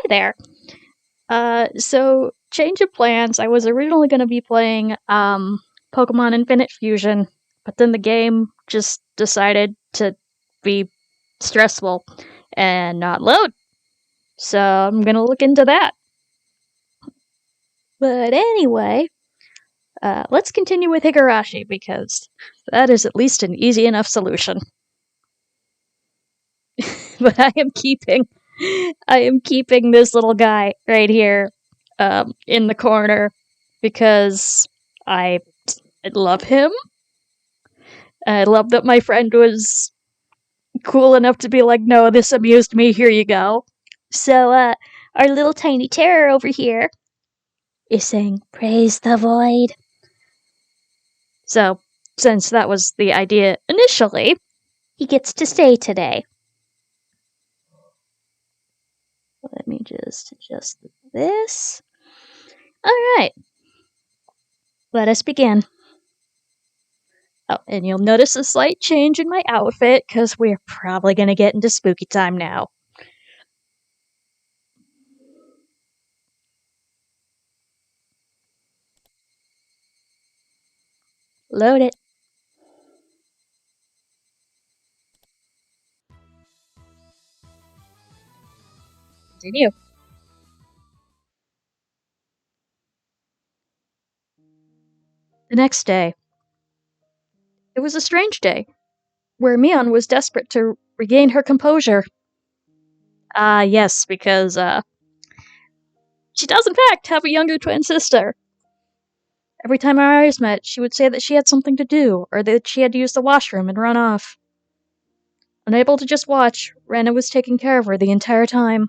there. So change of plans. I was originally going to be playing Pokemon Infinite Fusion, but then the game just decided to be stressful and not load. So I'm going to look into that. But anyway, let's continue with Higurashi, because that is at least an easy enough solution. But I am keeping this little guy right here in the corner because I love him. I love that my friend was cool enough to be like, no, this amused me, here you go. So, our little tiny terror over here is saying, praise the void. So, since that was the idea initially, he gets to stay today. Let me just adjust this. Alright. Let us begin. Oh, and you'll notice a slight change in my outfit, because we're probably going to get into spooky time now. Load it. Continue. The next day. It was a strange day, where Mion was desperate to regain her composure. Yes, because, she does in fact have a younger twin sister. Every time our eyes met, she would say that she had something to do, or that she had to use the washroom and run off. Unable to just watch, Rena was taking care of her the entire time.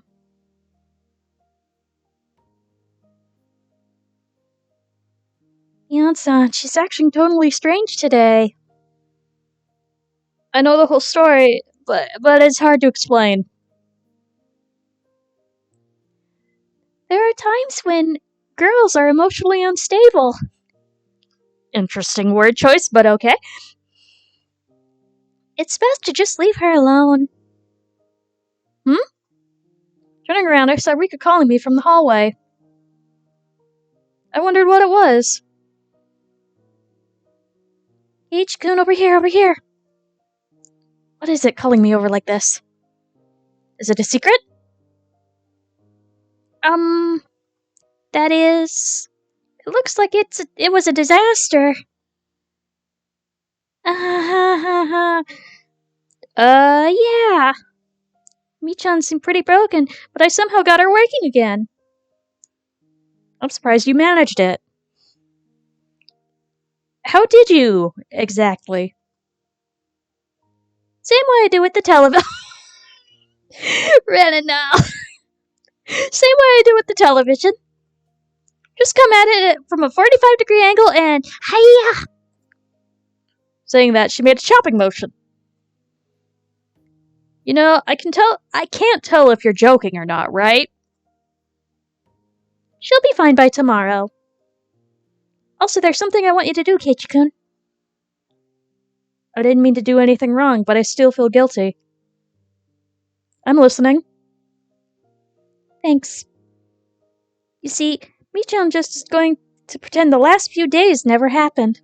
Mion-san, she's acting totally strange today. I know the whole story, but it's hard to explain. There are times when girls are emotionally unstable. Interesting word choice, but okay. It's best to just leave her alone. Turning around, I saw Rika calling me from the hallway. I wondered what it was. H-kun, over here, over here. What is it calling me over like this? Is it a secret? That is... It looks like it was a disaster. Yeah. Michan seemed pretty broken, but I somehow got her working again. I'm surprised you managed it. How did you, exactly? Same way I do with the television. Ran it now. Same way I do with the television. Just come at it from a 45-degree angle and hiya! Saying that, she made a chopping motion. You know, I can't tell if you're joking or not, right? She'll be fine by tomorrow. Also, there's something I want you to do, Keiichi-kun. I didn't mean to do anything wrong, but I still feel guilty. I'm listening. Thanks. You see, Michan just is going to pretend the last few days never happened.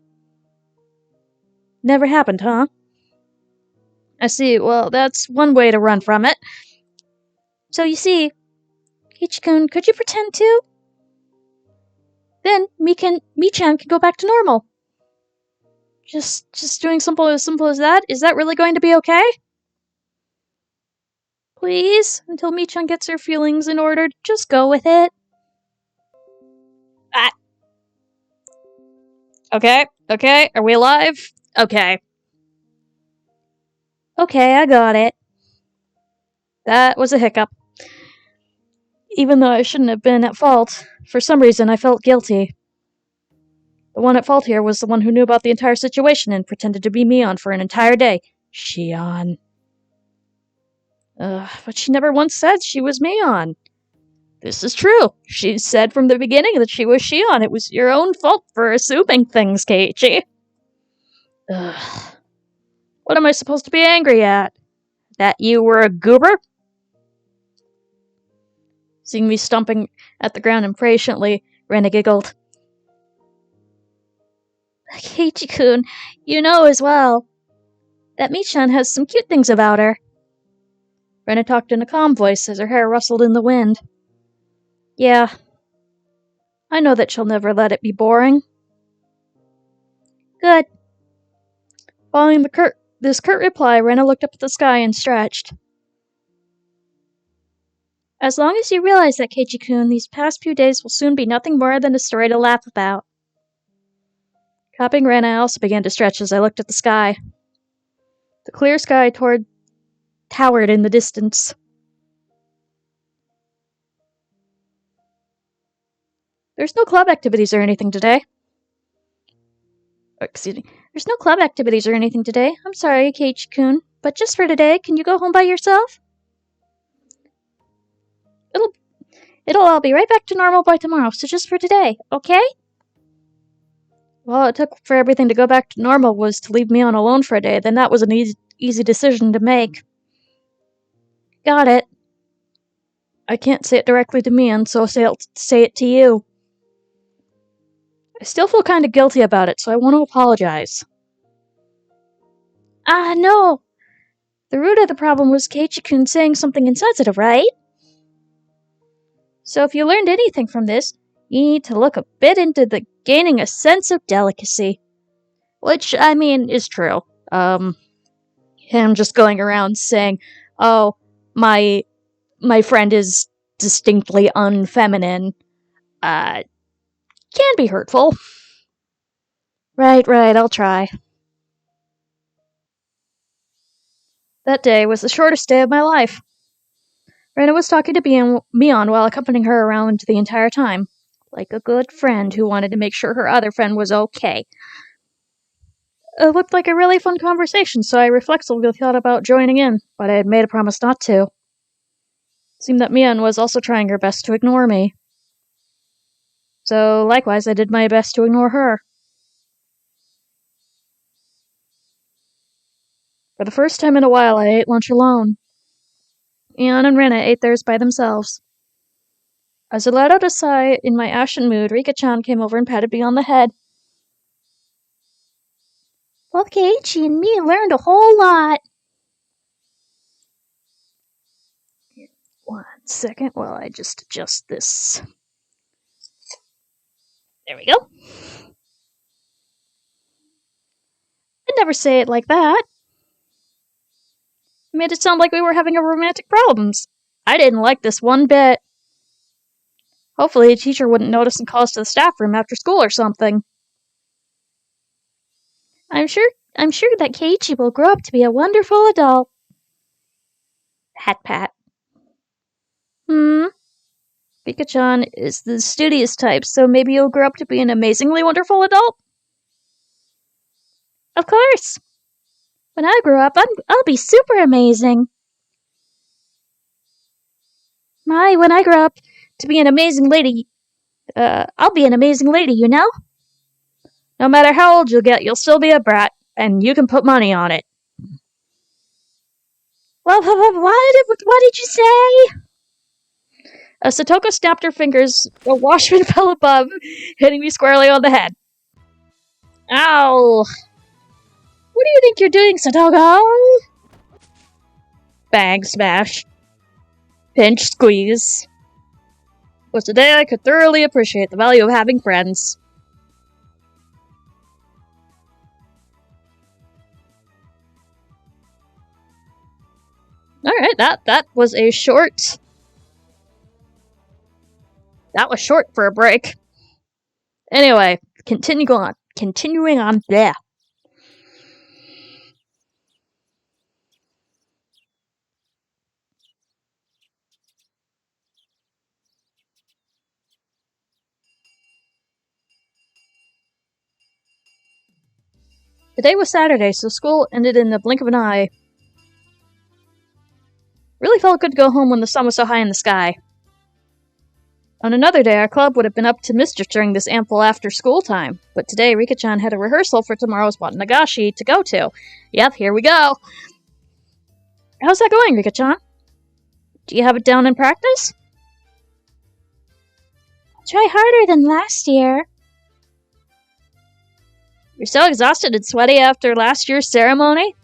Never happened, huh? I see. Well, that's one way to run from it. So you see, Keiichi-kun, could you pretend too? Then Michan can go back to normal. Just doing as simple as that? Is that really going to be okay? Please, until Michan gets her feelings in order, just go with it. Okay, are we alive? Okay, I got it. That was a hiccup. Even though I shouldn't have been at fault, for some reason I felt guilty. The one at fault here was the one who knew about the entire situation and pretended to be Mion for an entire day. Shion. But she never once said she was Mion. This is true. She said from the beginning that she was Shion. It was your own fault for assuming things, Keiichi. What am I supposed to be angry at? That you were a goober? Seeing me stomping at the ground impatiently, Rena giggled. Keiichi-kun, you know as well that Michan has some cute things about her. Rena talked in a calm voice as her hair rustled in the wind. Yeah, I know that she'll never let it be boring. Good. Following this curt reply, Rena looked up at the sky and stretched. As long as you realize that, Keiichi-kun, these past few days will soon be nothing more than a story to laugh about. Copying Rena, I also began to stretch as I looked at the sky. The clear sky towered in the distance. There's no club activities or anything today. Excuse me. There's no club activities or anything today. I'm sorry, Keiichi-kun, but just for today, can you go home by yourself? It'll all be right back to normal by tomorrow, so just for today, okay? Well, all it took for everything to go back to normal was to leave me on alone for a day, then that was an easy decision to make. Got it. I can't say it directly to Mian, so I'll say it to you. I still feel kind of guilty about it, so I want to apologize. No. The root of the problem was Keiichi-kun saying something insensitive, right? So if you learned anything from this, you need to look a bit into the gaining a sense of delicacy. Which, I mean, is true. Him just going around saying, oh, my friend is distinctly unfeminine, can be hurtful. Right, I'll try. That day was the shortest day of my life. Rena was talking to Mion while accompanying her around the entire time, like a good friend who wanted to make sure her other friend was okay. It looked like a really fun conversation, so I reflexively thought about joining in, but I had made a promise not to. It seemed that Mion was also trying her best to ignore me. So, likewise, I did my best to ignore her. For the first time in a while, I ate lunch alone. Mion and Rena ate theirs by themselves. As I let out a sigh in my ashen mood, Rika-chan came over and patted me on the head. Both Keiichi and me learned a whole lot. 1 second while I just adjust this. There we go. I'd never say it like that. It made it sound like we were having a romantic problems. I didn't like this one bit. Hopefully a teacher wouldn't notice and call us to the staff room after school or something. I'm sure that Keiichi will grow up to be a wonderful adult. Pat. Rika-chan is the studious type, so maybe you'll grow up to be an amazingly wonderful adult? Of course. When I grow up, I'll be super amazing. When I grow up to be an amazing lady, I'll be an amazing lady, you know? No matter how old you'll get, you'll still be a brat, and you can put money on it. What did you say? Satoko snapped her fingers. A washman fell above, hitting me squarely on the head. Ow! What do you think you're doing, Satoko? Bang, smash. Pinch, squeeze. Was today I could thoroughly appreciate the value of having friends. Alright, that was a short... That was short for a break. Anyway, continuing on, yeah. Today was Saturday, so school ended in the blink of an eye. Really felt good to go home when the sun was so high in the sky. On another day, our club would have been up to mischief during this ample after-school time, but today Rika-chan had a rehearsal for tomorrow's Watanagashi to go to. Yep, here we go! How's that going, Rika-chan? Do you have it down in practice? Try harder than last year. You're so exhausted and sweaty after last year's ceremony?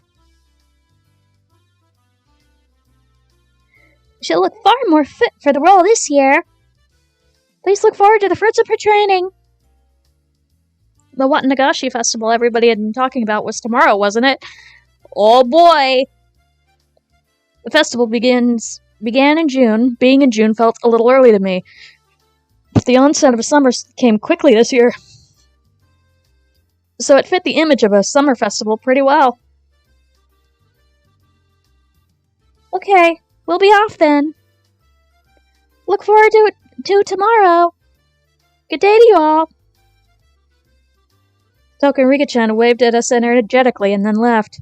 She'll look far more fit for the role this year. Please look forward to the fruits of her training. The Watanagashi festival everybody had been talking about was tomorrow, wasn't it? Oh boy! The festival began in June. Being in June felt a little early to me. But the onset of summer came quickly this year. So it fit the image of a summer festival pretty well. Okay, we'll be off then. Look forward to tomorrow. Good day to you all. Token Rika-chan waved at us energetically and then left.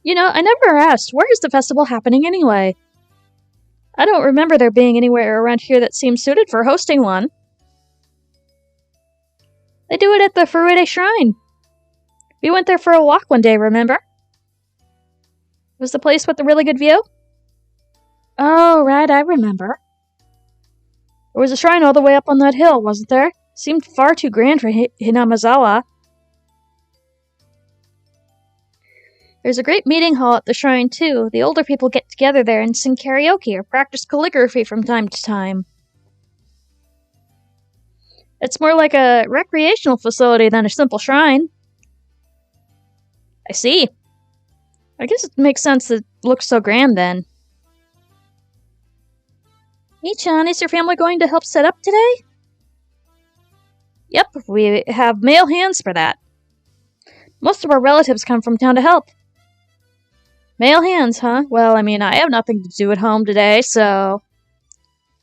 You know, I never asked, where is the festival happening anyway? I don't remember there being anywhere around here that seemed suited for hosting one. They do it at the Furude Shrine. We went there for a walk one day, remember? Was the place with the really good view? Oh, right, I remember. There was a shrine all the way up on that hill, wasn't there? Seemed far too grand for Hinamazawa. There's a great meeting hall at the shrine, too. The older people get together there and sing karaoke or practice calligraphy from time to time. It's more like a recreational facility than a simple shrine. I see. I guess it makes sense that it looks so grand then. Mii-chan, is your family going to help set up today? Yep, we have male hands for that. Most of our relatives come from town to help. Male hands, huh? Well, I mean, I have nothing to do at home today, so...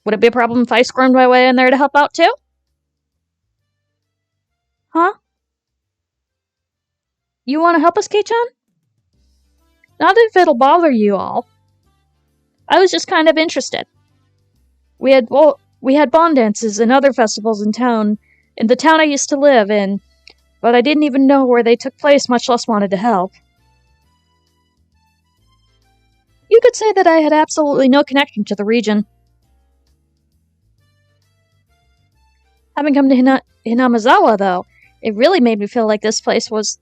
Would it be a problem if I squirmed my way in there to help out too? Huh? You want to help us, Kei-chan? Not if it'll bother you all. I was just kind of interested. We had bond dances and other festivals in the town I used to live in, but I didn't even know where they took place, much less wanted to help. You could say that I had absolutely no connection to the region. Having come to Hinamazawa, though, it really made me feel like this place was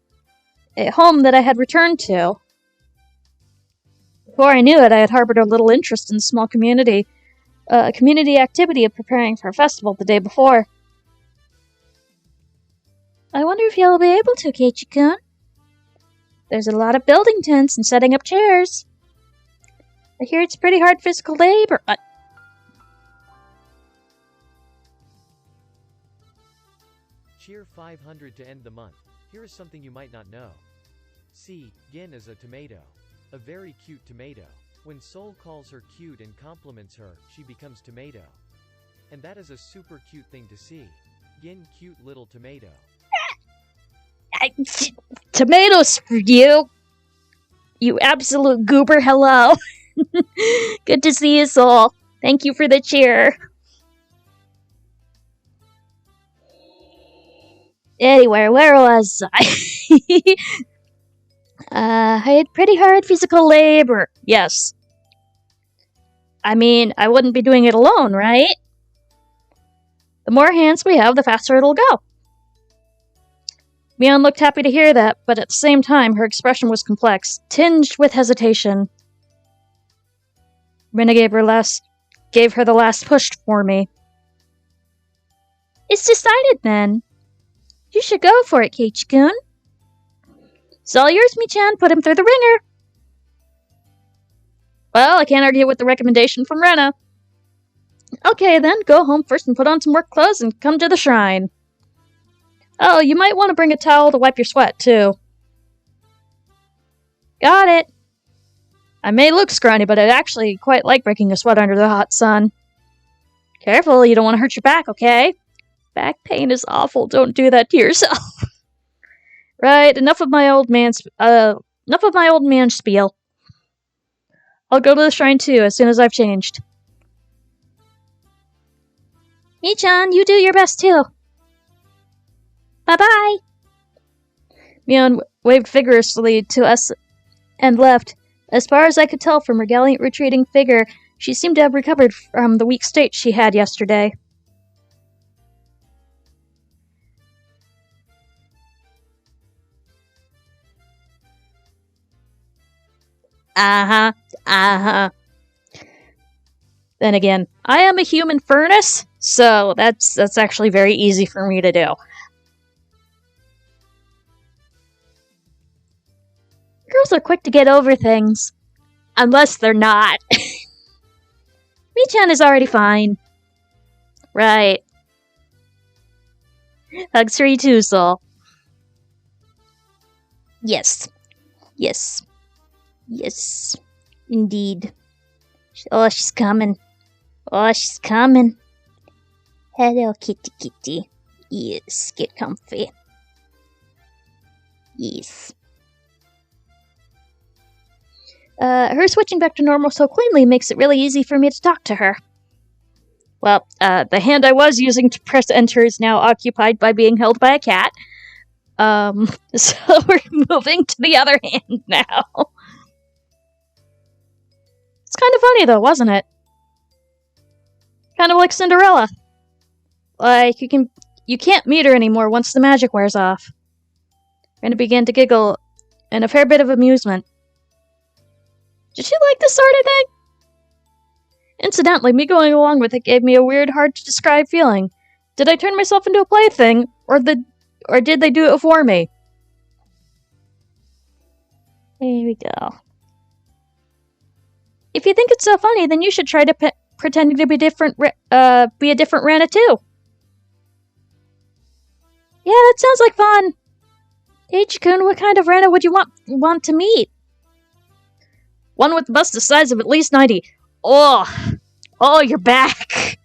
a home that I had returned to. Before I knew it, I had harbored a little interest in the small community activity of preparing for a festival the day before. I wonder if you'll be able to, Keiichi-kun. There's a lot of building tents and setting up chairs. I hear it's pretty hard physical labor. Cheer 500 to end the month. Here is something you might not know. See, Gin is a tomato. A very cute tomato. When Sol calls her cute and compliments her, she becomes tomato. And that is a super cute thing to see. Gin, cute little tomato. Tomatoes for you! You absolute goober, hello! Good to see you, Sol. Thank you for the cheer. Anyway, where was I? I had pretty hard physical labor. Yes. I mean, I wouldn't be doing it alone, right? The more hands we have, the faster it'll go. Mion looked happy to hear that, but at the same time, her expression was complex, tinged with hesitation. Rena gave her the last push for me. It's decided then. You should go for it, Keiichi-kun. It's all yours, Mii-chan. Put him through the ringer. Well, I can't argue with the recommendation from Rena. Okay, then, go home first and put on some work clothes and come to the shrine. Oh, you might want to bring a towel to wipe your sweat, too. Got it. I may look scrawny, but I actually quite like breaking a sweat under the hot sun. Careful, you don't want to hurt your back, okay? Back pain is awful. Don't do that to yourself. Right, enough of my old man spiel. I'll go to the shrine too as soon as I've changed. Mii-chan, you do your best too. Bye-bye. Mion waved vigorously to us and left. As far as I could tell from her gallant retreating figure, she seemed to have recovered from the weak state she had yesterday. Uh-huh. Uh-huh. Then again, I am a human furnace, so that's actually very easy for me to do. Girls are quick to get over things. Unless they're not. Mi-chan is already fine. Right. Hugs for you too, Soul. Yes. Yes. Yes. Indeed. Oh, she's coming. Oh, she's coming. Hello, kitty kitty. Yes, get comfy. Yes. Her switching back to normal so cleanly makes it really easy for me to talk to her. Well, the hand I was using to press enter is now occupied by being held by a cat. So we're moving to the other hand now. It's kind of funny though, wasn't it? Kind of like Cinderella. Like, you can't meet her anymore once the magic wears off. Rena began to giggle in a fair bit of amusement. Did she like this sort of thing? Incidentally, me going along with it gave me a weird, hard-to-describe feeling. Did I turn myself into a plaything, or did they do it for me? Here we go. If you think it's so funny, then you should try to pretending to be be a different Rana too. Yeah, that sounds like fun. Hey, Chikun, what kind of Rana would you want to meet? One with a bust the size of at least 90. Oh, you're back.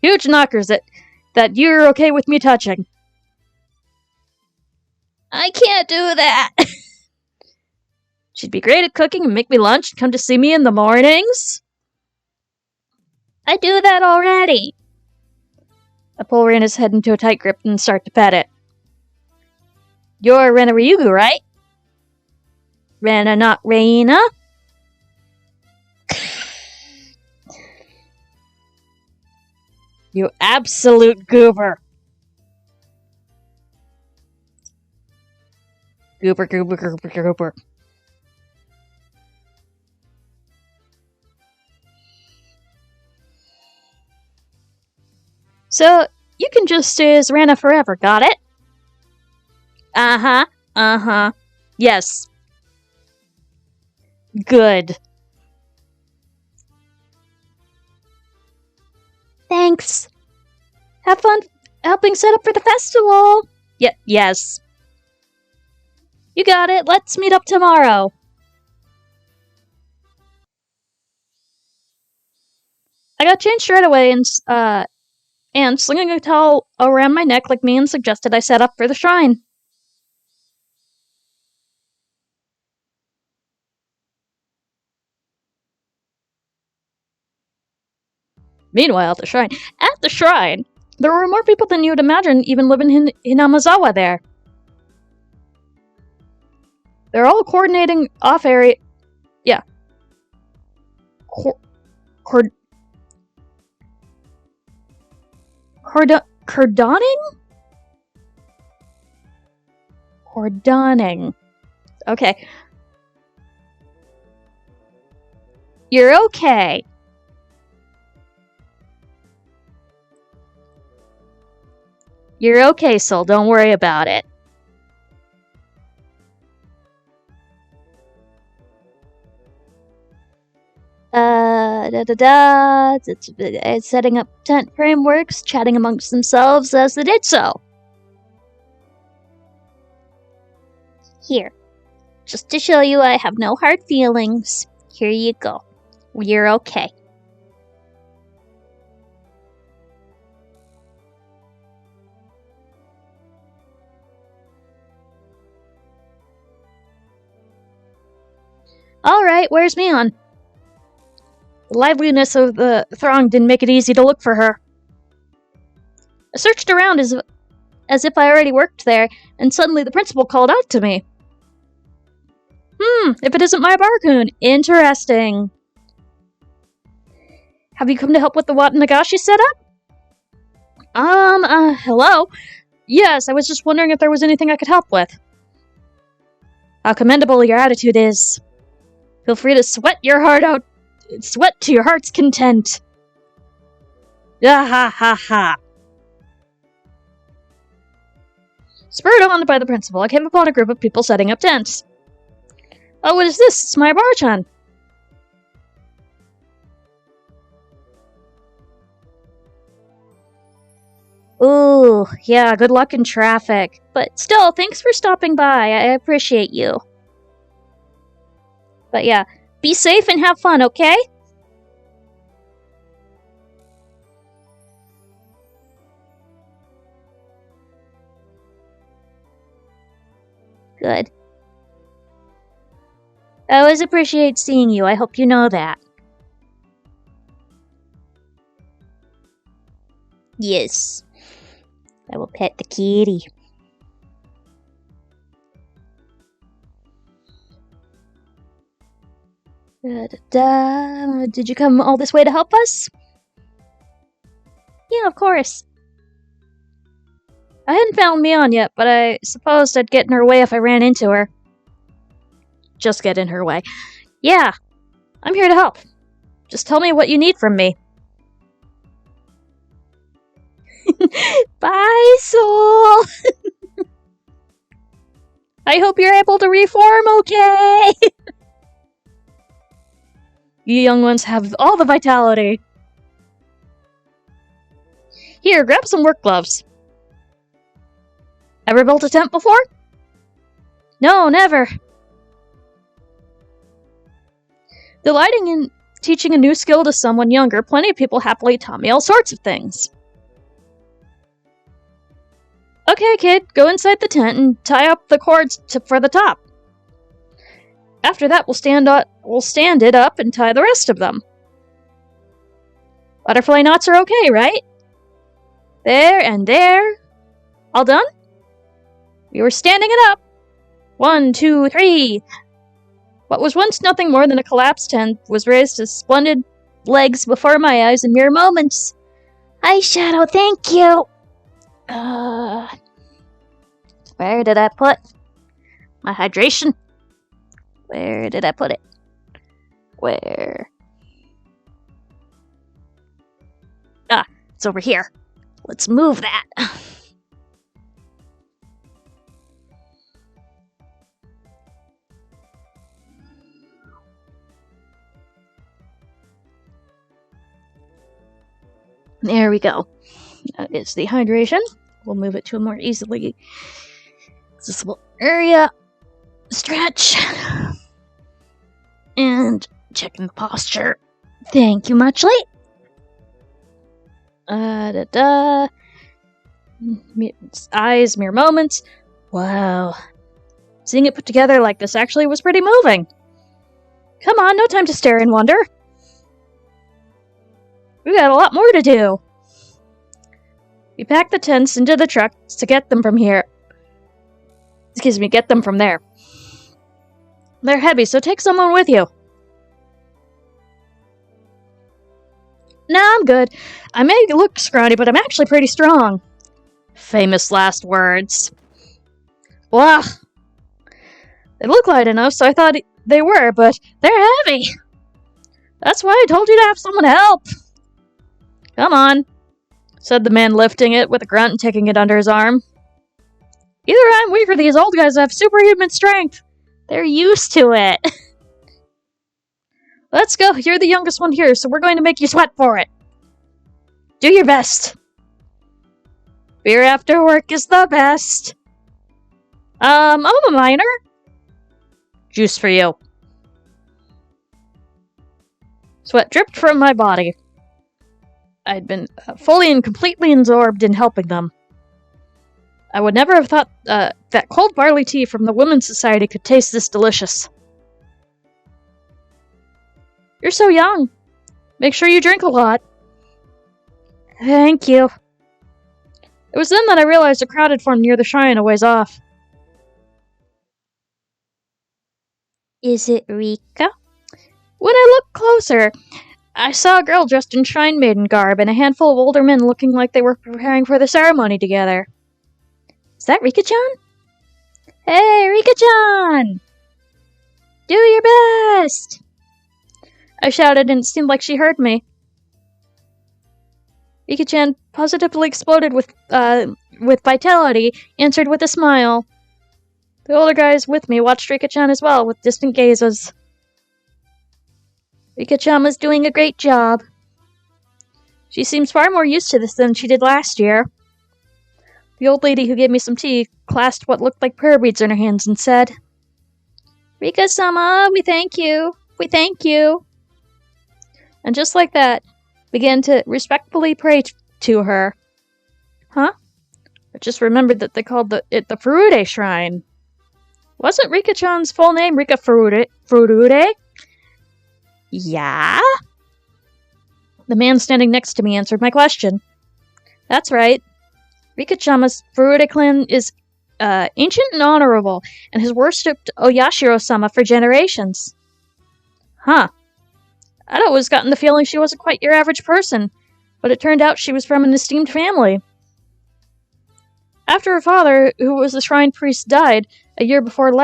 Huge knockers that you're okay with me touching. I can't do that. She'd be great at cooking and make me lunch and come to see me in the mornings. I do that already. I pull Rena's head into a tight grip and start to pet it. You're Rena Ryugu, right? Rena, not Reina? You absolute goober. Goober, goober, goober, goober. So, you can just stay as Rana forever, got it? Uh-huh, uh-huh. Yes. Good. Thanks. Have fun helping set up for the festival. Yes. You got it. Let's meet up tomorrow. I got changed right away and slinging a towel around my neck like Mian suggested, I set up for the shrine. Meanwhile, at the shrine, there were more people than you would imagine even living in Hinamazawa there. They're all coordinating off-area... Yeah. Cordoning? Okay. You're okay. You're okay, Soul. Don't worry about it. Setting up tent frameworks, chatting amongst themselves as they did so. Here. Just to show you I have no hard feelings. Here you go. You're okay. Alright, where's Mion? The liveliness of the throng didn't make it easy to look for her. I searched around as if I already worked there, and suddenly the principal called out to me. If it isn't my Barcoon. Interesting. Have you come to help with the Watanagashi setup? Hello? Yes, I was just wondering if there was anything I could help with. how commendable your attitude is. Feel free to sweat your heart out. Sweat to your heart's content. Ah ha ha ha. Spurred on by the principal, I came upon a group of people setting up tents. Oh, what is this? It's my bar-chan. Ooh, yeah, good luck in traffic. But still, thanks for stopping by. I appreciate you. But yeah, be safe and have fun, okay? Good. I always appreciate seeing you. I hope you know that. Yes. I will pet the kitty. Did you come all this way to help us? Yeah, of course. I hadn't found Mion yet, but I supposed I'd get in her way if I ran into her. Just get in her way. Yeah, I'm here to help. Just tell me what you need from me. Bye, Soul! I hope you're able to reform okay! You young ones have all the vitality. Here, grab some work gloves. Ever built a tent before? No, never. Delighting in teaching a new skill to someone younger, plenty of people happily taught me all sorts of things. Okay, kid, go inside the tent and tie up the cords for the top. After that, we'll stand it up and tie the rest of them. Butterfly knots are okay, right? There and there. All done? We were standing it up. 1, 2, 3. What was once nothing more than a collapsed tent was raised to splendid legs before my eyes in mere moments. Eyeshadow, thank you. Where did I put my hydration? Where did I put it? Where? Ah, it's over here. Let's move that. There we go. That is the hydration. We'll move it to a more easily accessible area. Stretch. And checking the posture. Thank you muchly. Eyes, mere moments. Wow. Seeing it put together like this actually was pretty moving. Come on, no time to stare and wonder. We've got a lot more to do. We packed the tents into the trucks to get them from here. Get them from there. They're heavy, so take someone with you. Nah, I'm good. I may look scrawny, but I'm actually pretty strong. Famous last words. Blah. They look light enough, so I thought they were, but they're heavy. That's why I told you to have someone help. Come on, said the man, lifting it with a grunt and taking it under his arm. Either I'm weak or these old guys have superhuman strength. They're used to it. Let's go. You're the youngest one here, so we're going to make you sweat for it. Do your best. Beer after work is the best. I'm a minor. Juice for you. Sweat dripped from my body. I'd been fully and completely absorbed in helping them. I would never have thought that cold barley tea from the Women's Society could taste this delicious. You're so young. Make sure you drink a lot. Thank you. It was then that I realized a crowd had formed near the shrine a ways off. Is it Rika? When I looked closer, I saw a girl dressed in shrine maiden garb and a handful of older men looking like they were preparing for the ceremony together. Is that Rika-chan? Hey, Rika-chan! Do your best! I shouted, and it seemed like she heard me. Rika-chan positively exploded with vitality, answered with a smile. The older guys with me watched Rika-chan as well, with distant gazes. Rika-chan was doing a great job. She seems far more used to this than she did last year. The old lady who gave me some tea clasped what looked like prayer beads in her hands and said, Rika-sama, we thank you. We thank you. And just like that, began to respectfully pray to her. Huh? I just remembered that they called it the Furude Shrine. Wasn't Rika-chan's full name Rika Furude? Yeah? The man standing next to me answered my question. That's right. Rika-chama's Furude clan is ancient and honorable, and has worshipped Oyashiro-sama for generations. Huh. I'd always gotten the feeling she wasn't quite your average person, but it turned out she was from an esteemed family. After her father, who was the shrine priest, died the year before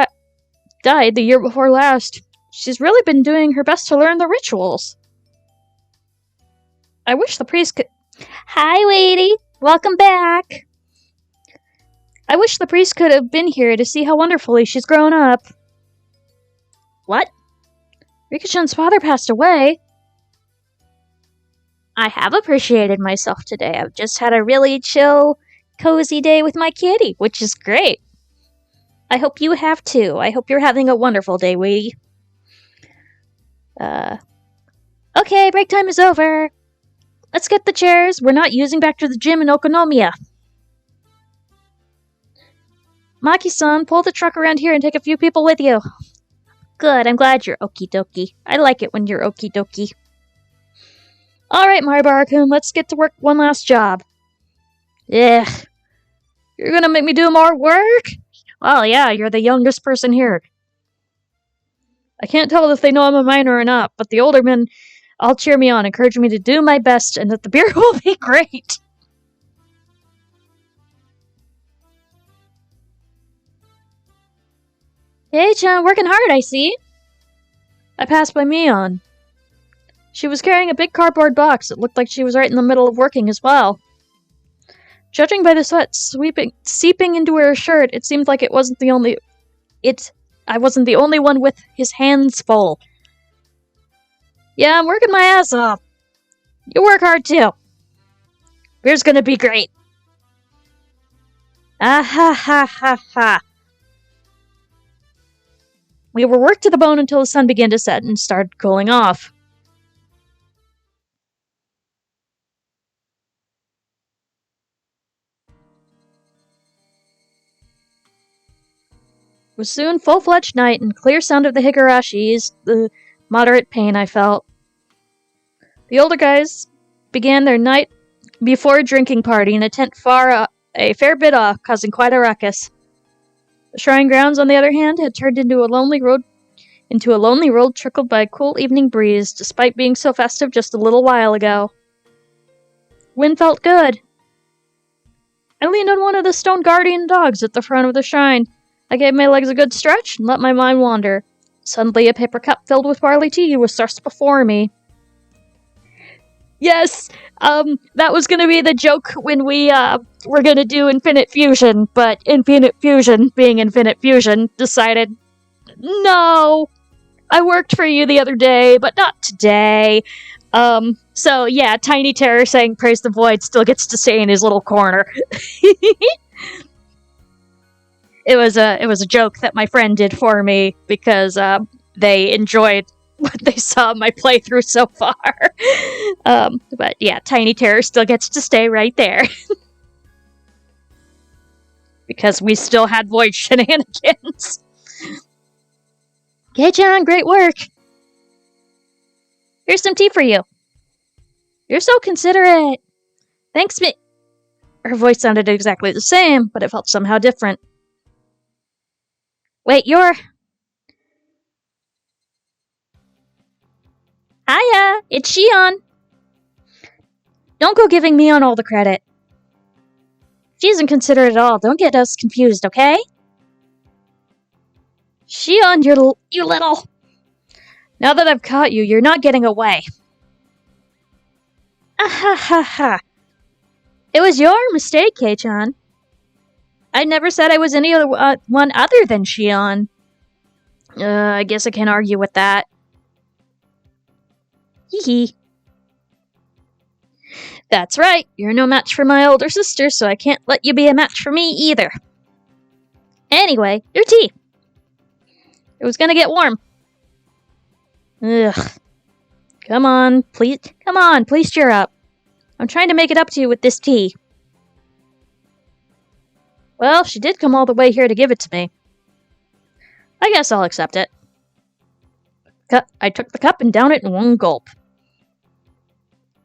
last, she's really been doing her best to learn the rituals. I wish the priest could... Hi, lady! Welcome back! I wish the priest could have been here to see how wonderfully she's grown up. What? Rika-chan's father passed away. I have appreciated myself today. I've just had a really chill, cozy day with my kitty, which is great. I hope you have too. I hope you're having a wonderful day, Wee. Okay, break time is over. Let's get the chairs. We're not using back to the gym in Okonomiya. Maki-san, pull the truck around here and take a few people with you. Good, I'm glad you're okie dokie. I like it when you're okie dokie. Alright, Maribara-kun, let's get to work one last job. Ugh. You're gonna make me do more work? Well, yeah, you're the youngest person here. I can't tell if they know I'm a minor or not, but the older men all cheer me on, encourage me to do my best, and that the beer will be great. Hey, Chan, working hard, I see. I passed by Mion. She was carrying a big cardboard box. It looked like she was right in the middle of working as well. Judging by the sweat seeping into her shirt, it seemed like I wasn't the only one with his hands full. Yeah, I'm working my ass off. You work hard too. Beer's gonna be great. Ah ha ha ha ha. We were worked to the bone until the sun began to set and started cooling off. It was soon full-fledged night, and clear sound of the Higurashi eased the moderate pain I felt. The older guys began their night before drinking party in a tent a fair bit off, causing quite a ruckus. The shrine grounds, on the other hand, had turned into a lonely road trickled by a cool evening breeze, despite being so festive just a little while ago. Wind felt good. I leaned on one of the stone guardian dogs at the front of the shrine. I gave my legs a good stretch and let my mind wander. Suddenly, a paper cup filled with barley tea was thrust before me. Yes, that was gonna be the joke when we, were gonna do Infinite Fusion, but Infinite Fusion, being Infinite Fusion, decided, no, I worked for you the other day, but not today. So yeah, Tiny Terror saying praise the void still gets to stay in his little corner. It was a joke that my friend did for me because, they enjoyed what they saw my playthrough so far. But yeah, Tiny Terror still gets to stay right there. Because we still had void shenanigans. Okay, John, great work. Here's some tea for you. You're so considerate. Thanks, Her voice sounded exactly the same, but it felt somehow different. Wait, you're... Hiya, it's Shion. Don't go giving Mion all the credit. She isn't considerate at all. Don't get us confused, okay? Shion, you little... Now that I've caught you, you're not getting away. Ah ha ha ha. It was your mistake, Kei-chan. I never said I was one other than Shion. I guess I can't argue with that. Hee hee. That's right, you're no match for my older sister, so I can't let you be a match for me either. Anyway, your tea. It was gonna get warm. Ugh. Come on, please cheer up. I'm trying to make it up to you with this tea. Well, she did come all the way here to give it to me. I guess I'll accept it. I took the cup and downed it in one gulp.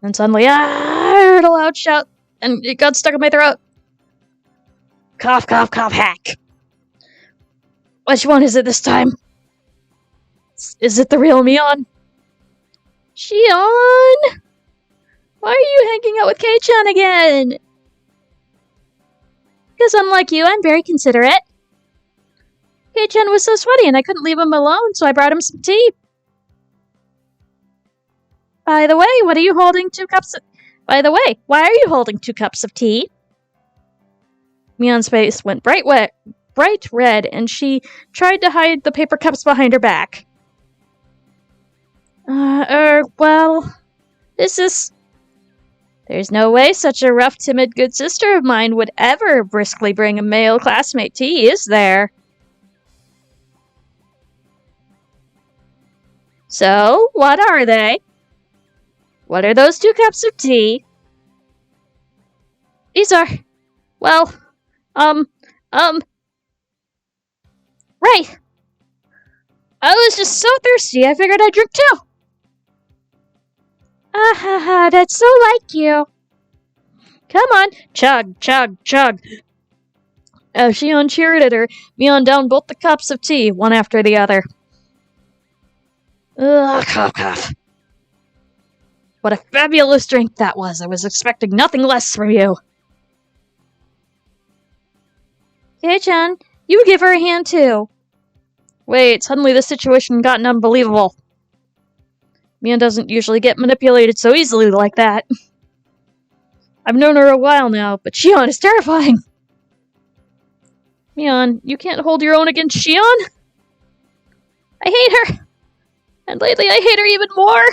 And suddenly, I heard a loud shout, and it got stuck in my throat. Cough, cough, cough, hack. Which one is it this time? Is it the real Mion? Shion! Why are you hanging out with Kei-chan again? Because unlike you, I'm very considerate. Kei-chan was so sweaty and I couldn't leave him alone, so I brought him some tea. By the way, why are you holding 2 cups of tea? Mion's face went bright red, and she tried to hide the paper cups behind her back. Well, There's no way such a rough, timid, good sister of mine would ever briskly bring a male classmate tea, is there? So, what are they? What are those 2 cups of tea? These are... well... right. I was just so thirsty, I figured I'd drink too. Ah ha ha, that's so like you. Come on, chug, chug, chug. As Shion cheered at her, Mion downed both the cups of tea, one after the other. Ugh, cough, cough. What a fabulous drink that was. I was expecting nothing less from you. Kei-chan, you give her a hand too. Wait, suddenly the situation got unbelievable. Mion doesn't usually get manipulated so easily like that. I've known her a while now, but Shion is terrifying. Mion, you can't hold your own against Shion? I hate her. And lately I hate her even more.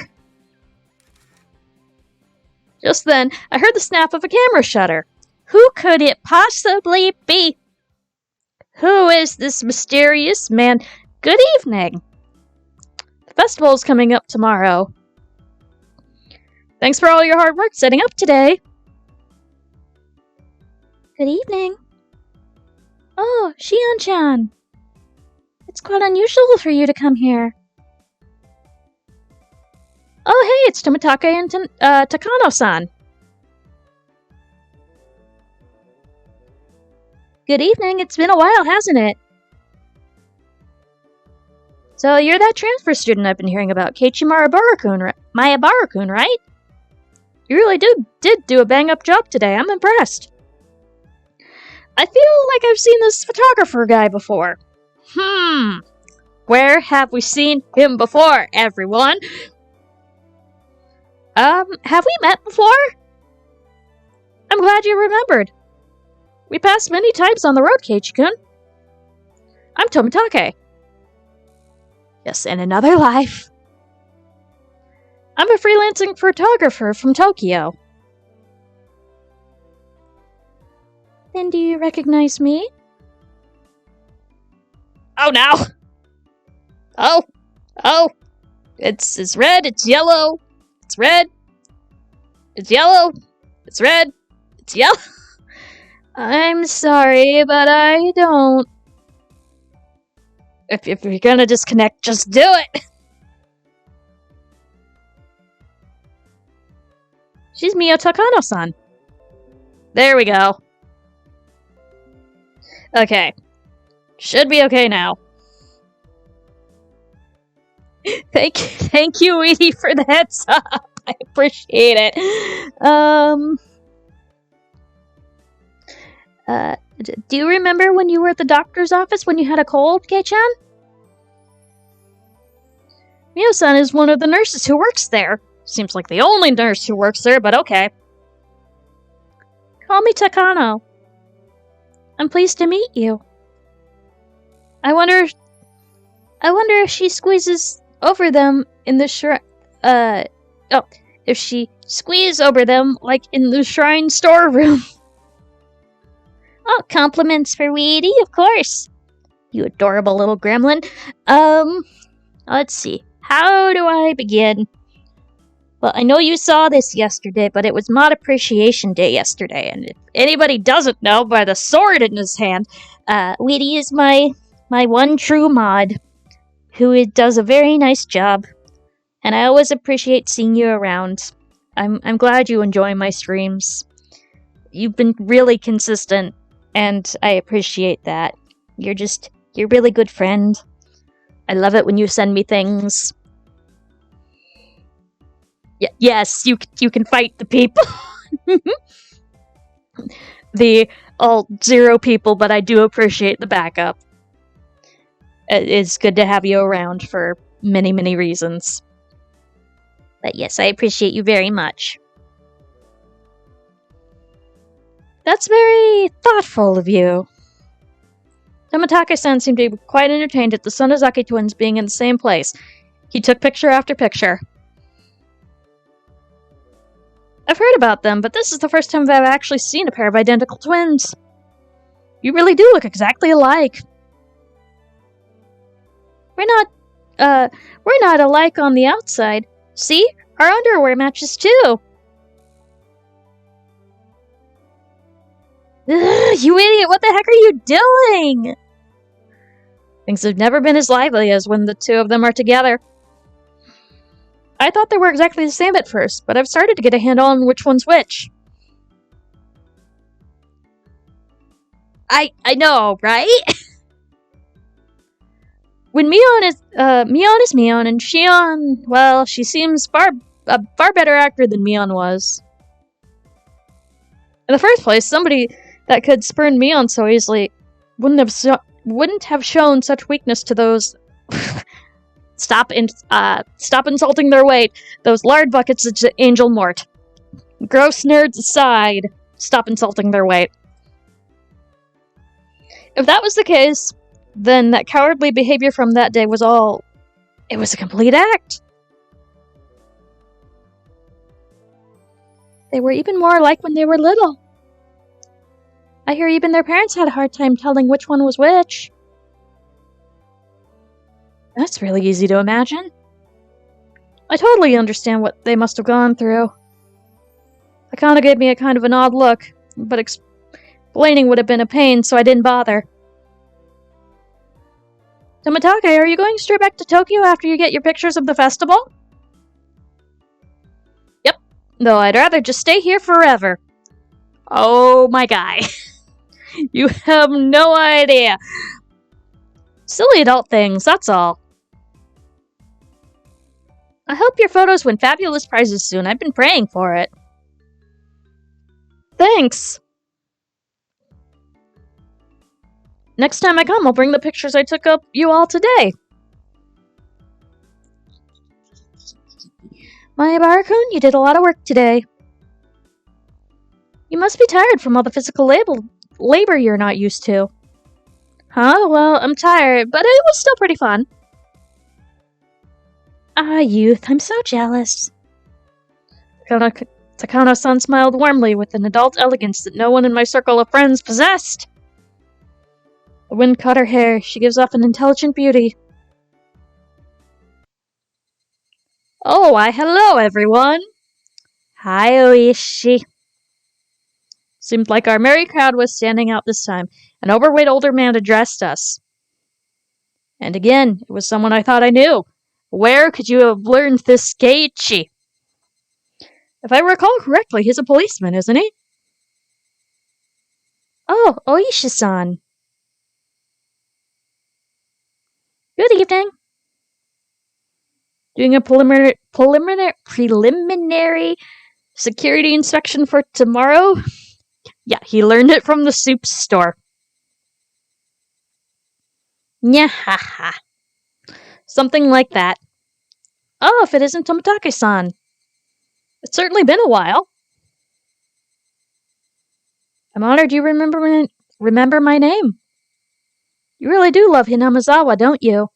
Just then, I heard the snap of a camera shutter. Who could it possibly be? Who is this mysterious man? Good evening. The festival is coming up tomorrow. Thanks for all your hard work setting up today. Good evening. Oh, Shion-chan. It's quite unusual for you to come here. Oh, hey, it's Tomitake and Takano-san. Good evening, it's been a while, hasn't it? So, you're that transfer student I've been hearing about, Keiichi Mayabaru-kun, right? You really did do a bang-up job today, I'm impressed. I feel like I've seen this photographer guy before. Where have we seen him before, everyone? Have we met before? I'm glad you remembered. We passed many times on the road, Keiichi-kun. I'm Tomitake. Yes, in another life. I'm a freelancing photographer from Tokyo. Then do you recognize me? Oh, no! Oh! It's red, it's yellow, it's red, it's yellow, it's red, it's yellow. I'm sorry, but I don't. If you're gonna disconnect, just do it! She's Mio Takano-san. There we go. Okay. Should be okay now. Thank you, Edie, for the heads up. I appreciate it. Do you remember when you were at the doctor's office when you had a cold, Kei-chan? Mio-san is one of the nurses who works there. Seems like the only nurse who works there, but okay. Call me Takano. I'm pleased to meet you. I wonder if she squeezes over them in the if she squeezes over them like in the shrine storeroom. Oh, compliments for Weedy, of course. You adorable little gremlin. Let's see. How do I begin? Well, I know you saw this yesterday, but it was Mod Appreciation Day yesterday, and if anybody doesn't know by the sword in his hand, Weedy is my one true mod, who does a very nice job, and I always appreciate seeing you around. I'm glad you enjoy my streams. You've been really consistent, and I appreciate that. You're a really good friend. I love it when you send me things. Yes, you can fight the people. The all 0 people, but I do appreciate the backup. It's good to have you around for many, many reasons. But yes, I appreciate you very much. That's very thoughtful of you. Tomitaka-san seemed to be quite entertained at the Sonozaki twins being in the same place. He took picture after picture. I've heard about them, but this is the first time I've actually seen a pair of identical twins. You really do look exactly alike. We're not alike on the outside. See? Our underwear matches too. Ugh, you idiot, what the heck are you doing? Things have never been as lively as when the two of them are together. I thought they were exactly the same at first, but I've started to get a handle on which one's which. I know, right? When Mion is Mion, and Shion, well, she seems a far better actor than Mion was. In the first place, somebody that could spurn Mion so easily wouldn't have shown such weakness to those. Stop insulting their weight. Those lard buckets of Angel Mort. Gross nerds aside, stop insulting their weight. If that was the case, then that cowardly behavior from that day was it was a complete act. They were even more alike when they were little. I hear even their parents had a hard time telling which one was which. That's really easy to imagine. I totally understand what they must have gone through. Akana gave me a kind of an odd look, but explaining would have been a pain, so I didn't bother. Tomitaka, are you going straight back to Tokyo after you get your pictures of the festival? Yep, though I'd rather just stay here forever. Oh my guy. You have no idea. Silly adult things, that's all. I hope your photos win fabulous prizes soon. I've been praying for it. Thanks. Next time I come, I'll bring the pictures I took of you all today. Maebara-kun, you did a lot of work today. You must be tired from all the physical labor you're not used to. Huh? Well, I'm tired, but it was still pretty fun. Ah, youth, I'm so jealous. Takano-san smiled warmly with an adult elegance that no one in my circle of friends possessed. The wind caught her hair. She gives off an intelligent beauty. Oh, why hello, everyone. Hi, Oishi. Seemed like our merry crowd was standing out this time. An overweight older man addressed us. And again, it was someone I thought I knew. Where could you have learned this Keiichi? If I recall correctly, he's a policeman, isn't he? Oh, Oishi-san. Good evening. Doing a preliminary security inspection for tomorrow? Yeah, he learned it from the soup store. Nyahaha. Something like that. Oh, if it isn't Tomitake-san. It's certainly been a while. I'm honored you remember my name. You really do love Hinamizawa, don't you?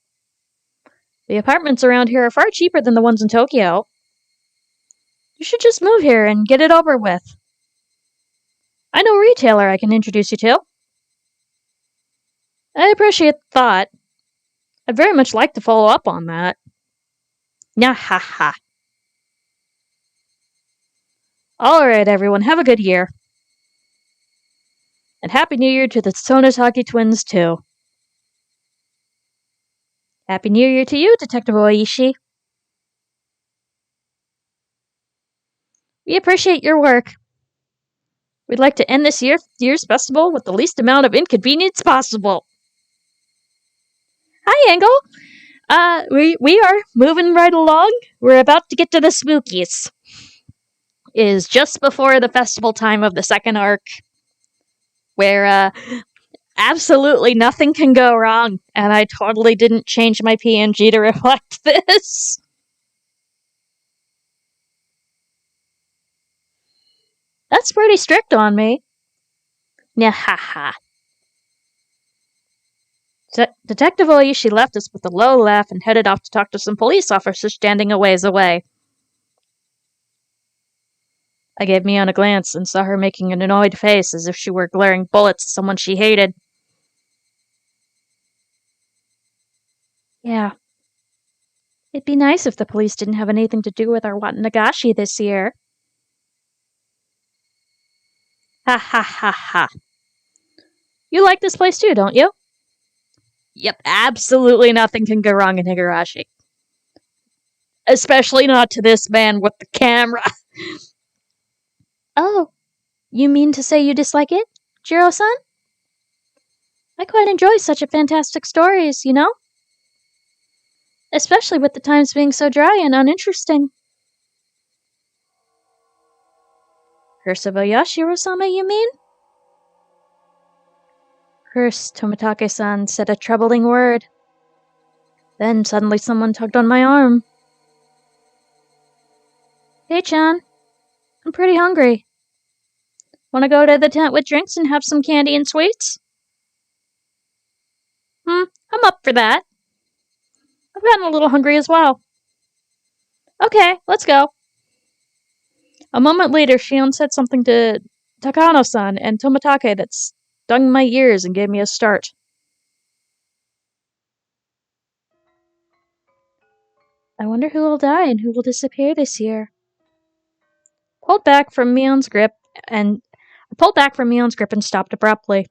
The apartments around here are far cheaper than the ones in Tokyo. You should just move here and get it over with. I know a retailer I can introduce you to. I appreciate the thought. I'd very much like to follow up on that. Nya ha ha. Alright, everyone, have a good year. And Happy New Year to the Sonotaki twins, too. Happy New Year to you, Detective Oishi. We appreciate your work. We'd like to end this year's festival with the least amount of inconvenience possible. Hi, Angle. We are moving right along. We're about to get to the spookies. It is just before the festival time of the second arc, where absolutely nothing can go wrong, and I totally didn't change my PNG to reflect this. That's pretty strict on me. Nyahaha. Detective Oishi left us with a low laugh and headed off to talk to some police officers standing a ways away. I gave Mion a glance and saw her making an annoyed face as if she were glaring bullets at someone she hated. Yeah. It'd be nice if the police didn't have anything to do with our Watanagashi this year. Ha ha ha ha. You like this place too, don't you? Yep, absolutely nothing can go wrong in Higurashi. Especially not to this man with the camera. Oh, you mean to say you dislike it, Jiro-san? I quite enjoy such a fantastic stories, you know? Especially with the times being so dry and uninteresting. Hirsuba Yashiro-sama, you mean? First, Tomitake-san said a troubling word. Then suddenly someone tugged on my arm. Hey, Chan. I'm pretty hungry. Want to go to the tent with drinks and have some candy and sweets? I'm up for that. I've gotten a little hungry as well. Okay, let's go. A moment later, Shion said something to Takano-san and Tomitake that stung my ears and gave me a start. I wonder who will die and who will disappear this year. I pulled back from Mion's grip and stopped abruptly.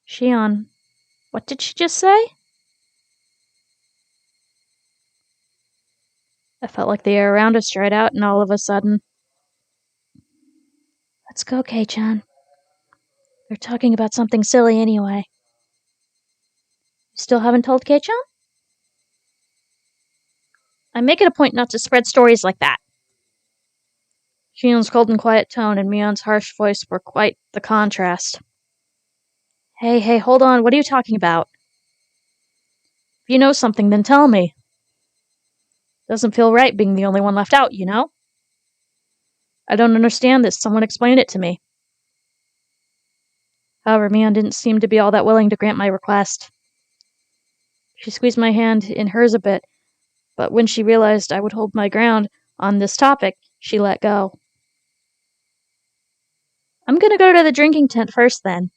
Shion, what did she just say? I felt like the air around us dried out, and all of a sudden... Let's go, Kei-chan. They're talking about something silly anyway. You still haven't told Kei-chan? I make it a point not to spread stories like that. Shion's cold and quiet tone and Mion's harsh voice were quite the contrast. Hey, hold on, what are you talking about? If you know something, then tell me. Doesn't feel right being the only one left out, you know? I don't understand this, someone explain it to me. However, Mion didn't seem to be all that willing to grant my request. She squeezed my hand in hers a bit, but when she realized I would hold my ground on this topic, she let go. I'm gonna go to the drinking tent first, then.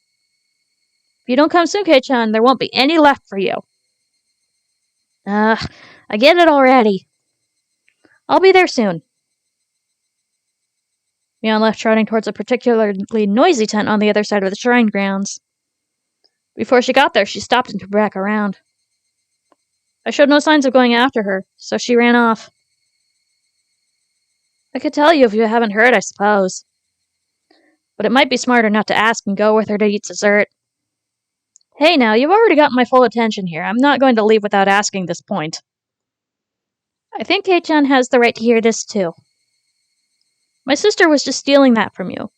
If you don't come soon, Kei-chan, there won't be any left for you. I get it already. I'll be there soon. Mion left, trotting towards a particularly noisy tent on the other side of the shrine grounds. Before she got there, she stopped and turned back around. I showed no signs of going after her, so she ran off. I could tell you if you haven't heard, I suppose. But it might be smarter not to ask and go with her to eat dessert. Hey now, you've already got my full attention here. I'm not going to leave without asking this point. I think Kei-chan has the right to hear this too. My sister was just stealing that from you.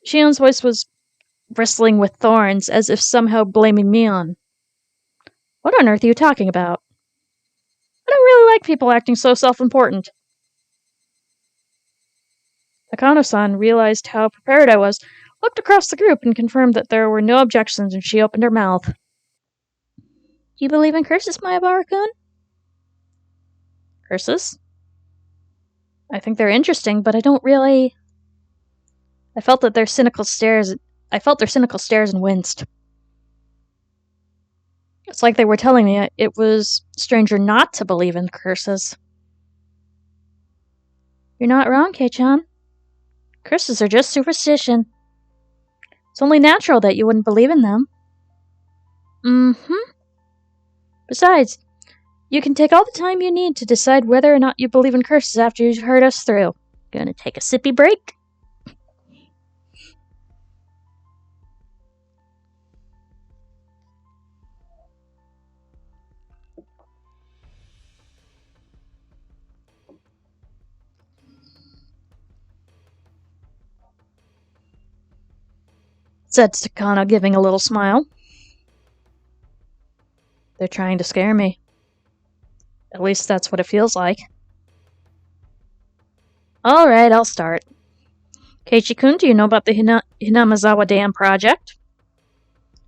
Shion's voice was bristling with thorns, as if somehow blaming Mion. What on earth are you talking about? I like people acting so self-important. Akano-san realized how prepared I was, looked across the group, and confirmed that there were no objections, and she opened her mouth. Do you believe in curses, Mayabara-kun? Curses? I think they're interesting, but I don't really... I felt their cynical stares and winced. It's like they were telling me it was stranger not to believe in curses. You're not wrong, Kei-chan. Curses are just superstition. It's only natural that you wouldn't believe in them. Besides, you can take all the time you need to decide whether or not you believe in curses after you've heard us through. Gonna take a sippy break? Said Takano, giving a little smile. They're trying to scare me. At least that's what it feels like. Alright, I'll start. Keiichi-kun, do you know about the Hinamazawa Dam project?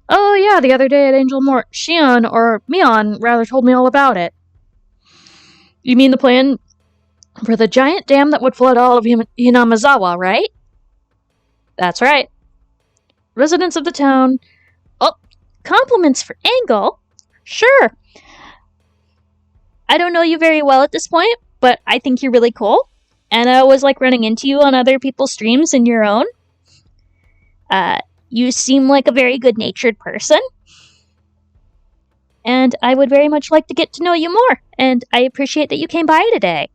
Oh yeah, the other day at Angel Mort, Mion rather told me all about it. You mean the plan for the giant dam that would flood all of Hinamazawa, right? That's right. Residents of the town... Oh, compliments for Angle? Sure. I don't know you very well at this point, but I think you're really cool. And I always like running into you on other people's streams and your own. You seem like a very good-natured person. And I would very much like to get to know you more. And I appreciate that you came by today.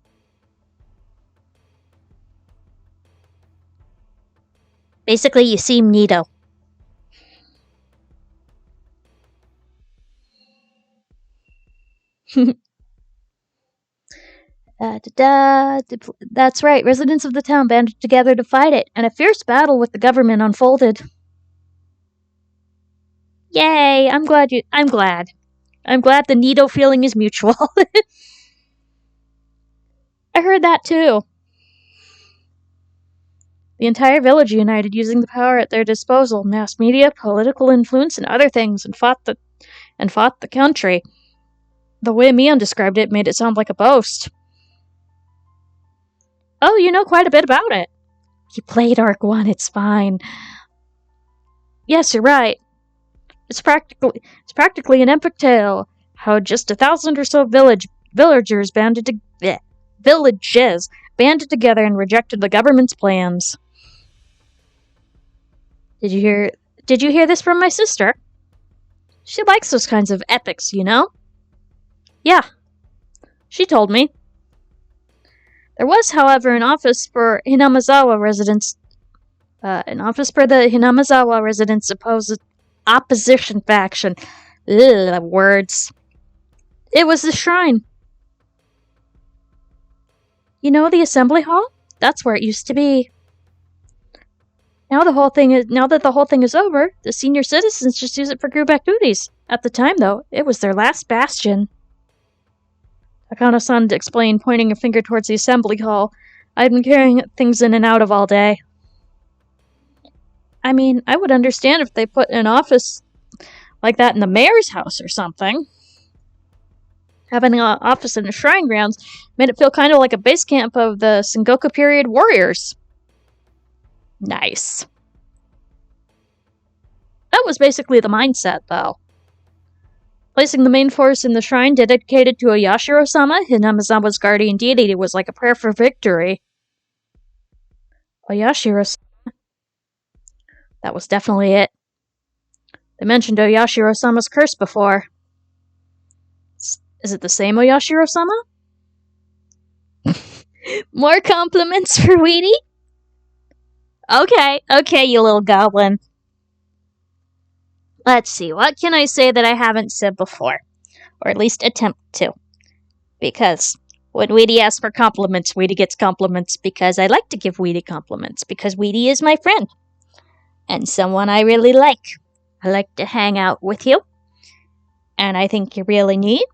Basically, you seem neato. That's right, residents of the town banded together to fight it, and a fierce battle with the government unfolded. Yay, I'm glad. I'm glad the neato feeling is mutual. I heard that too. The entire village united, using the power at their disposal, mass media, political influence, and other things, and fought the country. The way Mion described it made it sound like a boast. Oh, you know quite a bit about it. You played Arc 1, it's fine. Yes, you're right. It's practically an epic tale. How just 1,000 or so villagers banded together and rejected the government's plans. Did you hear this from my sister? She likes those kinds of epics, you know? Yeah. She told me. There was, however, an office for Hinamazawa residents. Opposition faction. Ugh, words. It was the shrine. You know the assembly hall? That's where it used to be. Now that the whole thing is over, the senior citizens just use it for group activities. At the time, though, it was their last bastion. Akano-san explained, pointing a finger towards the assembly hall. I'd been carrying things in and out of all day. I mean, I would understand if they put an office like that in the mayor's house or something. Having an office in the shrine grounds made it feel kind of like a base camp of the Sengoku period warriors. Nice. That was basically the mindset, though. Placing the main force in the shrine dedicated to Oyashiro-sama, Hinamazawa's guardian deity, was like a prayer for victory. Oyashiro-sama? That was definitely it. They mentioned Oyashiro-sama's curse before. Is it the same Oyashiro-sama? More compliments for Weedy? Okay, you little goblin. Let's see, what can I say that I haven't said before? Or at least attempt to. Because when Weedy asks for compliments, Weedy gets compliments because I like to give Weedy compliments, because Weedy is my friend. And someone I really like. I like to hang out with you. And I think you're really neat.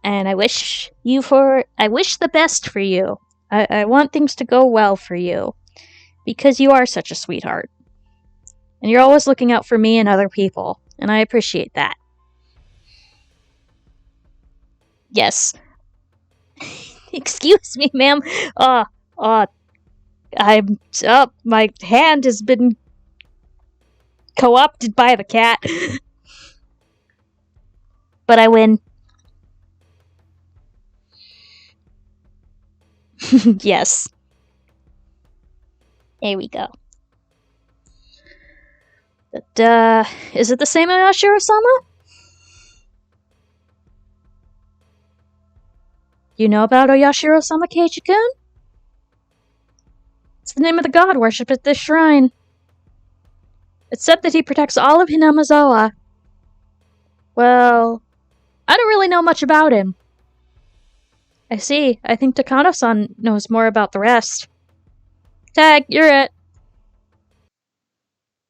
And I wish the best for you. I want things to go well for you. Because you are such a sweetheart. And you're always looking out for me and other people. And I appreciate that. Yes. Excuse me, ma'am. I'm up. My hand has been co-opted by the cat. But I win. Yes. There we go. But, is it the same Oyashiro-sama? You know about Oyashiro-sama, Keiichi-kun? It's the name of the god worshipped at this shrine. It's said that he protects all of Hinamizawa. Well, I don't really know much about him. I see. I think Takano-san knows more about the rest. Tag, you're it.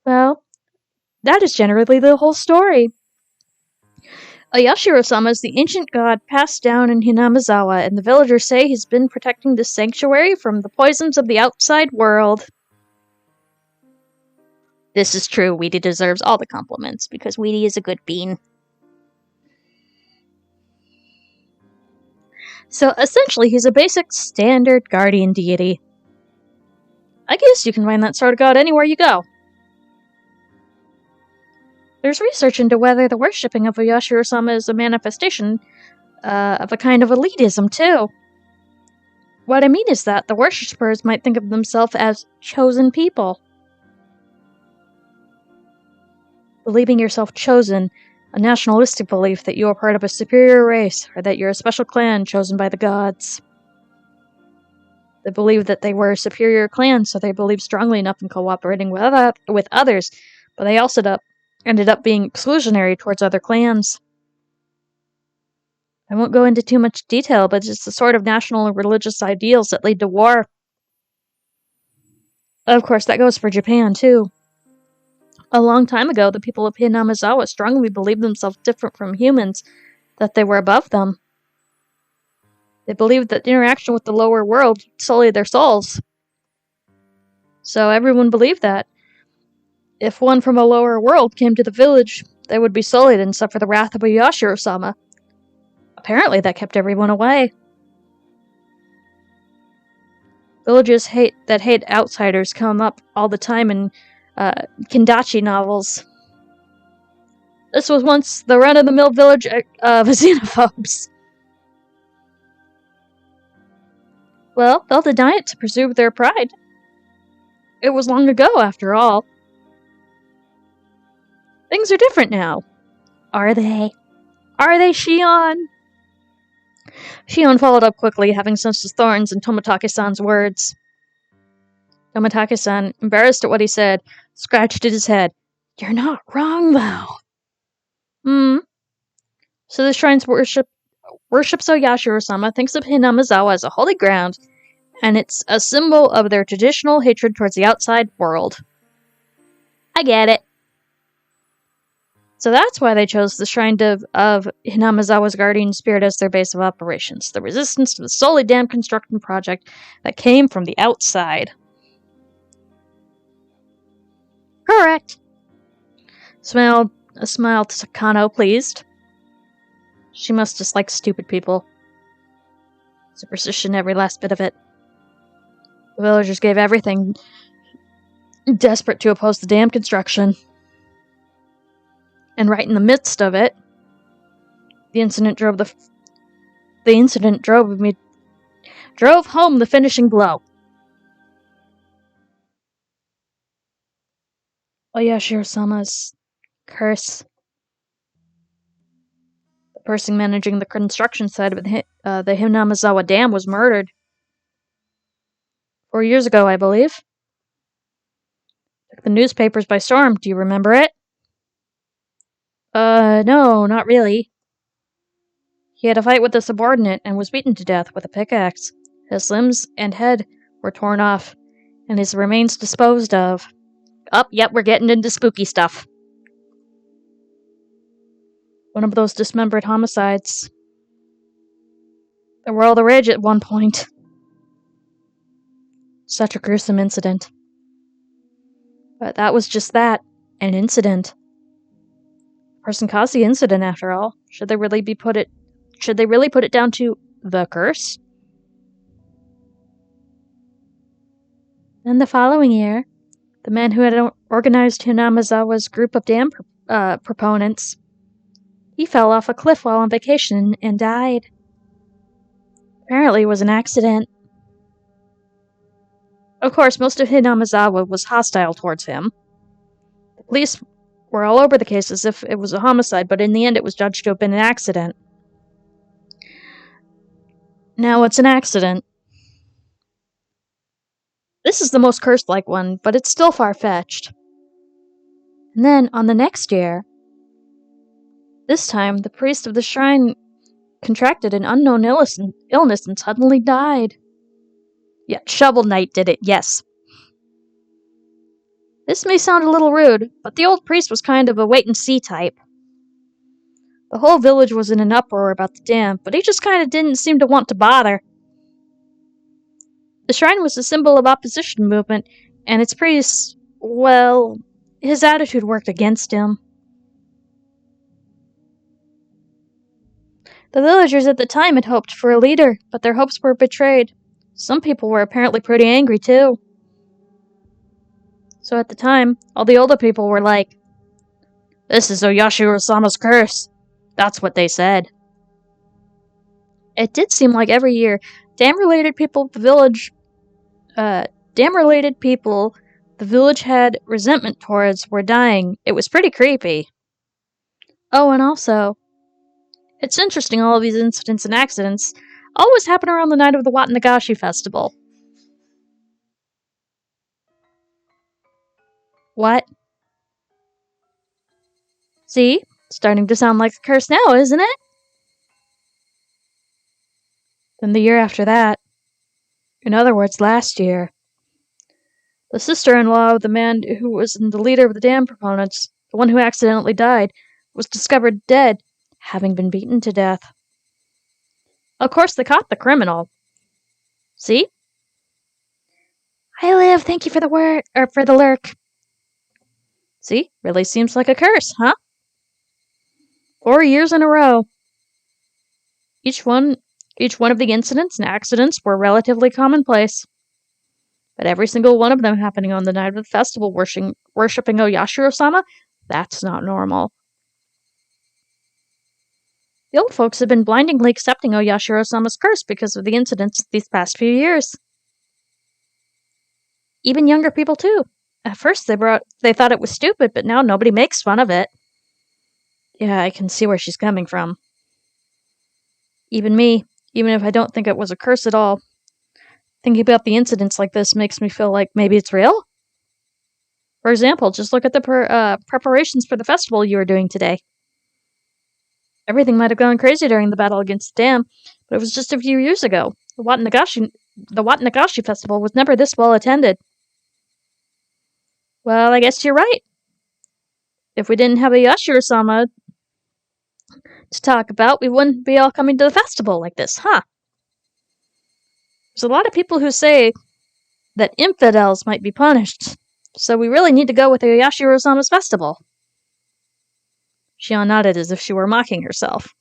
Well, that is generally the whole story. Oyashiro-sama is the ancient god passed down in Hinamizawa, and the villagers say he's been protecting this sanctuary from the poisons of the outside world. This is true. Weedy deserves all the compliments, because Weedy is a good bean. So, essentially, he's a basic, standard guardian deity. I guess you can find that sort of god anywhere you go. There's research into whether the worshipping of Oyashiro-sama is a manifestation of a kind of elitism, too. What I mean is that the worshippers might think of themselves as chosen people. Believing yourself chosen, a nationalistic belief that you are part of a superior race, or that you're a special clan chosen by the gods. They believe that they were a superior clan, so they believed strongly enough in cooperating with others, but they also ended up being exclusionary towards other clans. I won't go into too much detail, but it's the sort of national and religious ideals that lead to war. Of course, that goes for Japan, too. A long time ago, the people of Hinamizawa strongly believed themselves different from humans, that they were above them. They believed that interaction with the lower world sullied their souls. So everyone believed that. If one from a lower world came to the village, they would be sullied and suffer the wrath of Oyashiro-sama. Apparently that kept everyone away. Villages that hate outsiders come up all the time in Kendachi novels. This was once the run-of-the-mill village of xenophobes. Well, they'll deny it to preserve their pride. It was long ago, after all. Things are different now. Are they? Are they, Shion? Shion followed up quickly, having sensed the thorns in Tomitake-san's words. Tomitake-san, embarrassed at what he said, scratched at his head. You're not wrong, though. So the shrine's worships Oyashiro-sama, thinks of Hinamizawa as a holy ground, and it's a symbol of their traditional hatred towards the outside world. I get it. So that's why they chose the shrine of Hinamizawa's guardian spirit as their base of operations, the resistance to the solely dam construction project that came from the outside. Correct. A smile to Takano, pleased. She must dislike stupid people. Superstition, every last bit of it. The villagers gave everything, desperate to oppose the dam construction. And right in the midst of it, the incident drove home the finishing blow. Oyashiro-sama's curse. The person managing the construction side of the Hinamizawa Dam was murdered. 4 years ago, I believe. Took the newspapers by storm. Do you remember it? No, not really. He had a fight with a subordinate and was beaten to death with a pickaxe. His limbs and head were torn off, and his remains disposed of. Yep, we're getting into spooky stuff. One of those dismembered homicides. They were all the rage at one point. Such a gruesome incident. But that was just that, an incident. The person caused the incident, after all. Should they really put it down to the curse? Then the following year, the man who had organized Hinamizawa's group of dam proponents, he fell off a cliff while on vacation and died. Apparently it was an accident. Of course, most of Hinamizawa was hostile towards him. The police were all over the case as if it was a homicide, but in the end it was judged to have been an accident. Now, what's an accident? This is the most cursed-like one, but it's still far-fetched. And then, on the next year, this time, the priest of the shrine contracted an unknown illness and suddenly died. Yeah, Shovel Knight did it, yes. This may sound a little rude, but the old priest was kind of a wait-and-see type. The whole village was in an uproar about the dam, but he just kind of didn't seem to want to bother. The shrine was a symbol of opposition movement, and its priest, well, his attitude worked against him. The villagers at the time had hoped for a leader, but their hopes were betrayed. Some people were apparently pretty angry, too. So at the time, all the older people were like, "This is Oyashiro-sama's curse." That's what they said. It did seem like every year, dam-related people the village had resentment towards were dying. It was pretty creepy. Oh, and also, it's interesting all of these incidents and accidents always happen around the night of the Watanagashi festival. What? See? Starting to sound like a curse now, isn't it? Then the year after that, in other words, last year, the sister-in-law of the man who was the leader of the dam proponents, the one who accidentally died, was discovered dead, having been beaten to death. Of course, they caught the criminal. See? I live, thank you for the lurk. See? Really seems like a curse, huh? 4 years in a row. Each one of the incidents and accidents were relatively commonplace. But every single one of them happening on the night of the festival worshipping Oyashiro-sama, that's not normal. The old folks have been blindingly accepting Oyashiro-sama's curse because of the incidents these past few years. Even younger people, too. At first, they thought it was stupid, but now nobody makes fun of it. Yeah, I can see where she's coming from. Even me, even if I don't think it was a curse at all, thinking about the incidents like this makes me feel like maybe it's real? For example, just look at the preparations for the festival you were doing today. Everything might have gone crazy during the battle against the dam, but it was just a few years ago. The Watanagashi festival was never this well attended. Well, I guess you're right. If we didn't have a Yashiro-sama to talk about, we wouldn't be all coming to the festival like this, huh? There's a lot of people who say that infidels might be punished, so we really need to go with the Yashiro-sama's festival. Shion nodded as if she were mocking herself.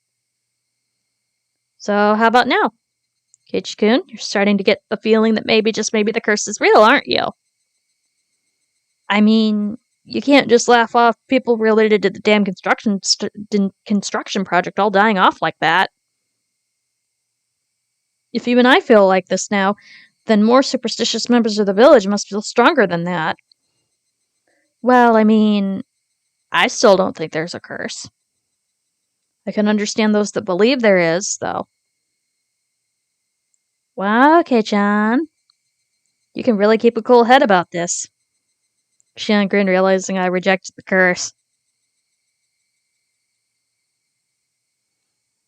So, how about now? Keiichi-kun, you're starting to get the feeling that maybe, just maybe, the curse is real, aren't you? I mean, you can't just laugh off people related to the damn construction project all dying off like that. If even I feel like this now, then more superstitious members of the village must feel stronger than that. Well, I mean, I still don't think there's a curse. I can understand those that believe there is, though. Wow, Kei-chan. You can really keep a cool head about this. Shion grinned, realizing I rejected the curse.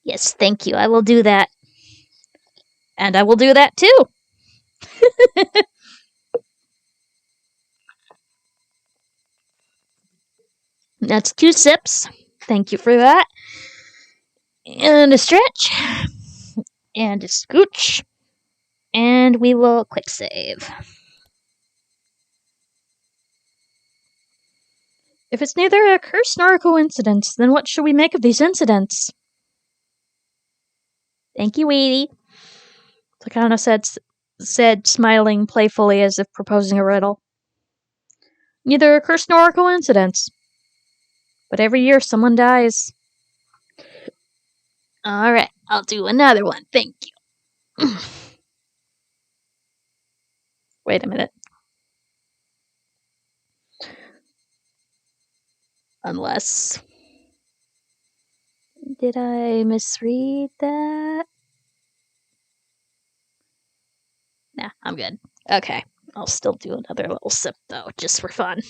Yes, thank you. I will do that. And I will do that too. That's 2 sips. Thank you for that. And a stretch. And a scooch. And we will quick save. If it's neither a curse nor a coincidence, then what should we make of these incidents? Thank you, Edie. Takano said, smiling playfully as if proposing a riddle. Neither a curse nor a coincidence. But every year someone dies. Alright, I'll do another one, thank you. Wait a minute. Unless... Did I misread that? Nah, I'm good. Okay, I'll still do another little sip, though, just for fun.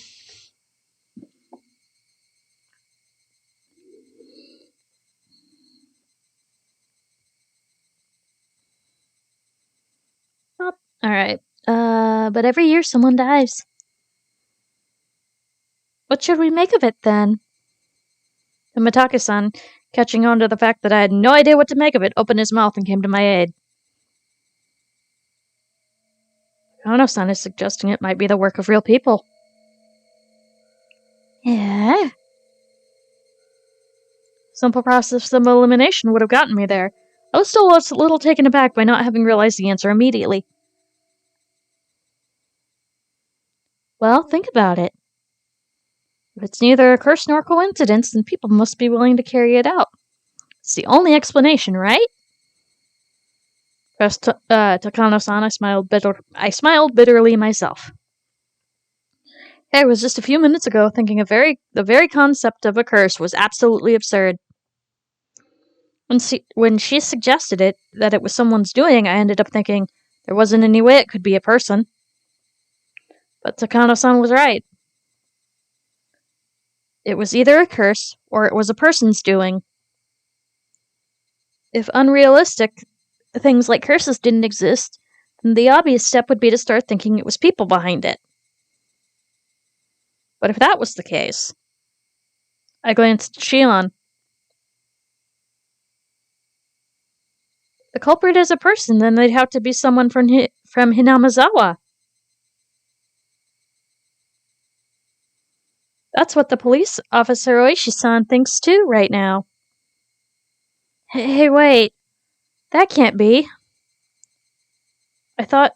Oh, alright. But every year someone dies. What should we make of it, then? And Mitake-san, catching on to the fact that I had no idea what to make of it, opened his mouth and came to my aid. Ono-san is suggesting it might be the work of real people. Yeah? Simple process of elimination would have gotten me there. I was still a little taken aback by not having realized the answer immediately. Well, think about it. If it's neither a curse nor coincidence, then people must be willing to carry it out. It's the only explanation, right? Pressed Takano-san, I smiled bitterly myself. Hey, it was just a few minutes ago thinking the very concept of a curse was absolutely absurd. When she suggested it, that it was someone's doing, I ended up thinking there wasn't any way it could be a person. But Takano-san was right. It was either a curse, or it was a person's doing. If unrealistic things like curses didn't exist, then the obvious step would be to start thinking it was people behind it. But if that was the case... I glanced at Shion. The culprit is a person, then they'd have to be someone from Hinamazawa. That's what the police officer Oishi-san thinks too right now. Hey, wait. That can't be. I thought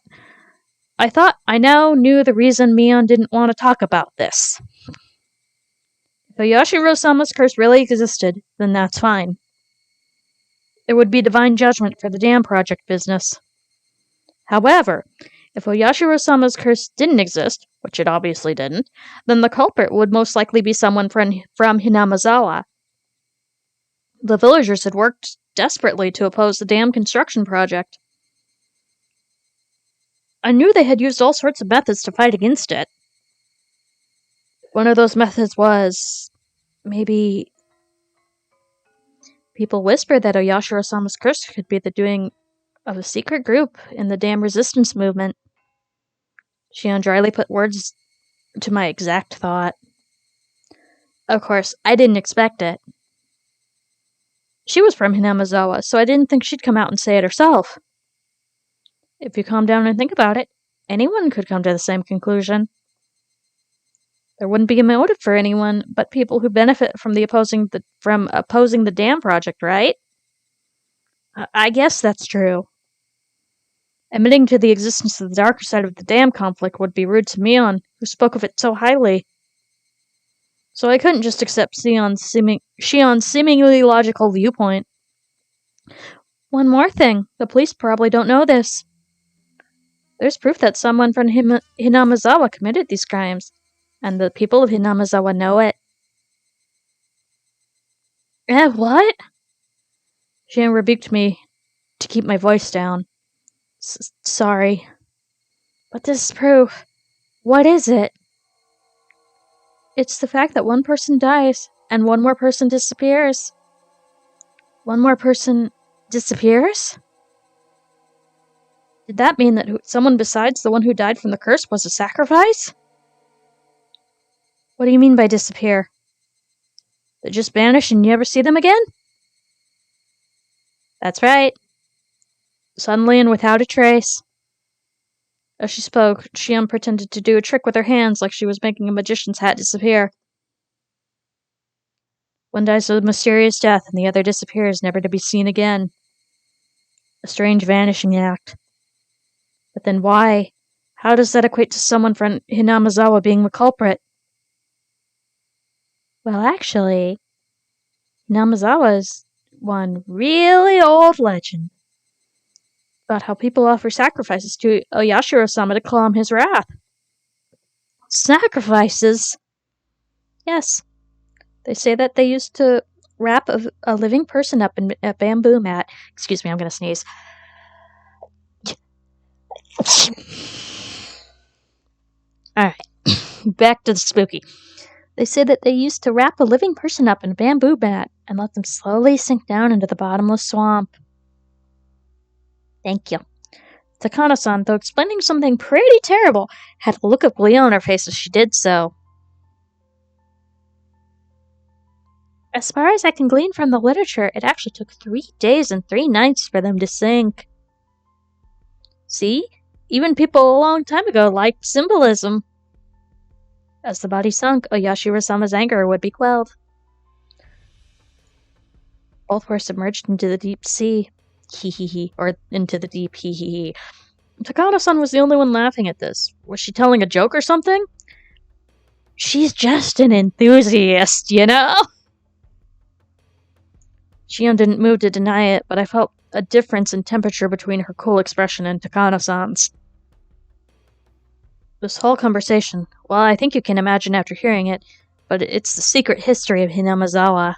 I now knew the reason Mion didn't want to talk about this. If Yashiro-sama's curse really existed, then that's fine. It would be divine judgment for the dam project business. However, if Oyashiro-sama's curse didn't exist, which it obviously didn't, then the culprit would most likely be someone from Hinamazawa. The villagers had worked desperately to oppose the dam construction project. I knew they had used all sorts of methods to fight against it. One of those methods was... maybe... People whispered that Oyashiro-sama's curse could be the doing of a secret group in the dam resistance movement. Shion dryly put words to my exact thought. Of course, I didn't expect it. She was from Hinamazawa, so I didn't think she'd come out and say it herself. If you calm down and think about it, anyone could come to the same conclusion. There wouldn't be a motive for anyone but people who benefit from opposing the dam project, right? I guess that's true. Admitting to the existence of the darker side of the dam conflict would be rude to Mion, who spoke of it so highly. So I couldn't just accept Shion's seemingly logical viewpoint. One more thing, the police probably don't know this. There's proof that someone from Hinamazawa committed these crimes, and the people of Hinamazawa know it. What? Shion rebuked me to keep my voice down. Sorry. But this is proof. What is it? It's the fact that one person dies, and one more person disappears. One more person disappears? Did that mean that someone besides the one who died from the curse was a sacrifice? What do you mean by disappear? They just vanish and you never see them again? That's right. Suddenly and without a trace. As she spoke, Shion pretended to do a trick with her hands like she was making a magician's hat disappear. One dies a mysterious death and the other disappears, never to be seen again. A strange vanishing act. But then why? How does that equate to someone from Hinamizawa being the culprit? Well, actually, Hinamizawa is one really old legend about how people offer sacrifices to Oyashiro-sama to calm his wrath. Sacrifices? Yes. They say that they used to wrap a living person up in a bamboo mat. Excuse me, I'm gonna sneeze. Alright, back to the spooky. They say that they used to wrap a living person up in a bamboo mat and let them slowly sink down into the bottomless swamp. Thank you. Takano-san, though explaining something pretty terrible, had a look of glee on her face as she did so. As far as I can glean from the literature, it actually took 3 days and 3 nights for them to sink. See? Even people a long time ago liked symbolism. As the body sunk, Oyashiro-sama's anger would be quelled. Both were submerged into the deep sea. Hee. Or into the deep hee. Takano-san was the only one laughing at this. Was she telling a joke or something? She's just an enthusiast, you know? Shion didn't move to deny it, but I felt a difference in temperature between her cool expression and Takano-san's. This whole conversation, well, I think you can imagine after hearing it, but it's the secret history of Hinamizawa.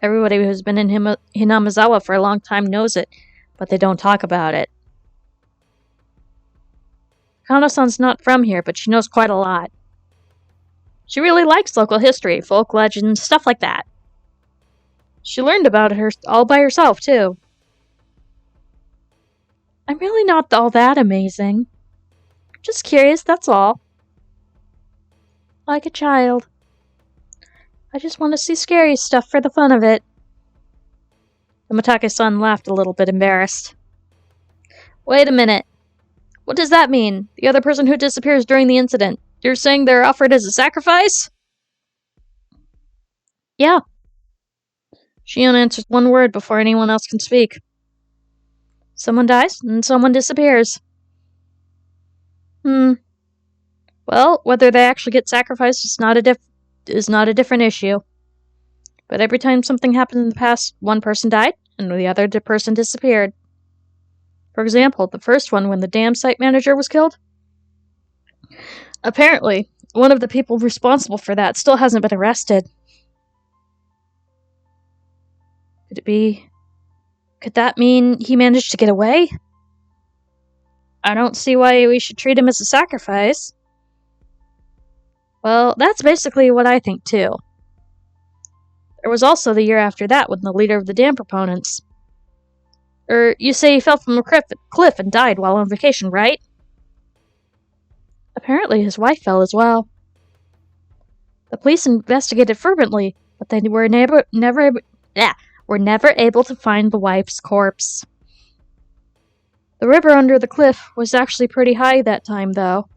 Everybody who's been in Hinamizawa for a long time knows it, but they don't talk about it. Takano-san's not from here, but she knows quite a lot. She really likes local history, folk legends, stuff like that. She learned about it all by herself, too. I'm really not all that amazing. Just curious, that's all. Like a child. I just want to see scary stuff for the fun of it. The Matake-san laughed a little bit embarrassed. Wait a minute. What does that mean? The other person who disappears during the incident. You're saying they're offered as a sacrifice? Yeah. Shion answers one word before anyone else can speak. Someone dies, and someone disappears. Well, whether they actually get sacrificed is not a different issue. But every time something happened in the past, one person died, and the other person disappeared. For example, the first one when the dam site manager was killed. Apparently, one of the people responsible for that still hasn't been arrested. Could that mean he managed to get away? I don't see why we should treat him as a sacrifice. Well, that's basically what I think too. There was also the year after that when the leader of the dam proponents. You say he fell from a cliff and died while on vacation, right? Apparently his wife fell as well. The police investigated fervently, but they were never able to find the wife's corpse. The river under the cliff was actually pretty high that time, though.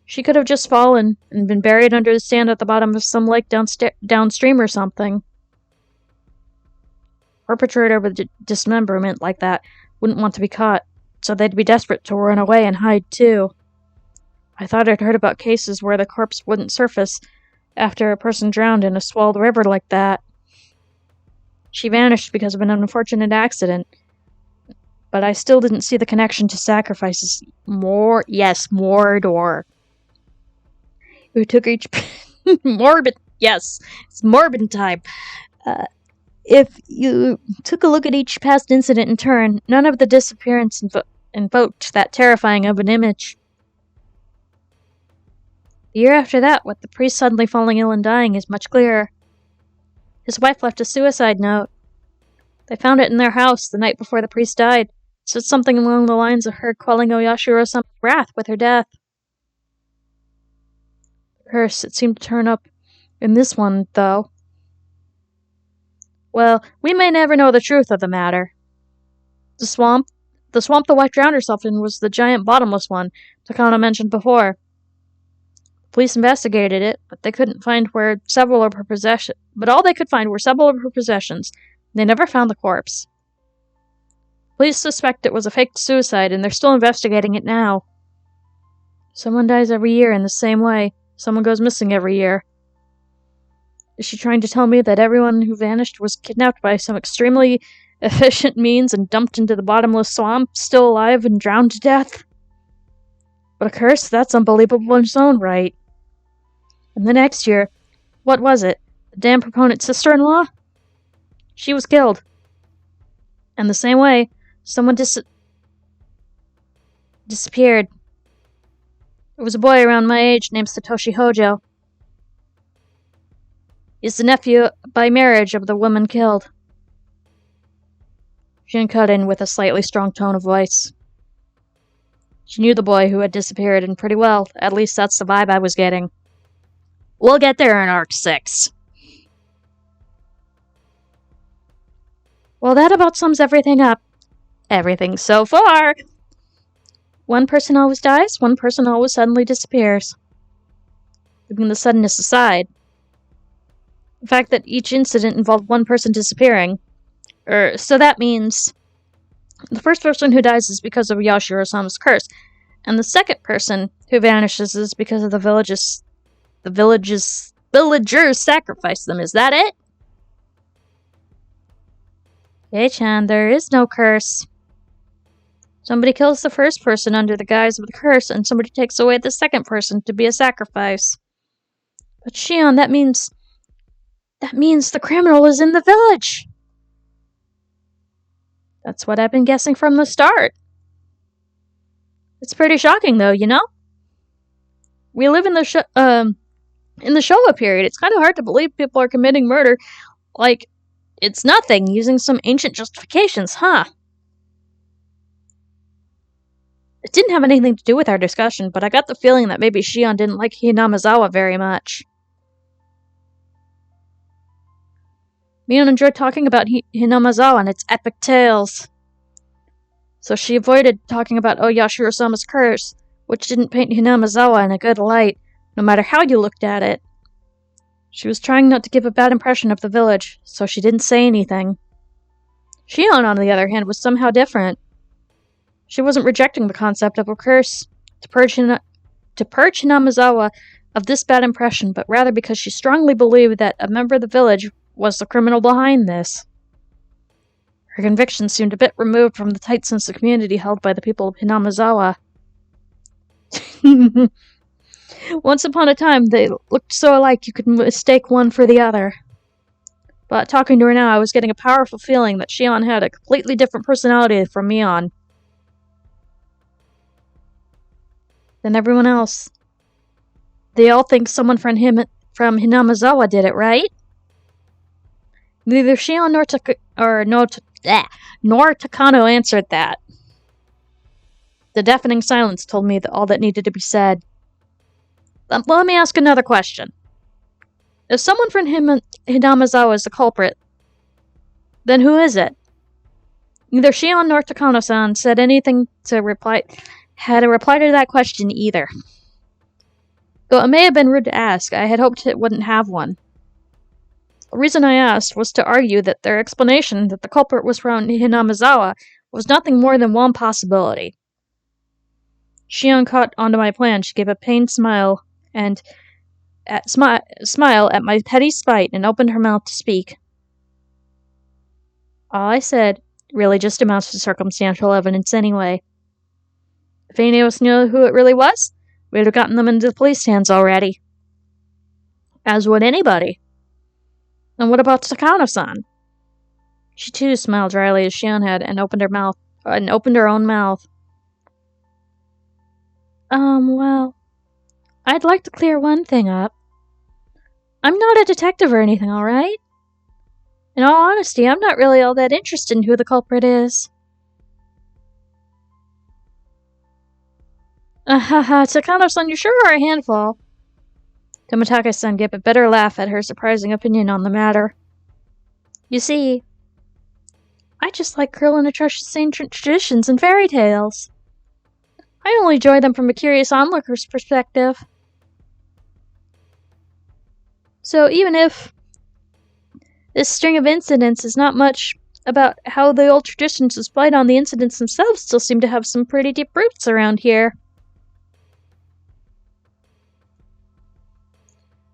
She could have just fallen and been buried under the sand at the bottom of some lake downstream or something. Perpetrator with dismemberment like that wouldn't want to be caught, so they'd be desperate to run away and hide too. I thought I'd heard about cases where the corpse wouldn't surface after a person drowned in a swelled river like that. She vanished because of an unfortunate accident, but I still didn't see the connection to sacrifices. Mordor. Who took each... Morbid. Yes, it's morbid time. If you took a look at each past incident in turn, none of the disappearance invoked that terrifying of an image. The year after that, with the priest suddenly falling ill and dying, is much clearer. His wife left a suicide note. They found it in their house the night before the priest died. It said something along the lines of her quelling Oyashiro-sama's wrath with her death. The curse, it seemed to turn up in this one, though. Well, we may never know the truth of the matter. The swamp the wife drowned herself in was the giant bottomless one Takano mentioned before. Police investigated it, but they couldn't find where several of her possessions. But all they could find were several of her possessions. They never found the corpse. Police suspect it was a fake suicide, and they're still investigating it now. Someone dies every year in the same way. Someone goes missing every year. Is she trying to tell me that everyone who vanished was kidnapped by some extremely efficient means and dumped into the bottomless swamp, still alive and drowned to death? But a curse? That's unbelievable in its own right. And the next year, what was it? The damn proponent's sister-in-law? She was killed. And the same way, someone disappeared. It was a boy around my age named Satoshi Hojo. He's the nephew by marriage of the woman killed. Jin cut in with a slightly strong tone of voice. She knew the boy who had disappeared, and pretty well. At least that's the vibe I was getting. We'll get there in Arc 6. Well, that about sums everything up. Everything so far. One person always dies, one person always suddenly disappears. Leaving the suddenness aside, the fact that each incident involved one person disappearing. So that means the first person who dies is because of Yashiro-sama's curse, and the second person who vanishes is because of the villagers sacrifice them. Is that it? Hey-chan, there is no curse. Somebody kills the first person under the guise of the curse, and somebody takes away the second person to be a sacrifice. But Shion, that means the criminal is in the village. That's what I've been guessing from the start. It's pretty shocking, though, you know? We live in the Showa period. It's kind of hard to believe people are committing murder like it's nothing, using some ancient justifications, huh? It didn't have anything to do with our discussion, but I got the feeling that maybe Shion didn't like Hinamizawa very much. Mion enjoyed talking about Hinamizawa and its epic tales. So she avoided talking about Yashiro-sama's curse, which didn't paint Hinamizawa in a good light, no matter how you looked at it. She was trying not to give a bad impression of the village, so she didn't say anything. Shion, on the other hand, was somehow different. She wasn't rejecting the concept of a curse to purge Hinamizawa of this bad impression, but rather because she strongly believed that a member of the village was the criminal behind this. Her conviction seemed a bit removed from the tight sense of community held by the people of Hinamizawa. Once upon a time, they looked so alike you could mistake one for the other. But talking to her now, I was getting a powerful feeling that Shion had a completely different personality from Mion. Than everyone else. They all think someone from Hinamizawa did it, right? Neither Shion nor Takano answered that. The deafening silence told me all that needed to be said. Let me ask another question. If someone from Hinamizawa is the culprit, then who is it? Neither Shion nor Takano-san said anything had a reply to that question either. Though it may have been rude to ask, I had hoped it wouldn't have one. The reason I asked was to argue that their explanation that the culprit was from Hinamizawa was nothing more than one possibility. Shion caught onto my plan. She gave a pained smile at my petty spite and opened her mouth to speak. All I said really just amounts to circumstantial evidence anyway. If any of us knew who it really was, we'd have gotten them into the police hands already. As would anybody. And what about Takano-san? She too smiled dryly as Shion had and opened her own mouth. Well, I'd like to clear one thing up. I'm not a detective or anything, alright? In all honesty, I'm not really all that interested in who the culprit is. Takano-san, you sure are a handful. Tomitake-san gave a bitter laugh at her surprising opinion on the matter. You see, I just like cruel and atrocious ancient traditions and fairy tales. I only enjoy them from a curious onlooker's perspective. So even if this string of incidents is not much about how the old traditions displayed on the incidents themselves still seem to have some pretty deep roots around here.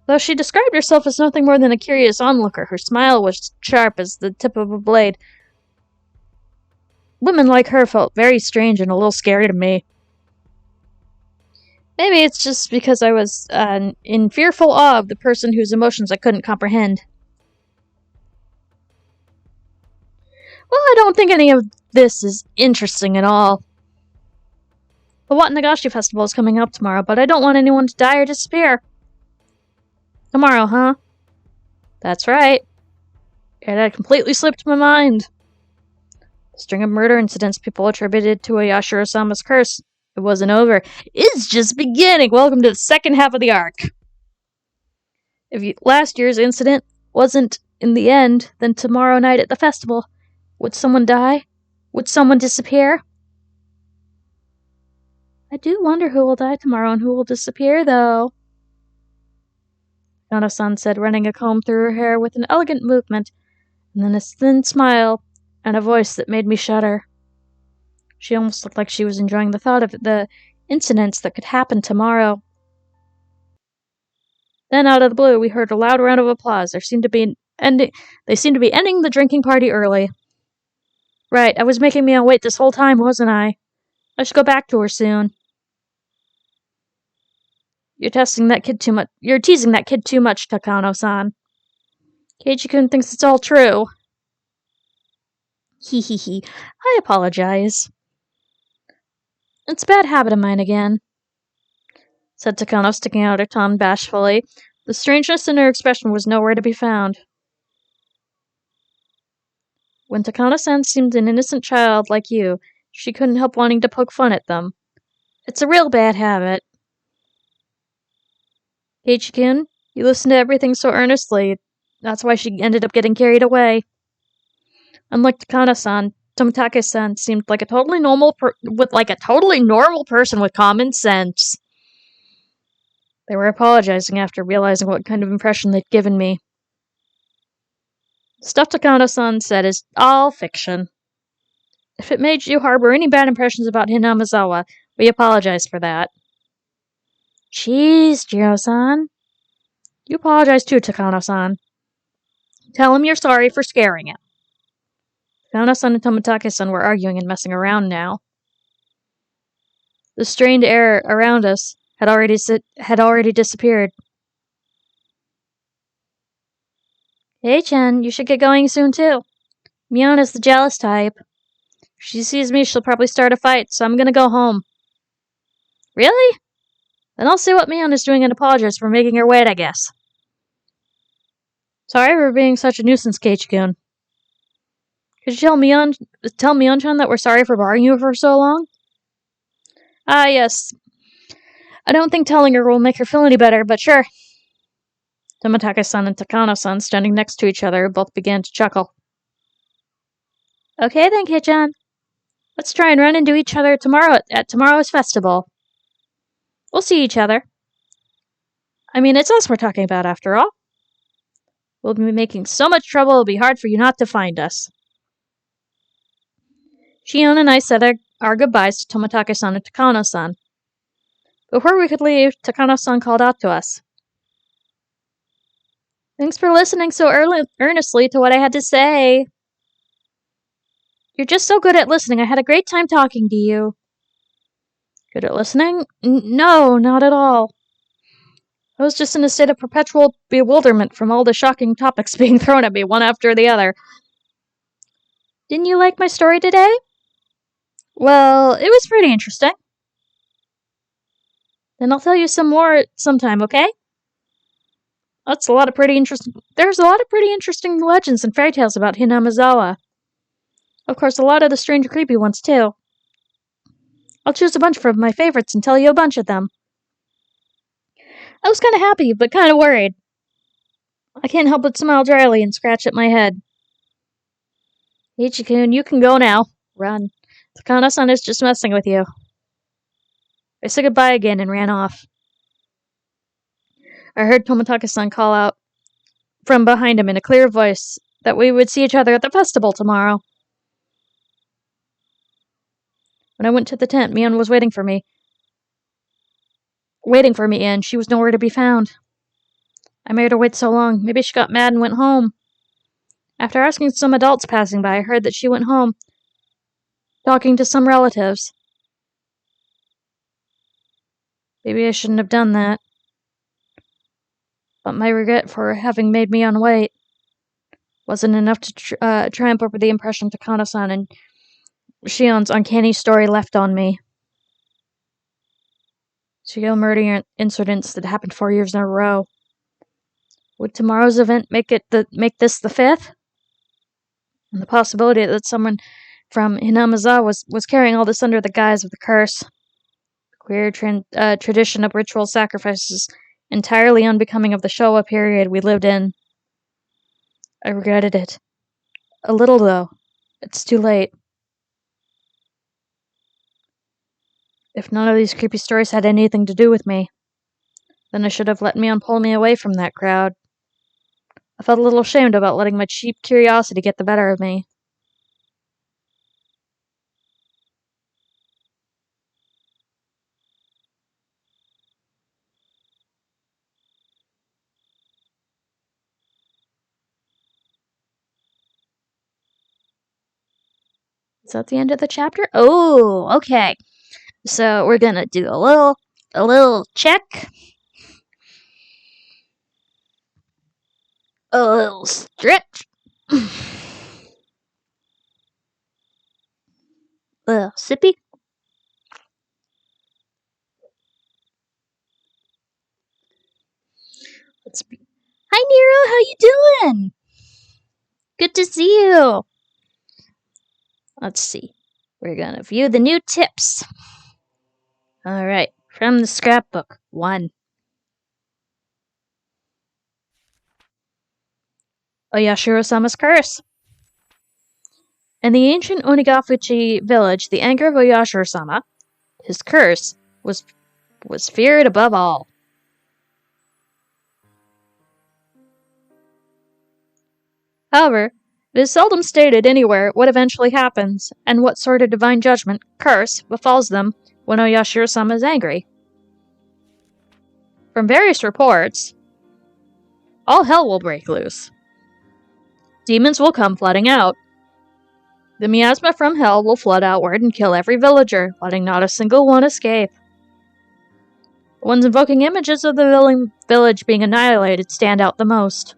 Though she described herself as nothing more than a curious onlooker, her smile was sharp as the tip of a blade. Women like her felt very strange and a little scary to me. Maybe it's just because I was in fearful awe of the person whose emotions I couldn't comprehend. Well, I don't think any of this is interesting at all. The Watanagashi festival is coming up tomorrow, but I don't want anyone to die or disappear. Tomorrow, huh? That's right. It had completely slipped my mind. The string of murder incidents people attributed to Yashiro-sama's curse. It wasn't over. It's just beginning. Welcome to the second half of the arc. If last year's incident wasn't in the end, then tomorrow night at the festival, would someone die? Would someone disappear? I do wonder who will die tomorrow and who will disappear, though. Nana-san said, running a comb through her hair with an elegant movement, and then a thin smile, and a voice that made me shudder. She almost looked like she was enjoying the thought of the incidents that could happen tomorrow. Then, out of the blue, we heard a loud round of applause. They seemed to be ending the drinking party early. Right, I was making me wait this whole time, wasn't I? I should go back to her soon. You're teasing that kid too much, Takano-san. Keiichi-kun thinks it's all true. Hee hee hee. I apologize. It's a bad habit of mine again, said Takano, sticking out her tongue bashfully. The strangeness in her expression was nowhere to be found. When Takano-san seemed an innocent child like you, she couldn't help wanting to poke fun at them. It's a real bad habit. Keiichi-kun, you listened to everything so earnestly. That's why she ended up getting carried away. Unlike Takano-san, Tomitake-san seemed like a totally normal person with common sense. They were apologizing after realizing what kind of impression they'd given me. Stuff Takano-san said is all fiction. If it made you harbor any bad impressions about Hinamizawa, we apologize for that. Jeez, Jiro-san. You apologize too, Takano-san. Tell him you're sorry for scaring him. Takano-san and Tomitake-san were arguing and messing around now. The strained air around us had already disappeared. Hey, Chen, you should get going soon too. Mion is the jealous type. If she sees me, she'll probably start a fight, so I'm gonna go home. Really? Then I'll see what Mion is doing and apologize for making her wait, I guess. Sorry for being such a nuisance, Keiichi-kun. Could you tell Mion-chan that we're sorry for bothering you for so long? Ah, yes. I don't think telling her will make her feel any better, but sure. Tomitake-san and Takano-san, standing next to each other, both began to chuckle. Okay then, Kei-chan. Let's try and run into each other tomorrow at tomorrow's festival. We'll see each other. I mean, it's us we're talking about, after all. We'll be making so much trouble it'll be hard for you not to find us. Shion and I said our goodbyes to Tomitake-san and Takano-san. Before we could leave, Takano-san called out to us. Thanks for listening so earnestly to what I had to say. You're just so good at listening. I had a great time talking to you. Good at listening? No, not at all. I was just in a state of perpetual bewilderment from all the shocking topics being thrown at me one after the other. Didn't you like my story today? Well, it was pretty interesting. Then I'll tell you some more sometime, okay? There's a lot of pretty interesting legends and fairy tales about Hinamizawa. Of course, a lot of the strange and creepy ones, too. I'll choose a bunch from my favorites and tell you a bunch of them. I was kind of happy, but kind of worried. I can't help but smile dryly and scratch at my head. Ichi-kun, you can go now. Run. Takano-san is just messing with you. I said goodbye again and ran off. I heard Tomitaka-san call out from behind him in a clear voice that we would see each other at the festival tomorrow. When I went to the tent, Mion was waiting for me, and she was nowhere to be found. I made her wait so long. Maybe she got mad and went home. After asking some adults passing by, I heard that she went home, talking to some relatives. Maybe I shouldn't have done that. But my regret for having made Mion wait wasn't enough to triumph over the impression Takano-san and Shion's uncanny story left on me. Serial murder incidents that happened 4 years in a row. Would tomorrow's event make this the 5th? And the possibility that someone from Hinamizawa was carrying all this under the guise of the curse. Queer tradition of ritual sacrifices entirely unbecoming of the Showa period we lived in. I regretted it. A little, though. It's too late. If none of these creepy stories had anything to do with me, then I should have let Mion pull me away from that crowd. I felt a little ashamed about letting my cheap curiosity get the better of me. Is that the end of the chapter? Oh, okay. So we're gonna do a little check. A little stretch. A little sippy. Hi, Nero. How you doing? Good to see you. Let's see. We're gonna view the new tips. Alright. From the scrapbook. 1. Oyashiro-sama's curse. In the ancient Onigafuchi village, the anger of Oyashiro-sama, his curse, was feared above all. However, it is seldom stated anywhere what eventually happens, and what sort of divine judgment, curse, befalls them when Oyashiro-sama is angry. From various reports, all hell will break loose. Demons will come flooding out. The miasma from hell will flood outward and kill every villager, letting not a single one escape. The ones invoking images of the village being annihilated stand out the most.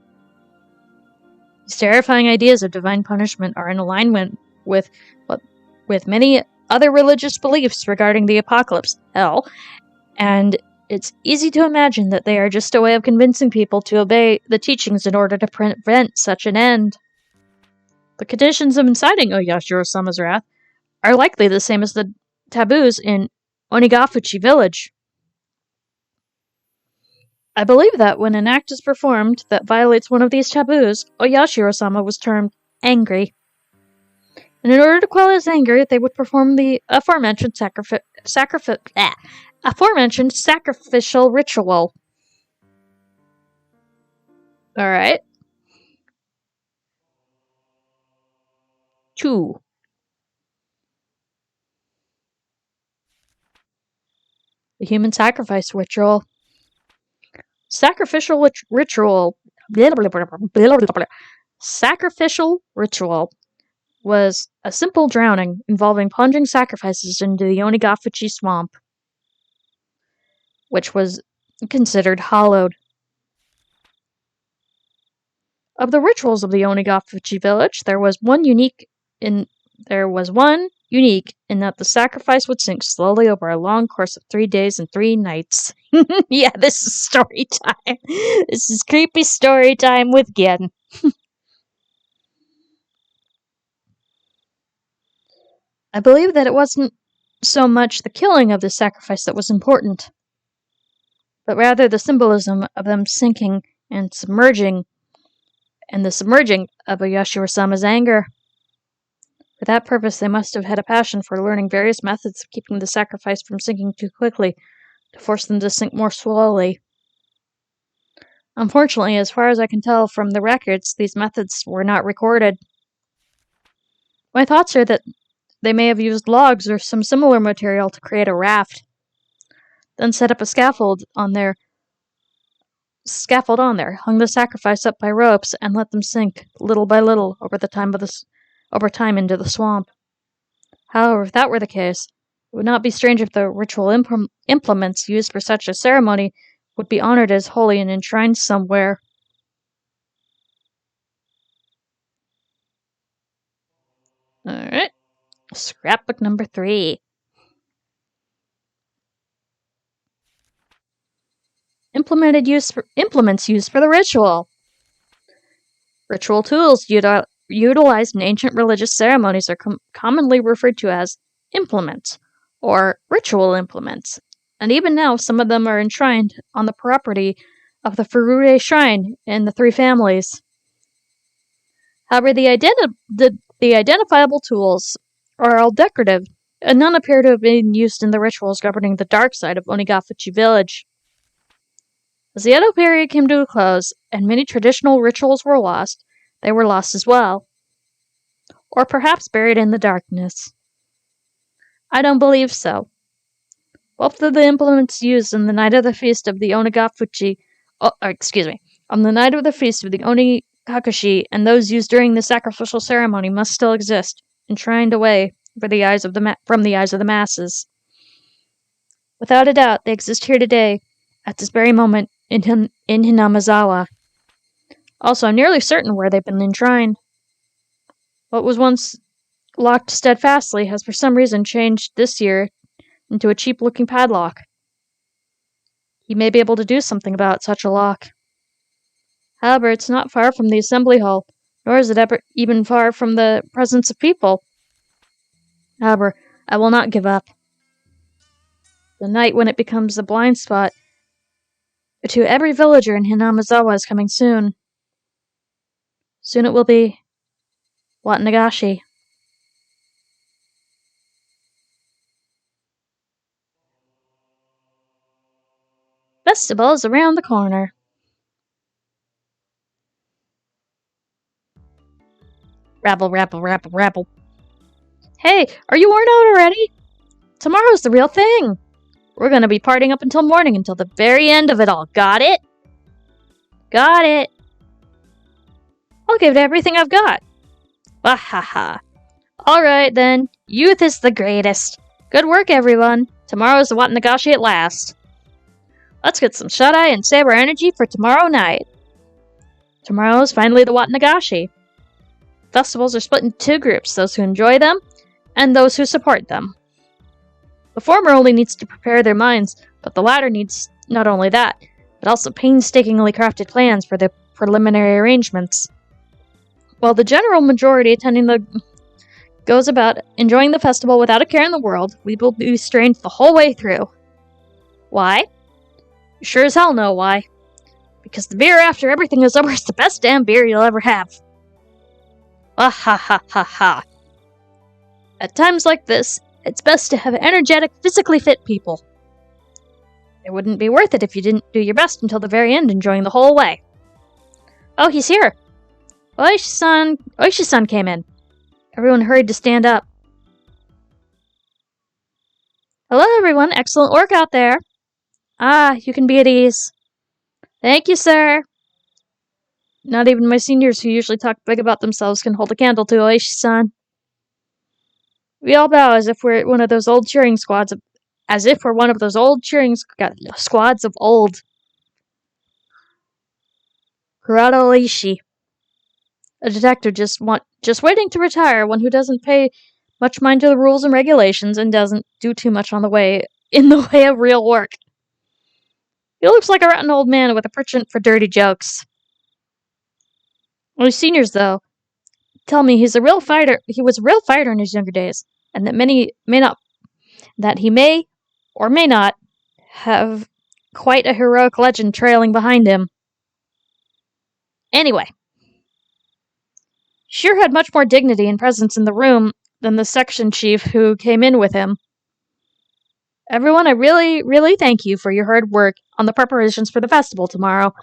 These terrifying ideas of divine punishment are in alignment with many other religious beliefs regarding the apocalypse, hell, and it's easy to imagine that they are just a way of convincing people to obey the teachings in order to prevent such an end. The conditions of inciting Oyashiro-sama's wrath are likely the same as the taboos in Onigafuchi village. I believe that when an act is performed that violates one of these taboos, Oyashiro-sama was termed angry. And in order to quell his anger, they would perform the aforementioned sacrificial ritual. Alright. 2. The human sacrifice ritual. Sacrificial ritual was a simple drowning involving plunging sacrifices into the Onigafuchi swamp, which was considered hallowed. Of the rituals of the Onigafuchi village, there was one unique in that the sacrifice would sink slowly over a long course of 3 days and 3 nights. Yeah, this is story time. This is creepy story time with Gin. I believe that it wasn't so much the killing of the sacrifice that was important, but rather the symbolism of them sinking and the submerging of Oyashiro-sama's anger. For that purpose, they must have had a passion for learning various methods of keeping the sacrifice from sinking too quickly, to force them to sink more slowly. Unfortunately, as far as I can tell from the records, these methods were not recorded. My thoughts are that they may have used logs or some similar material to create a raft, then set up a scaffold on there, hung the sacrifice up by ropes, and let them sink, little by little, over time into the swamp. However, if that were the case, it would not be strange if the ritual implements used for such a ceremony would be honored as holy and enshrined somewhere. Alright. Scrapbook number 3. Implements used for the ritual. Ritual tools utilized in ancient religious ceremonies are commonly referred to as implements, or ritual implements, and even now some of them are enshrined on the property of the Furure Shrine in the 3 families. However, the identifiable tools are all decorative, and none appear to have been used in the rituals governing the dark side of Onigafuchi village. As the Edo period came to a close, and many traditional rituals were lost, they were lost as well. Or perhaps buried in the darkness. I don't believe so. Both of the implements used on the night of the feast of the on the night of the feast of the Onihakashi and those used during the sacrificial ceremony must still exist, enshrined away from the eyes of the masses. Without a doubt, they exist here today, at this very moment, in Hinamizawa. Also, I'm nearly certain where they've been enshrined. What was once locked steadfastly has for some reason changed this year into a cheap-looking padlock. He may be able to do something about such a lock. However, it's not far from the assembly hall, nor is it even far from the presence of people. However, I will not give up. The night when it becomes a blind spot to every villager in Hinamizawa is coming soon. Soon it will be Watanagashi. Festival is around the corner. Rabble, rabble, rabble, rabble. Hey, are you worn out already? Tomorrow's the real thing. We're gonna be partying up until morning, until the very end of it all. Got it? Got it. I'll give it everything I've got. Wahaha. Alright then, youth is the greatest. Good work, everyone. Tomorrow's the Watanagashi at last. Let's get some shut-eye and save our energy for tomorrow night. Tomorrow is finally the Watanagashi. Festivals are split into 2 groups, those who enjoy them, and those who support them. The former only needs to prepare their minds, but the latter needs not only that, but also painstakingly crafted plans for the preliminary arrangements. While the general majority goes about enjoying the festival without a care in the world, we will be strained the whole way through. Why? You sure as hell know why. Because the beer after everything is over is the best damn beer you'll ever have. Ah ha ha ha ha. At times like this, it's best to have energetic, physically fit people. It wouldn't be worth it if you didn't do your best until the very end, enjoying the whole way. Oh, he's here. Oishi-san came in. Everyone hurried to stand up. Hello, everyone. Excellent work out there. Ah, you can be at ease. Thank you, sir. Not even my seniors, who usually talk big about themselves, can hold a candle to Oishi-san. We all bow as if we're one of those old cheering squads of old. Kurata Oishi. A detective just waiting to retire, one who doesn't pay much mind to the rules and regulations and doesn't do too much in the way of real work. He looks like a rotten old man with a penchant for dirty jokes. My seniors, though, tell me he was a real fighter in his younger days, and that he may or may not have quite a heroic legend trailing behind him. Anyway, sure had much more dignity and presence in the room than the section chief who came in with him. Everyone, I really, really thank you for your hard work on the preparations for the festival tomorrow.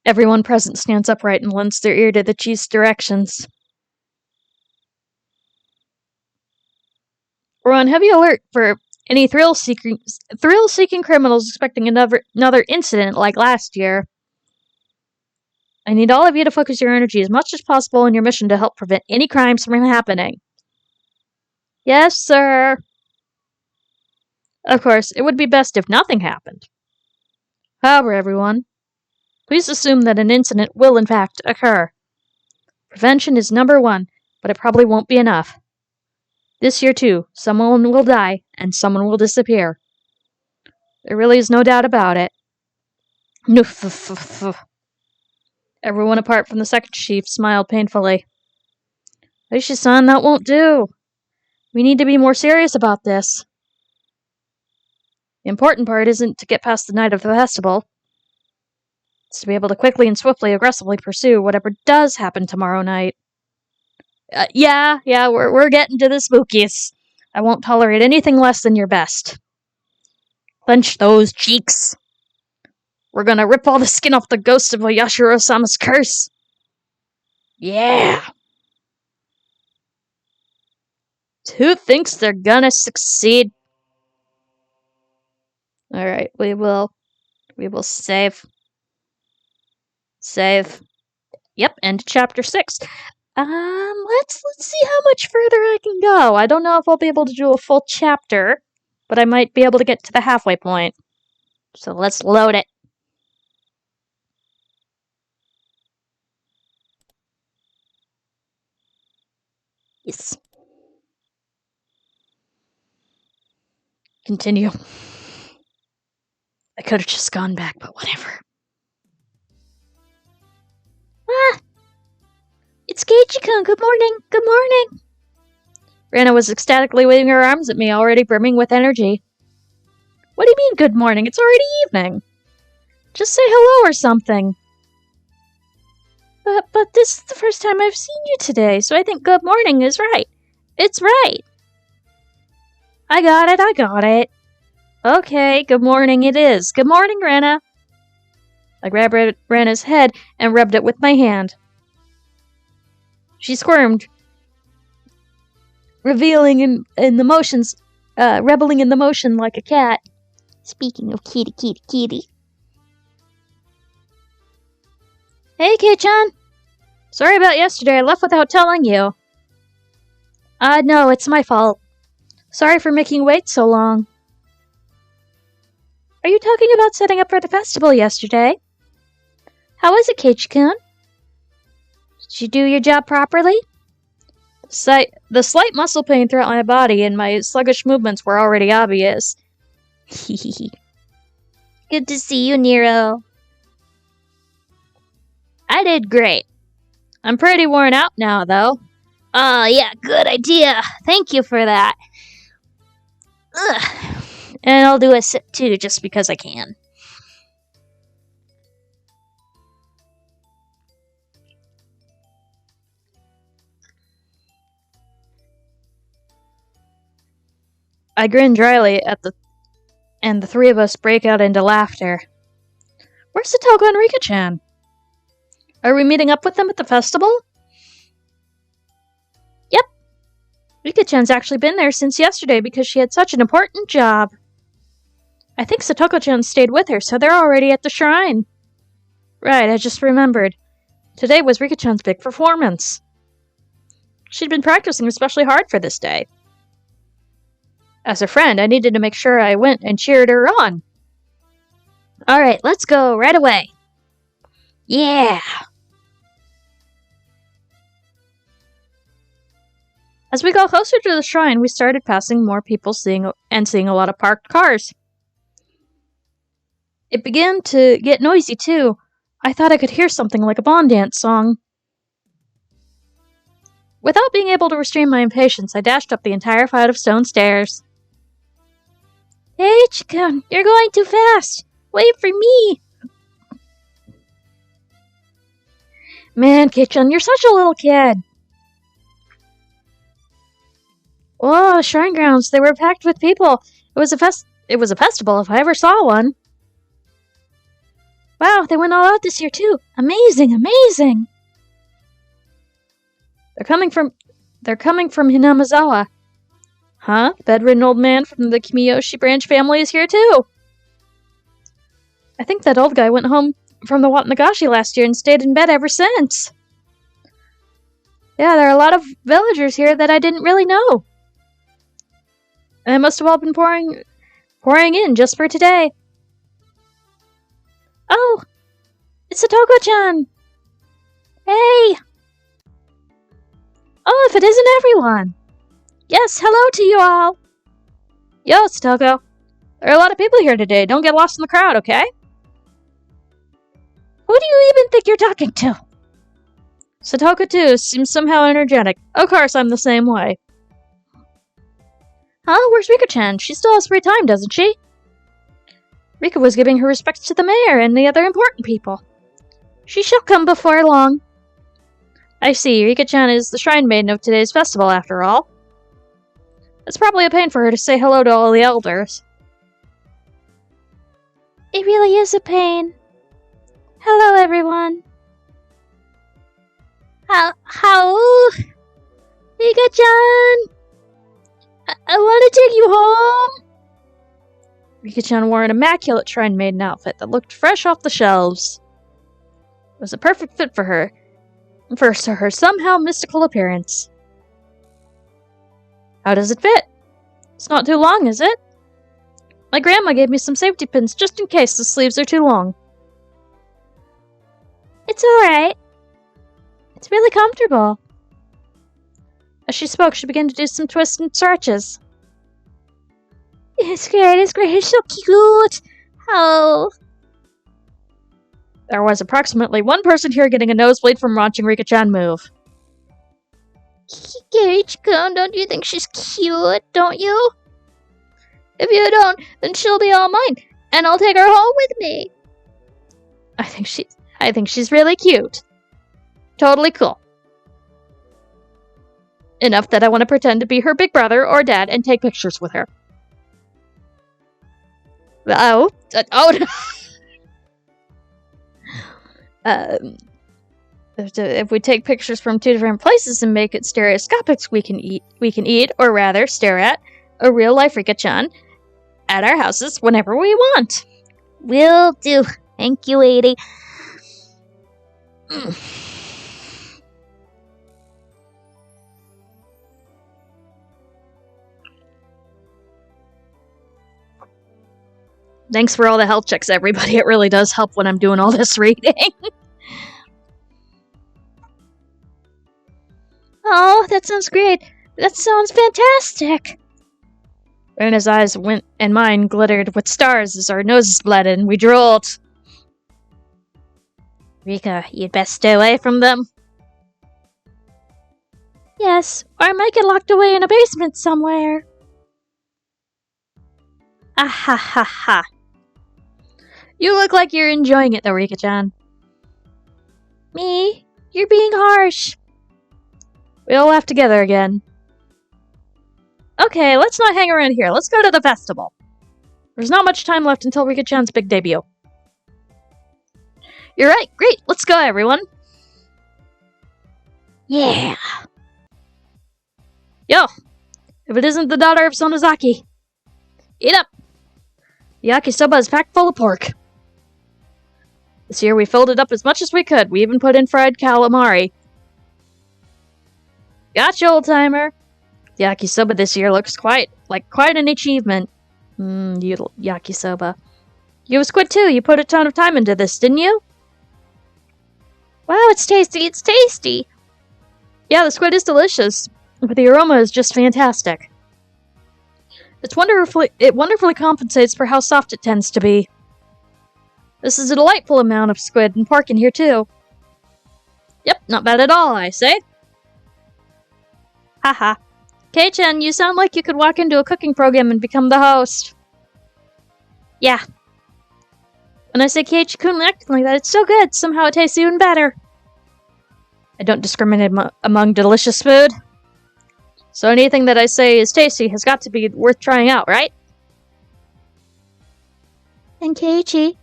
Everyone present stands upright and lends their ear to the chief's directions. We're on heavy alert for any thrill-seeking criminals expecting another incident like last year. I need all of you to focus your energy as much as possible on your mission to help prevent any crimes from happening. Yes, sir. Of course, it would be best if nothing happened. However, everyone, please assume that an incident will in fact occur. Prevention is number one, but it probably won't be enough. This year, too, someone will die and someone will disappear. There really is no doubt about it. Everyone apart from the second chief smiled painfully. Aisha-san, that won't do. We need to be more serious about this. The important part isn't to get past the night of the festival. It's to be able to quickly and swiftly, aggressively pursue whatever does happen tomorrow night. Yeah, we're getting to the spookiest. I won't tolerate anything less than your best. Clench those cheeks. We're gonna rip all the skin off the ghost of Yashiro-sama's curse. Yeah. Who thinks they're gonna succeed? Alright, we will save. Save. Yep, end chapter 6. Let's see how much further I can go. I don't know if I'll be able to do a full chapter, but I might be able to get to the halfway point. So let's load it. Yes. Continue. I could have just gone back, but whatever. Ah! It's Keiichi-kun! Good morning! Good morning! Rana was ecstatically waving her arms at me, already brimming with energy. What do you mean, good morning? It's already evening. Just say hello or something. But this is the first time I've seen you today, so I think good morning is right. It's right. I got it. Okay, good morning it is. Good morning, Rana. I grabbed Rana's head and rubbed it with my hand. She squirmed, rebelling in the motion like a cat. Speaking of kitty. Hey, Kei-chan. Sorry about yesterday. I left without telling you. No, it's my fault. Sorry for making you wait so long. Are you talking about setting up for the festival yesterday? How was it, Keiichi-kun? Did you do your job properly? The slight muscle pain throughout my body and my sluggish movements were already obvious. Good to see you, Nero. I did great. I'm pretty worn out now, though. Oh, yeah, good idea. Thank you for that. Ugh. And I'll do a sit, too, just because I can. I grin dryly and the three of us break out into laughter. Where's Satoko and Rika-chan? Are we meeting up with them at the festival? Yep. Rika-chan's actually been there since yesterday because she had such an important job. I think Satoko-chan stayed with her, so they're already at the shrine. Right, I just remembered. Today was Rika-chan's big performance. She'd been practicing especially hard for this day. As a friend, I needed to make sure I went and cheered her on. Alright, let's go right away. Yeah! As we got closer to the shrine, we started passing more people seeing a lot of parked cars. It began to get noisy, too. I thought I could hear something like a Bond dance song. Without being able to restrain my impatience, I dashed up the entire flight of stone stairs. Hey, Chikun, you're going too fast. Wait for me. Man, Kitchen, you're such a little kid. Whoa, shrine grounds. They were packed with people. It was a festival if I ever saw one. Wow, they went all out this year too. Amazing, amazing. They're coming from Hinamizawa. Huh? The bedridden old man from the Kimiyoshi branch family is here too. I think that old guy went home from the Watanagashi last year and stayed in bed ever since. Yeah, there are a lot of villagers here that I didn't really know. And they must have all been pouring in just for today. Oh, it's Satoko-chan! Hey! Oh, if it isn't everyone! Yes, hello to you all! Yo, Satoko. There are a lot of people here today. Don't get lost in the crowd, okay? Who do you even think you're talking to? Satoko, too, seems somehow energetic. Of course, I'm the same way. Huh? Where's Rika-chan? She still has free time, doesn't she? Rika was giving her respects to the mayor and the other important people. She shall come before long. I see. Rika-chan is the shrine maiden of today's festival, after all. It's probably a pain for her to say hello to all the elders. It really is a pain. Hello, everyone. How? Rika-chan! I want to take you home! Rika-chan wore an immaculate shrine maiden outfit that looked fresh off the shelves. It was a perfect fit for her somehow mystical appearance. How does it fit? It's not too long, is it? My grandma gave me some safety pins just in case the sleeves are too long. It's alright. It's really comfortable. As she spoke, she began to do some twists and stretches. It's great, it's so cute. Oh. There was approximately one person here getting a nosebleed from watching Rika-chan move. Gage-kun, don't you think she's cute, don't you? If you don't, then she'll be all mine, and I'll take her home with me. I think she's really cute. Totally cool. Enough that I want to pretend to be her big brother or dad and take pictures with her. Oh no. If we take pictures from two different places and make it stereoscopic, we can eat, or rather, stare at, a real-life Rika-chan at our houses whenever we want. Will do. Thank you, lady. Thanks for all the health checks, everybody. It really does help when I'm doing all this reading. Oh, that sounds great. That sounds fantastic. Rena's eyes and mine glittered with stars as our noses bled and we drooled. Rika, you'd best stay away from them. Yes, or I might get locked away in a basement somewhere. Ah ha ha ha. You look like you're enjoying it though, Rika-chan. Me? You're being harsh. We all laugh together again. Okay, let's not hang around here. Let's go to the festival. There's not much time left until Rika-chan's big debut. You're right. Great. Let's go, everyone. Yeah. Yo, if it isn't the daughter of Sonozaki. Eat up. The yakisoba is packed full of pork. This year we filled it up as much as we could. We even put in fried calamari. Gotcha, old-timer. The yakisoba this year looks quite an achievement. Yakisoba. You have squid too. You put a ton of time into this, didn't you? Wow, it's tasty. It's tasty. Yeah, the squid is delicious, but the aroma is just fantastic. It wonderfully compensates for how soft it tends to be. This is a delightful amount of squid and pork in here too. Yep, not bad at all, I say. Haha. Kei-chan, you sound like you could walk into a cooking program and become the host. Yeah. When I say Keiichi-kun acting like that, it's so good. Somehow it tastes even better. I don't discriminate among delicious food. So anything that I say is tasty has got to be worth trying out, right? And Keiichi,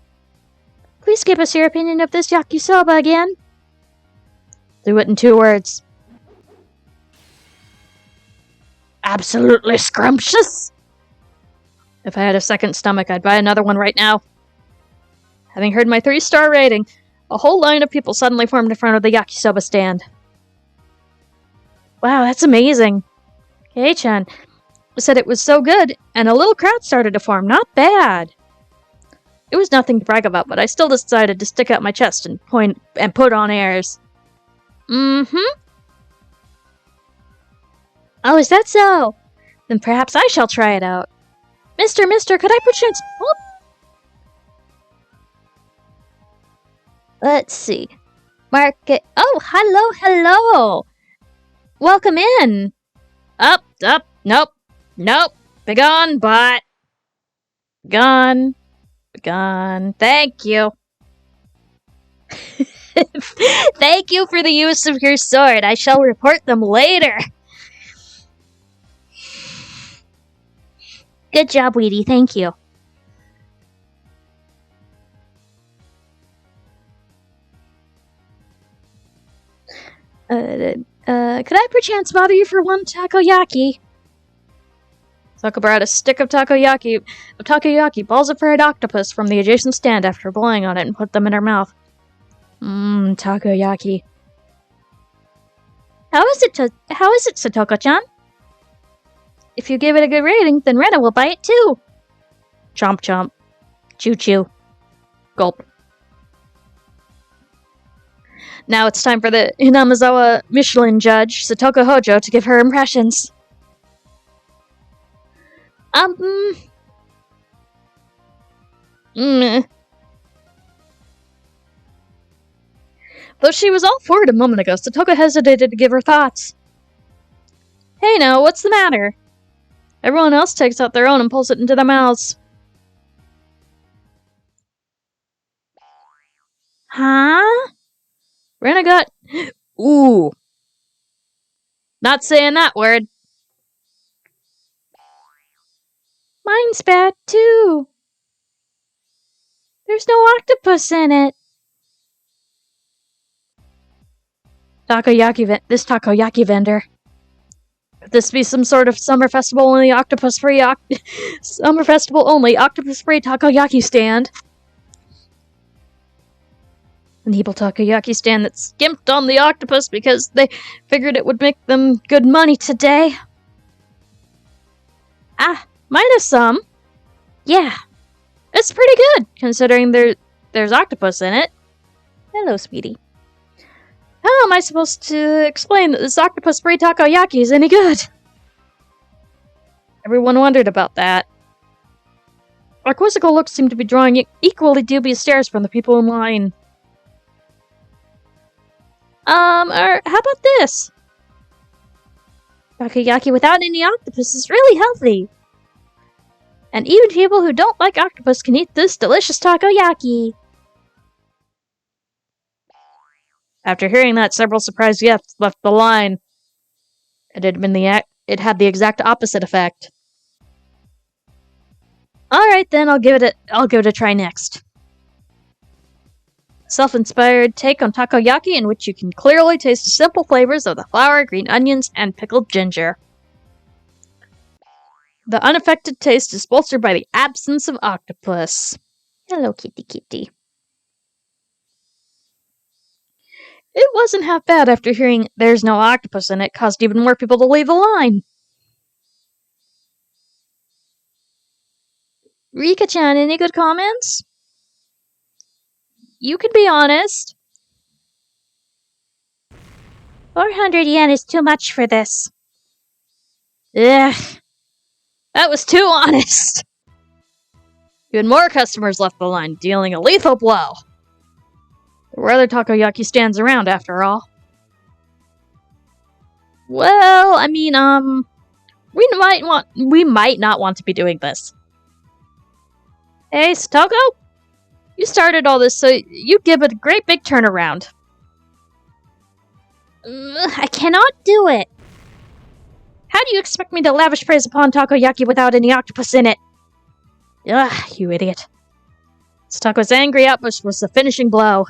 please give us your opinion of this yakisoba again. Do it in 2 words. Absolutely scrumptious! If I had a second stomach, I'd buy another one right now. Having heard my 3-star rating, a whole line of people suddenly formed in front of the yakisoba stand. Wow, that's amazing. Kei-chan said it was so good, and a little crowd started to form. Not bad. It was nothing to brag about, but I still decided to stick out my chest and point and put on airs. Mm-hmm. Oh, is that so? Then perhaps I shall try it out. Mister, could I perchance... Oh. Let's see. Market... Oh, hello! Welcome in! Up, nope. Begone, bot. Gone. Thank you. Thank you for the use of your sword. I shall report them later. Good job, Weedy. Thank you. Could I perchance bother you for 1 takoyaki? Soko brought a stick of takoyaki, balls of fried octopus from the adjacent stand after blowing on it and put them in her mouth. Takoyaki. How is it, Satoko-chan? If you give it a good rating, then Rena will buy it too. Chomp chomp. Chew chew. Gulp. Now it's time for the Hinamizawa Michelin judge, Satoko Hojo, to give her impressions. Though she was all for it a moment ago, Satoko hesitated to give her thoughts. Hey now, what's the matter? Everyone else takes out their own and pulls it into their mouths. Huh? Rena got... Ooh. Not saying that word. Mine's bad, too. There's no octopus in it. This takoyaki vendor. Could this be some sort of summer festival only octopus-free takoyaki stand? An evil takoyaki stand that skimped on the octopus because they figured it would make them good money today. Might have some. Yeah. It's pretty good, considering there's octopus in it. Hello, sweetie. How am I supposed to explain that this octopus-free takoyaki is any good? Everyone wondered about that. Our quizzical looks seemed to be drawing equally dubious stares from the people in line. Or how about this? Takoyaki without any octopus is really healthy. And even people who don't like octopus can eat this delicious takoyaki. After hearing that, several surprised guests left the line. It had the exact opposite effect. Alright then, I'll give it a try next. Self-inspired take on takoyaki in which you can clearly taste the simple flavors of the flour, green onions, and pickled ginger. The unaffected taste is bolstered by the absence of octopus. Hello, kitty. It wasn't half bad after hearing there's no octopus in it caused even more people to leave the line. Rika-chan, any good comments? You can be honest. 400 yen is too much for this. Ugh. That was too honest. Even more customers left the line, dealing a lethal blow. There were other takoyaki stands around, after all. Well, I mean, we might not want to be doing this. Hey, Satoko? You started all this, so you give it a great big turnaround. I cannot do it. How do you expect me to lavish praise upon takoyaki without any octopus in it? Ugh, you idiot. Tako's angry outburst was the finishing blow.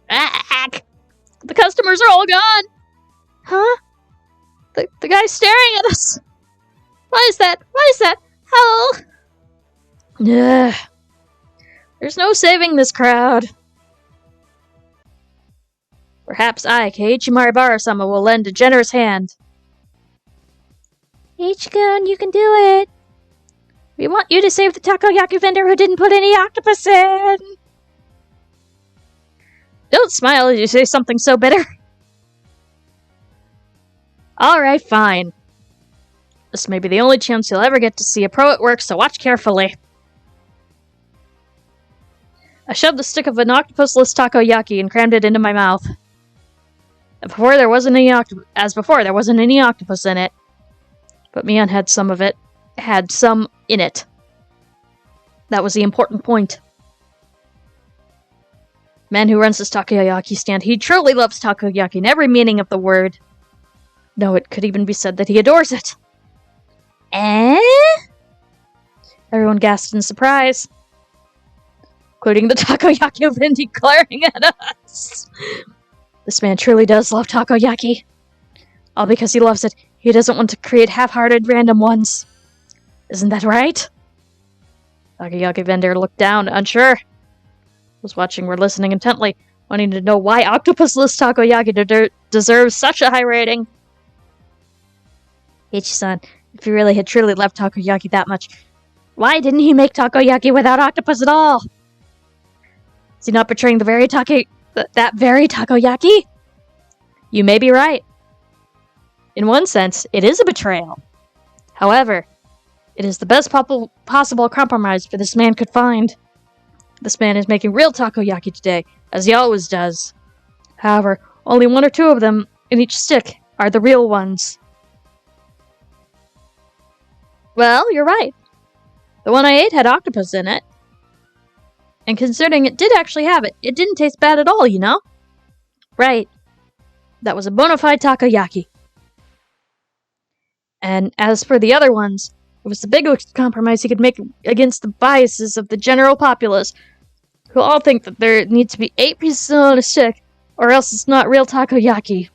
Ack! The customers are all gone! Huh? The guy's staring at us! Why is that? Why is that? Hell! Ugh. There's no saving this crowd. Perhaps I, Keiichi Maribara-sama, will lend a generous hand. Keiichi-kun, you can do it. We want you to save the takoyaki vendor who didn't put any octopus in. Don't smile as you say something so bitter. Alright, fine. This may be the only chance you'll ever get to see a pro at work, so watch carefully. I shoved the stick of an octopus-less takoyaki and crammed it into my mouth. As before, there wasn't any octopus in it. But Mion had some of it. Had some in it. That was the important point. Man who runs this takoyaki stand, he truly loves takoyaki in every meaning of the word. No, it could even be said that he adores it. Eh? Everyone gasped in surprise. Including the takoyaki vendor glaring at us. This man truly does love takoyaki. All because he loves it, he doesn't want to create half-hearted random ones. Isn't that right? Takoyaki vendor looked down, unsure. Was watching or listening intently, wanting to know why octopus-less takoyaki deserves such a high rating. Ichi-san, if he really had truly loved takoyaki that much, why didn't he make takoyaki without octopus at all? Is he not betraying the very that very takoyaki? You may be right. In one sense, it is a betrayal. However, it is the best possible compromise for this man could find. This man is making real takoyaki today, as he always does. However, only one or two of them in each stick are the real ones. Well, you're right. The one I ate had octopus in it. And considering it did actually have it, it didn't taste bad at all, you know? Right. That was a bona fide takoyaki. And as for the other ones, it was the biggest compromise he could make against the biases of the general populace, who all think that there needs to be 8 pieces on a stick, or else it's not real takoyaki.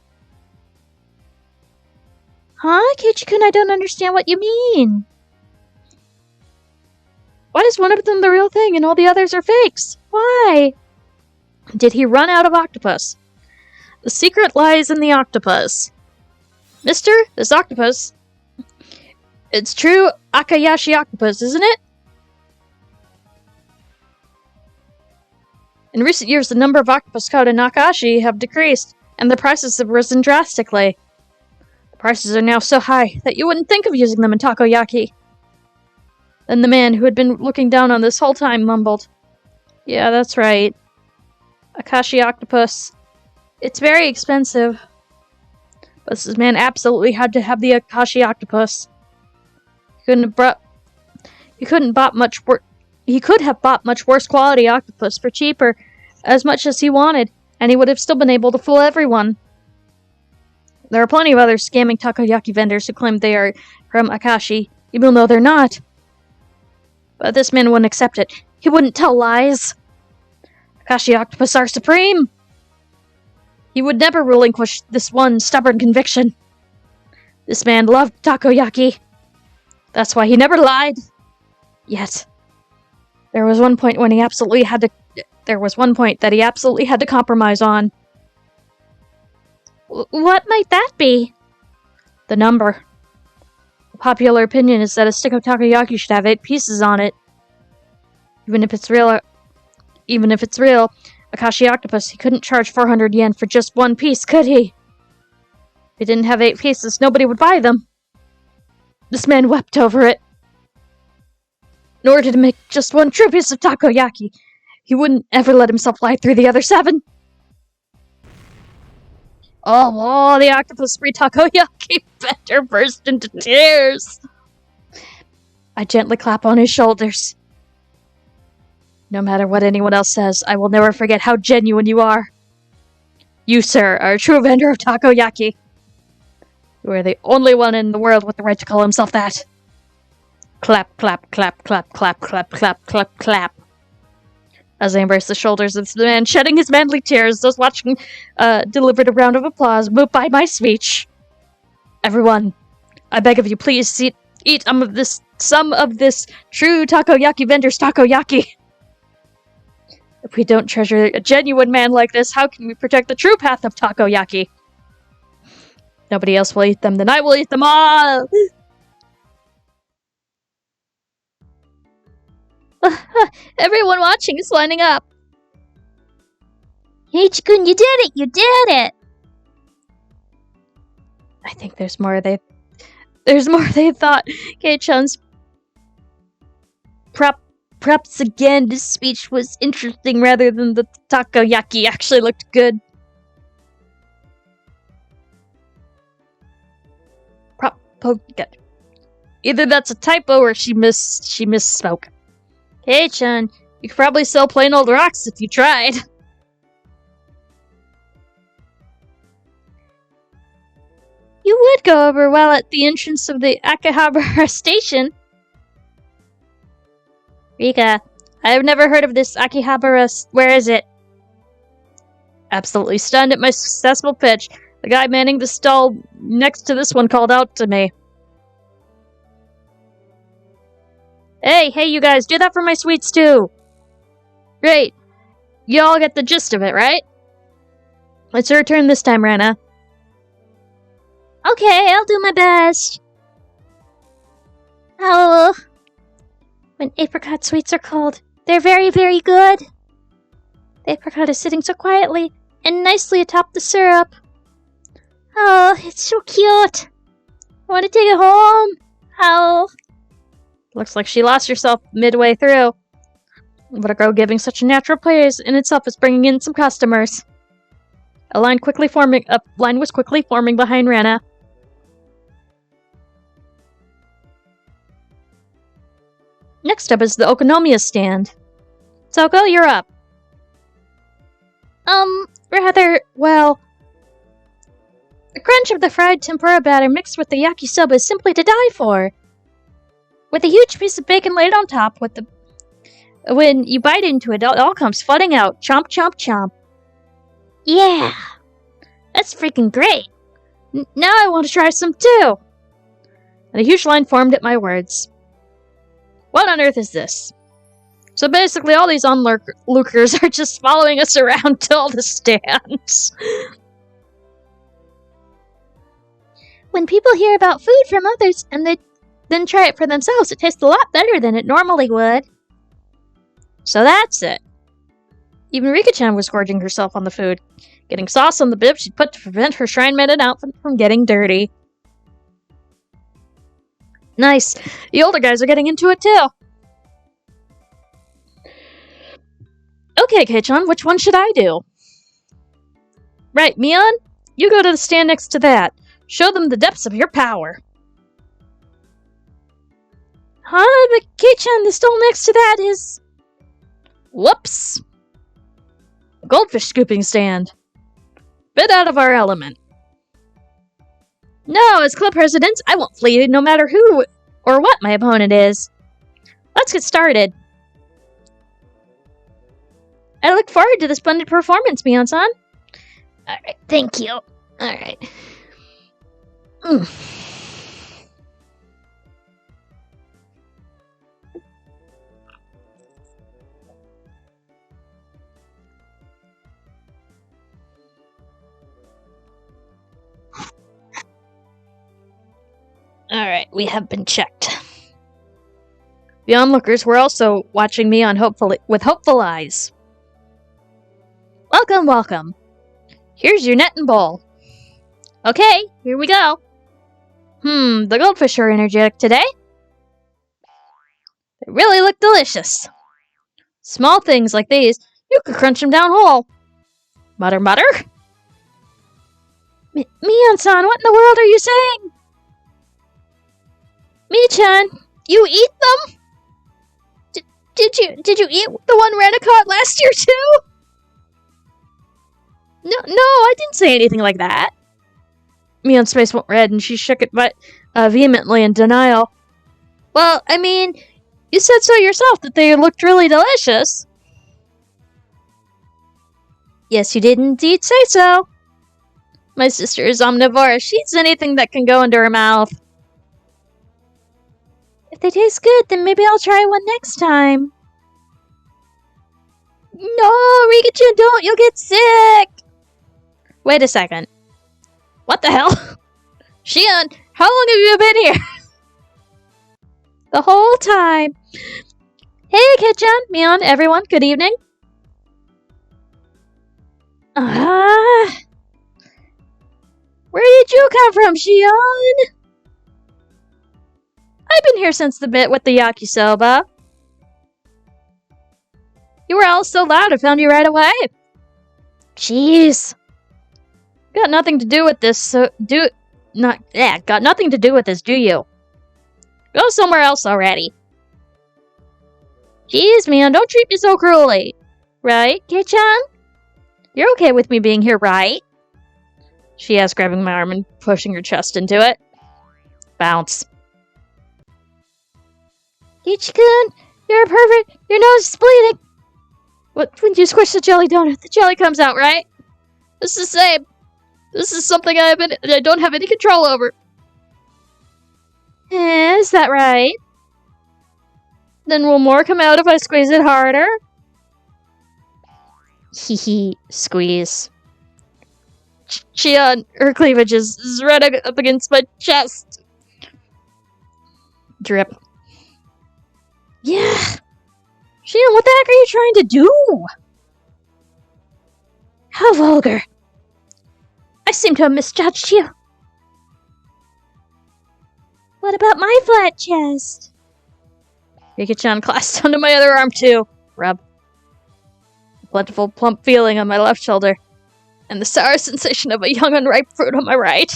Huh? Keiichi-kun, I don't understand what you mean. Why is one of them the real thing and all the others are fakes? Why? Did he run out of octopus? The secret lies in the octopus. Mister, this octopus... It's true Akayashi octopus, isn't it? In recent years, the number of octopus caught in Nakashi have decreased, and the prices have risen drastically. The prices are now so high that you wouldn't think of using them in takoyaki. Then the man who had been looking down on this whole time mumbled, "Yeah, that's right. Akashi octopus. It's very expensive." But this man absolutely had to have the Akashi octopus. He could have bought much worse quality octopus for cheaper, as much as he wanted, and he would have still been able to fool everyone. There are plenty of other scamming takoyaki vendors who claim they are from Akashi, even though they're not. But this man wouldn't accept it. He wouldn't tell lies. Akashi octopus are supreme. He would never relinquish this one stubborn conviction. This man loved takoyaki. That's why he never lied. Yet, there was one point that he absolutely had to compromise on. What might that be? The number. The popular opinion is that a stick of takoyaki should have 8 pieces on it. Even if it's real, Akashi octopus, he couldn't charge 400 yen for just 1 piece, could he? If he didn't have 8 pieces, nobody would buy them. This man wept over it. In order to make just 1 true piece of takoyaki, he wouldn't ever let himself lie through the other 7. Oh, the octopus-free takoyaki vendor burst into tears. I gently clap on his shoulders. No matter what anyone else says, I will never forget how genuine you are. You, sir, are a true vendor of takoyaki. You are the only one in the world with the right to call himself that. Clap, clap, clap, clap, clap, clap, clap, clap, clap. As I embraced the shoulders of the man, shedding his manly tears, those watching delivered a round of applause, moved by my speech. Everyone, I beg of you, please eat some of this true takoyaki vendor's takoyaki. If we don't treasure a genuine man like this, how can we protect the true path of takoyaki? Nobody else will eat them, then I will eat them all! Everyone watching is lining up. H-kun, you did it! You did it! I think there's more they thought. Kei-chan's perhaps again, this speech was interesting rather than the takoyaki actually looked good. Either that's a typo or she misspoke. Kei-chan, you could probably sell plain old rocks if you tried. You would go over well at the entrance of the Akihabara station. Rika, I have never heard of this Akihabara. Where is it? Absolutely stunned at my successful pitch, the guy manning the stall next to this one called out to me. Hey, you guys, do that for my sweets too! Great. You all get the gist of it, right? It's your turn this time, Rana. Okay, I'll do my best. Oh, when apricot sweets are cold, they're very, very good. The apricot is sitting so quietly and nicely atop the syrup. Oh, it's so cute. I want to take it home. Oh. Looks like she lost herself midway through. But a girl giving such a natural praise in itself is bringing in some customers. A line was quickly forming behind Rana. Next up is the Okonomiya stand. Toko, you're up. Well, the crunch of the fried tempura batter mixed with the yakisoba is simply to die for. With a huge piece of bacon laid on top, when you bite into it, it all comes flooding out. Chomp, chomp, chomp. Yeah, that's freaking great. Now I want to try some too. And a huge line formed at my words. What on earth is this? So basically, all these onlookers are just following us around to all the stands. When people hear about food from others and they then try it for themselves, it tastes a lot better than it normally would. So that's it. Even Rika-chan was gorging herself on the food, getting sauce on the bib she'd put to prevent her shrine-maiden outfit from getting dirty. Nice. The older guys are getting into it too. Okay, Kei-chan, which one should I do? Right, Mion? You go to the stand next to that. Show them the depths of your power. Huh? But Kei-chan, the stall next to that is... Whoops. Goldfish scooping stand. Bit out of our element. No, as club president, I won't flee no matter who or what my opponent is. Let's get started. I look forward to the splendid performance, Mion-san. Alright, thank you. Alright. Alright, we have been checked. The onlookers were also watching me with hopeful eyes. Welcome, welcome. Here's your net and bowl. Okay, here we go. The goldfish are energetic today. They really look delicious. Small things like these, you could crunch them down whole. Mutter, mutter. Mion-san, what in the world are you saying? Mi-chan, you eat them? Did you eat the one Rena caught last year too? No, I didn't say anything like that. Mion's face went red and she shook it vehemently in denial. Well, I mean, you said so yourself that they looked really delicious. Yes, you did indeed say so. My sister is omnivorous. She eats anything that can go into her mouth. If they taste good, then maybe I'll try one next time. No, Rika-chan, don't! You'll get sick! Wait a second. What the hell? Shion, how long have you been here? The whole time. Hey, Kid-chan, Mion, everyone, good evening. Where did you come from, Shion? I've been here since the bit with the yakisoba. You were all so loud, I found you right away. Jeez. Got nothing to do with this, got nothing to do with this, do you? Go somewhere else already. Jeez, man, don't treat me so cruelly. Right, Kei-chan? You're okay with me being here, right? She asked, grabbing my arm and pushing her chest into it. Bounce. Ichi-kun, you're perfect. Your nose is bleeding. When you squish the jelly donut, the jelly comes out, right? It's the same. This is something I don't have any control over. Is that right? Then will more come out if I squeeze it harder? Hee squeeze. Shion, her cleavage is right up against my chest. Drip. Yeah. Shion, what the heck are you trying to do? How vulgar. I seem to have misjudged you. What about my flat chest? Rika-chan clasped onto my other arm too. Rub. A plentiful, plump feeling on my left shoulder, and the sour sensation of a young, unripe fruit on my right.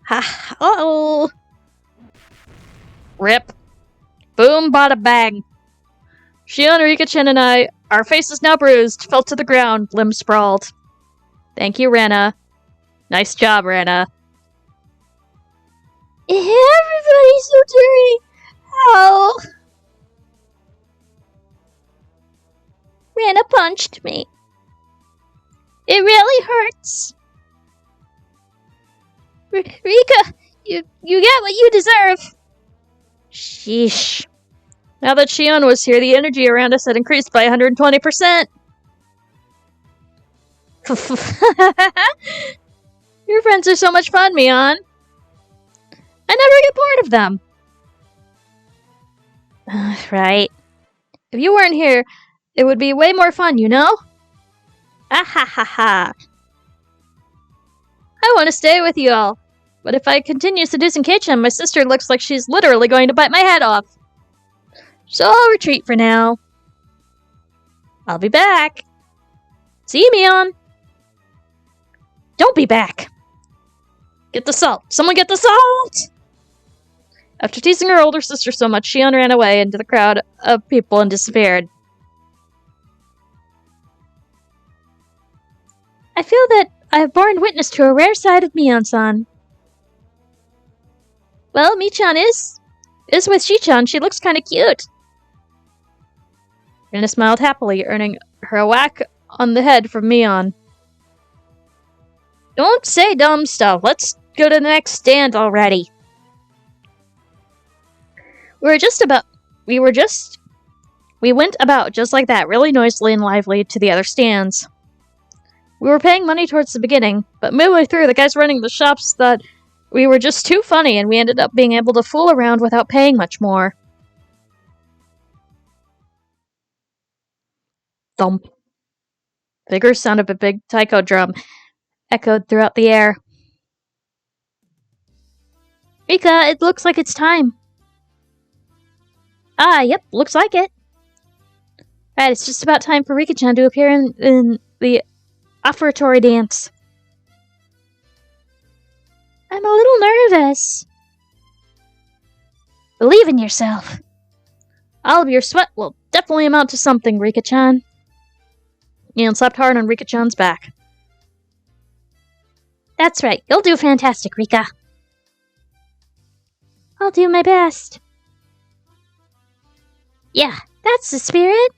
Ha! Oh! Rip. Boom, bada bang. Shion, Rika-chan, and I, our faces now bruised, fell to the ground, limbs sprawled. Thank you, Rana. Nice job, Rana. Everybody's so dirty. Ow. Rana punched me. It really hurts. Rika, you get what you deserve. Sheesh. Now that Shion was here, the energy around us had increased by 120%. Your friends are so much fun, Mion. I never get bored of them. Right. If you weren't here, it would be way more fun, you know? Ah ha ha ha. I want to stay with you all. But if I continue seducing Kei-chan, my sister looks like she's literally going to bite my head off. So I'll retreat for now. I'll be back. See you, Mion. Don't be back. Get the salt. Someone get the salt! After teasing her older sister so much, Shion ran away into the crowd of people and disappeared. I feel that I have borne witness to a rare side of Mion-san. Well, Mi-chan is with Shi-chan. She looks kind of cute. Rina smiled happily, earning her a whack on the head from Mion. Don't say dumb stuff. Let's go to the next stand already. We went about just like that, really noisily and lively, to the other stands. We were paying money towards the beginning, but midway through, the guys running the shops thought we were just too funny, and we ended up being able to fool around without paying much more. Thump. The vigorous sound of a big taiko drum echoed throughout the air. Rika, it looks like it's time. Ah, yep, looks like it. Right, it's just about time for Rika-chan to appear in the offertory dance. I'm a little nervous. Believe in yourself. All of your sweat will definitely amount to something, Rika-chan. Ian slapped hard on Rika-chan's back. That's right. You'll do fantastic, Rika. I'll do my best. Yeah, that's the spirit.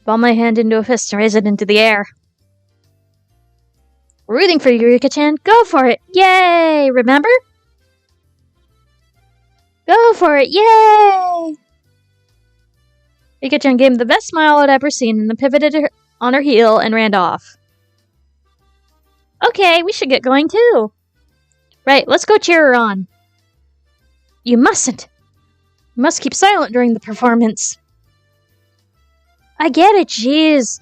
Ball my hand into a fist and raise it into the air. We're rooting for you, Rika-chan. Go for it. Yay! Remember? Go for it. Yay! Rika-chan gave him the best smile I'd ever seen and then pivoted on her heel and ran off. Okay, we should get going too. Right, let's go cheer her on. You mustn't. You must keep silent during the performance. I get it, jeez.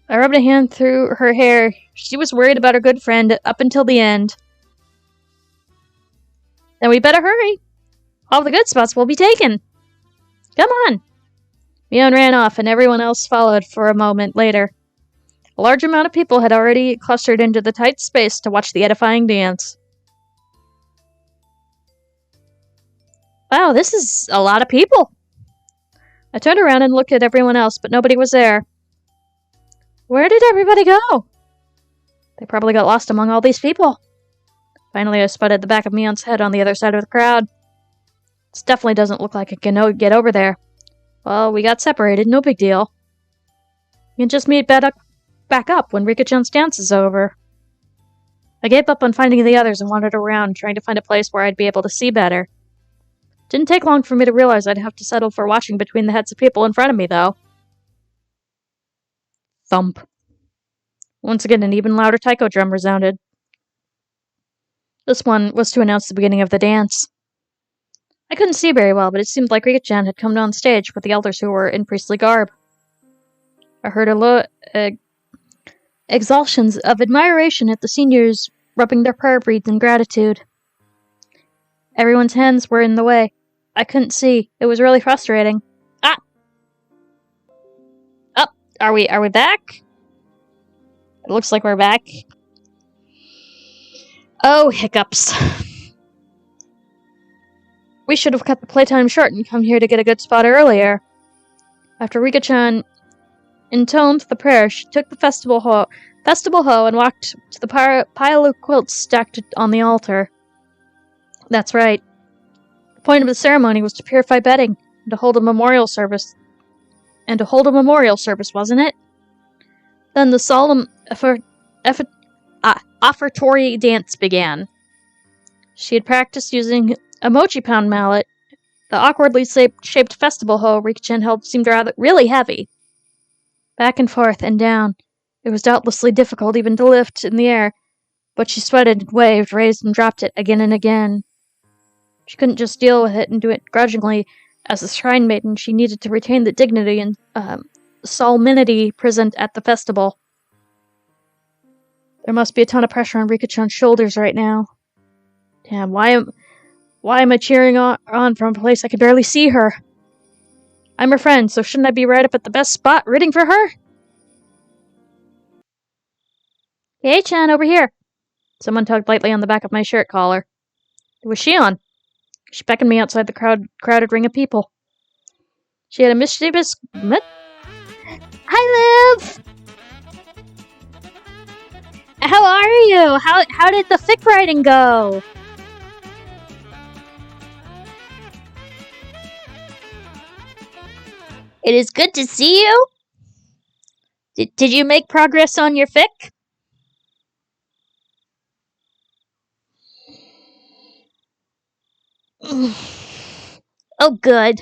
I rubbed a hand through her hair. She was worried about her good friend up until the end. Then we better hurry. All the good spots will be taken. Come on. Mion ran off, and everyone else followed for a moment later. A large amount of people had already clustered into the tight space to watch the edifying dance. Wow, this is a lot of people. I turned around and looked at everyone else, but nobody was there. Where did everybody go? They probably got lost among all these people. Finally, I spotted the back of Mion's head on the other side of the crowd. This definitely doesn't look like it can get over there. Well, we got separated, no big deal. You can just meet back up when Rika-chan's dance is over. I gave up on finding the others and wandered around, trying to find a place where I'd be able to see better. Didn't take long for me to realize I'd have to settle for watching between the heads of people in front of me, though. Thump. Once again, an even louder taiko drum resounded. This one was to announce the beginning of the dance. I couldn't see very well, but it seemed like Rika-chan had come on stage with the elders who were in priestly garb. I heard exhaltions of admiration at the seniors rubbing their prayer beads in gratitude. Everyone's hands were in the way. I couldn't see. It was really frustrating. Ah! Oh, are we back? It looks like we're back. Oh, hiccups. We should have cut the playtime short and come here to get a good spot earlier. After Rika-chan intoned the prayer, she took the festival hoe and walked to the pile of quilts stacked on the altar. That's right. The point of the ceremony was to purify bedding and to hold a memorial service. Wasn't it? Then the solemn offertory dance began. She had practiced using a mochi pound mallet. The awkwardly shaped festival hoe Rika-chan held seemed really heavy. Back and forth and down. It was doubtlessly difficult even to lift in the air, but she sweated and waved, raised and dropped it again and again. She couldn't just deal with it and do it grudgingly. As a shrine maiden, she needed to retain the dignity and solemnity present at the festival. There must be a ton of pressure on Rika-chan's shoulders right now. Damn, why am I cheering on from a place I can barely see her? I'm her friend, so shouldn't I be right up at the best spot, rooting for her? Hey, Chan, over here. Someone tugged lightly on the back of my shirt collar. It was Shion. She beckoned me outside the crowded ring of people. She had a mischievous... Hi, Liv! How are you? How did the fic writing go? It is good to see you. Did you make progress on your fic? Oh, good.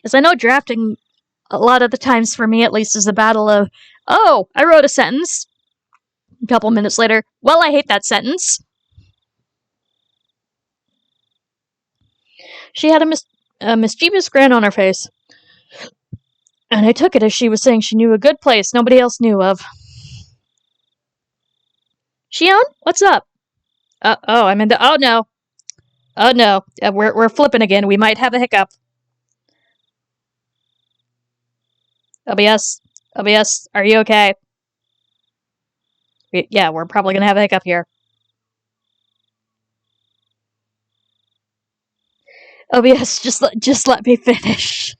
As I know, drafting, a lot of the times for me at least, is a battle of, oh, I wrote a sentence. A couple minutes later, well, I hate that sentence. She had a mischievous grin on her face. And I took it as she was saying she knew a good place nobody else knew of. Shion, what's up? I'm in the... Oh, no. Oh, no. We're flipping again. We might have a hiccup. OBS, are you okay? Yeah, we're probably gonna have a hiccup here. OBS, just let me finish.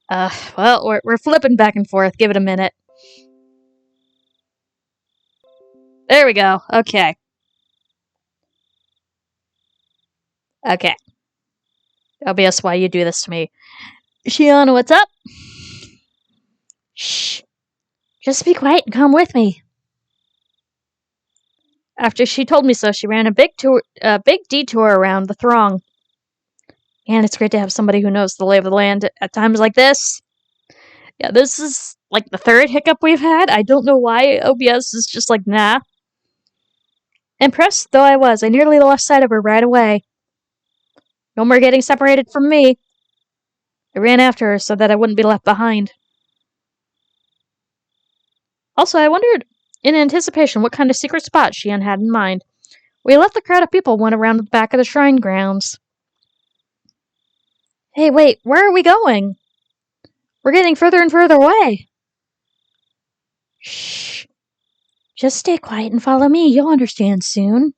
Well, we're flipping back and forth. Give it a minute. There we go. Okay. Okay. OBS, why you do this to me? Shion, what's up? Shh. Just be quiet and come with me. After she told me so, she ran a big detour around the throng. And it's great to have somebody who knows the lay of the land at times like this. Yeah, this is like the third hiccup we've had. I don't know why OBS is just like, nah. Impressed though I was, I nearly lost sight of her right away. No more getting separated from me. I ran after her so that I wouldn't be left behind. Also, I wondered, in anticipation, what kind of secret spot Shion had in mind. We left the crowd of people went around the back of the shrine grounds. Hey, wait, where are we going? We're getting further and further away. Shh. Just stay quiet and follow me. You'll understand soon.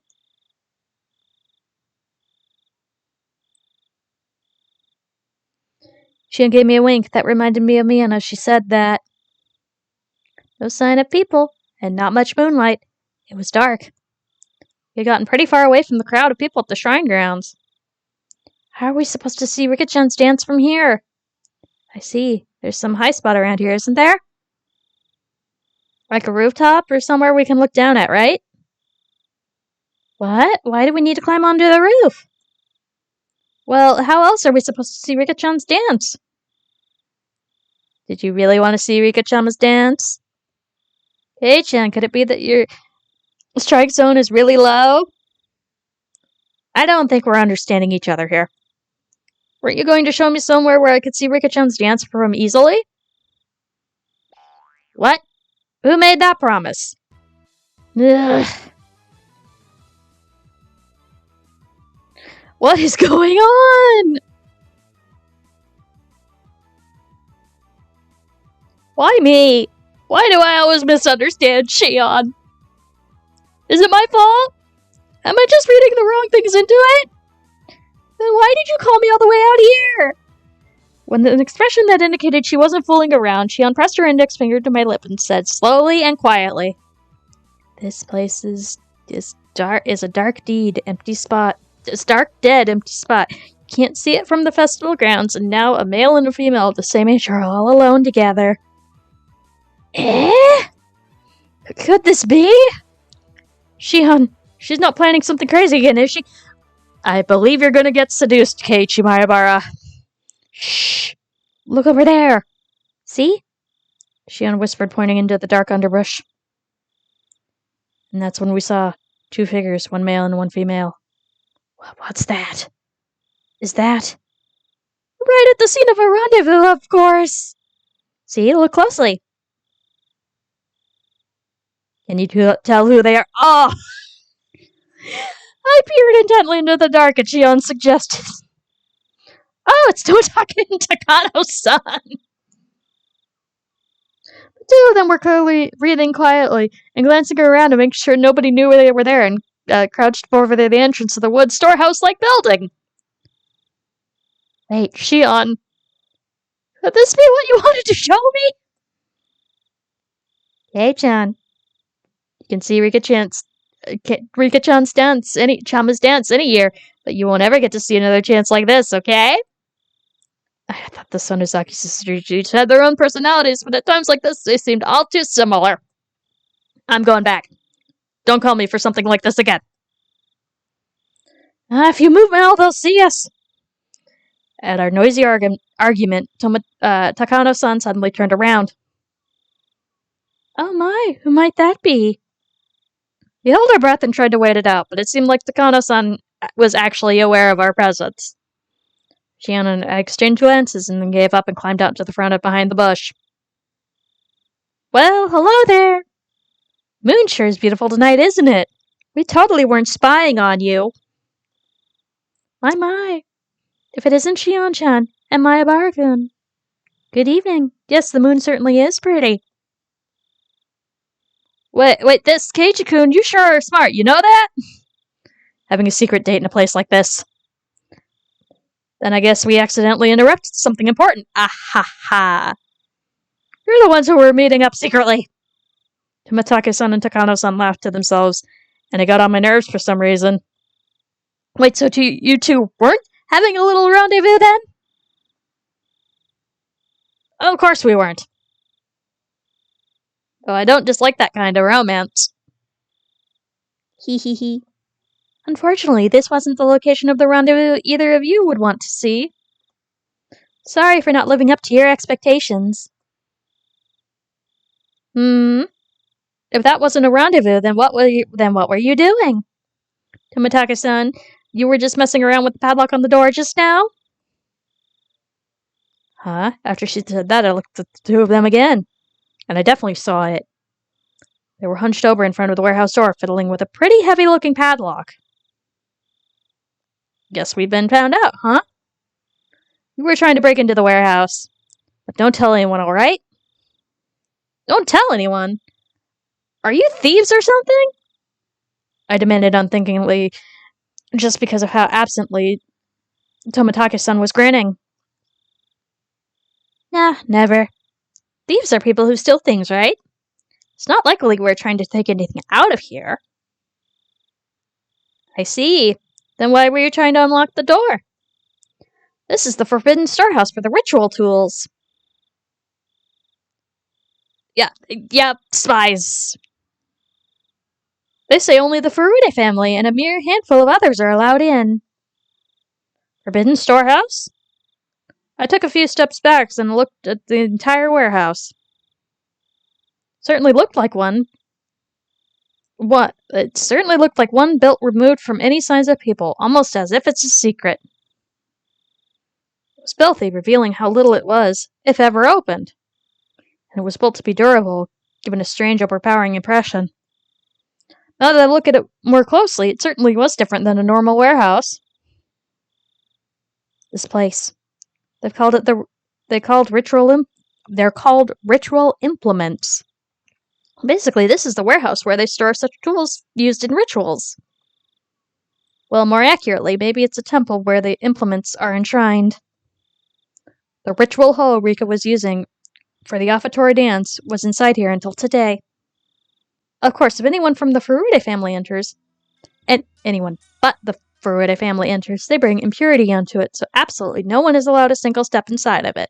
Shion gave me a wink that reminded me of Mian as she said that. No sign of people, and not much moonlight. It was dark. We had gotten pretty far away from the crowd of people at the shrine grounds. How are we supposed to see Rika-chan's dance from here? I see. There's some high spot around here, isn't there? Like a rooftop or somewhere we can look down at, right? What? Why do we need to climb onto the roof? Well, how else are we supposed to see Rika-chan's dance? Did you really want to see Rika-chan's dance? Hey, Chan, could it be that your strike zone is really low? I don't think we're understanding each other here. Weren't you going to show me somewhere where I could see Rika-chan's dance from easily? What? Who made that promise? Ugh. What is going on? Why me? Why do I always misunderstand Shion? Is it my fault? Am I just reading the wrong things into it? Then why did you call me all the way out here? With an expression that indicated she wasn't fooling around, Shion pressed her index finger to my lip and said slowly and quietly, "This place is a dark deed, empty spot. This dark, dead, empty spot. You can't see it from the festival grounds, and now a male and a female of the same age are all alone together." Eh? Could this be? Shion, she's not planning something crazy again, is she? I believe you're gonna get seduced, Keiichi Maebara. Shh. Look over there. See? Shion whispered, pointing into the dark underbrush. And that's when we saw two figures, one male and one female. What's that? Is that? Right at the scene of a rendezvous, of course. See, look closely. Can you tell who they are? Oh! I peered intently into the dark, and Shion suggested, "Oh, it's Totaka and Takano-san." The two of them were clearly breathing quietly and glancing around to make sure nobody knew they were there, and crouched over the entrance of the wood storehouse-like building. Wait, Shion, could this be what you wanted to show me? Hey, Chan. You can see Rika-chan's dance, Chama's dance any year, but you won't ever get to see another chance like this, okay? I thought the Sonozaki sisters each had their own personalities, but at times like this, they seemed all too similar. I'm going back. Don't call me for something like this again. If you move now, they'll see us. At our noisy argument, Takano-san suddenly turned around. Oh my, who might that be? We held our breath and tried to wait it out, but it seemed like Takano-san was actually aware of our presence. Shion and I exchanged glances and then gave up and climbed out to the front and behind the bush. Well, hello there. Moon sure is beautiful tonight, isn't it? We totally weren't spying on you. My. If it isn't Shion-chan and Maebara-kun. Good evening. Yes, the moon certainly is pretty. Wait, this Keiichi-kun, you sure are smart, you know that? Having a secret date in a place like this. Then I guess we accidentally interrupted something important. Ah ha ha. You're the ones who were meeting up secretly. Tomatake-san and Takano-san laughed to themselves, and it got on my nerves for some reason. Wait, so you two weren't having a little rendezvous then? Oh, of course we weren't. Oh, I don't dislike that kind of romance. Hee hee hee. Unfortunately, this wasn't the location of the rendezvous either of you would want to see. Sorry for not living up to your expectations. If that wasn't a rendezvous, then what were you doing? Tomatake-san, you were just messing around with the padlock on the door just now? Huh? After she said that, I looked at the two of them again, and I definitely saw it. They were hunched over in front of the warehouse door, fiddling with a pretty heavy-looking padlock. Guess we've been found out, huh? You were trying to break into the warehouse. But don't tell anyone, alright? Don't tell anyone? Are you thieves or something? I demanded unthinkingly, just because of how absently Tomatake-san was grinning. Nah, never. Thieves are people who steal things, right? It's not likely we're trying to take anything out of here. I see. Then why were you trying to unlock the door? This is the forbidden storehouse for the ritual tools. Yeah, spies. They say only the Furude family and a mere handful of others are allowed in. Forbidden storehouse? I took a few steps back and looked at the entire warehouse. Certainly looked like one. What? It certainly looked like one built removed from any signs of people, almost as if it's a secret. It was filthy, revealing how little it was, if ever opened. And it was built to be durable, giving a strange, overpowering impression. Now that I look at it more closely, it certainly was different than a normal warehouse. This place. They're called ritual implements. Basically, this is the warehouse where they store such tools used in rituals. Well, more accurately, maybe it's a temple where the implements are enshrined. The ritual hall Rika was using for the offertory dance was inside here until today. Of course, if anyone from the Furude family enters, and anyone but the Furude family enters, they bring impurity onto it, so absolutely no one is allowed a single step inside of it.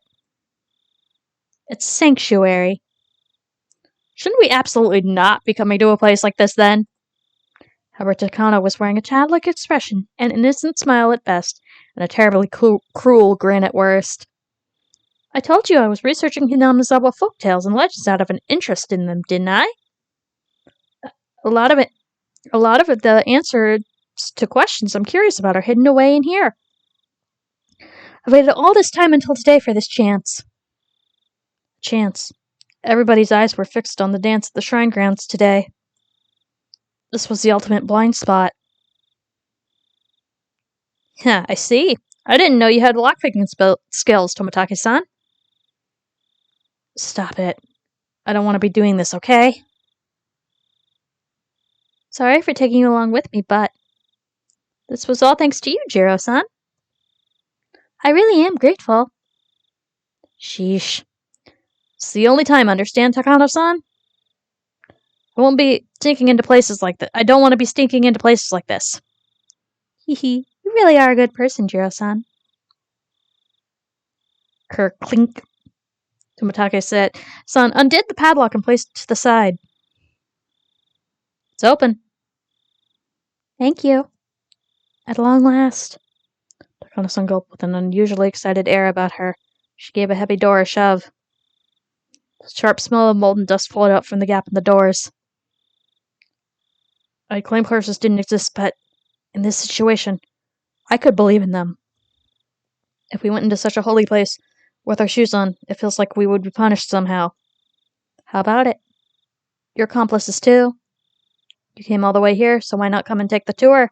It's sanctuary. Shouldn't we absolutely not be coming to a place like this, then? However, Takano was wearing a childlike expression, an innocent smile at best, and a terribly cruel grin at worst. I told you I was researching Hinamizawa folktales and legends out of an interest in them, didn't I? A lot of the answers to questions I'm curious about are hidden away in here. I've waited all this time until today for this chance. Chance. Everybody's eyes were fixed on the dance at the shrine grounds today. This was the ultimate blind spot. I see. I didn't know you had lockpicking skills, Tomatake-san. Stop it. I don't want to be doing this, okay? Sorry for taking you along with me, but this was all thanks to you, Jiro-san. I really am grateful. Sheesh. It's the only time, understand, Takano-san? I won't be stinking into places like that. I don't want to be stinking into places like this. Hee. You really are a good person, Jiro-san. Clink. Tomatake said, "Son, undid the padlock and placed it to the side. It's open." Thank you. At long last. Takano-san gulped with an unusually excited air about her. She gave a heavy door a shove. The sharp smell of molten dust floated up from the gap in the doors. I claim curses didn't exist, but in this situation, I could believe in them. If we went into such a holy place with our shoes on, it feels like we would be punished somehow. How about it? You're accomplices too. You came all the way here, so why not come and take the tour?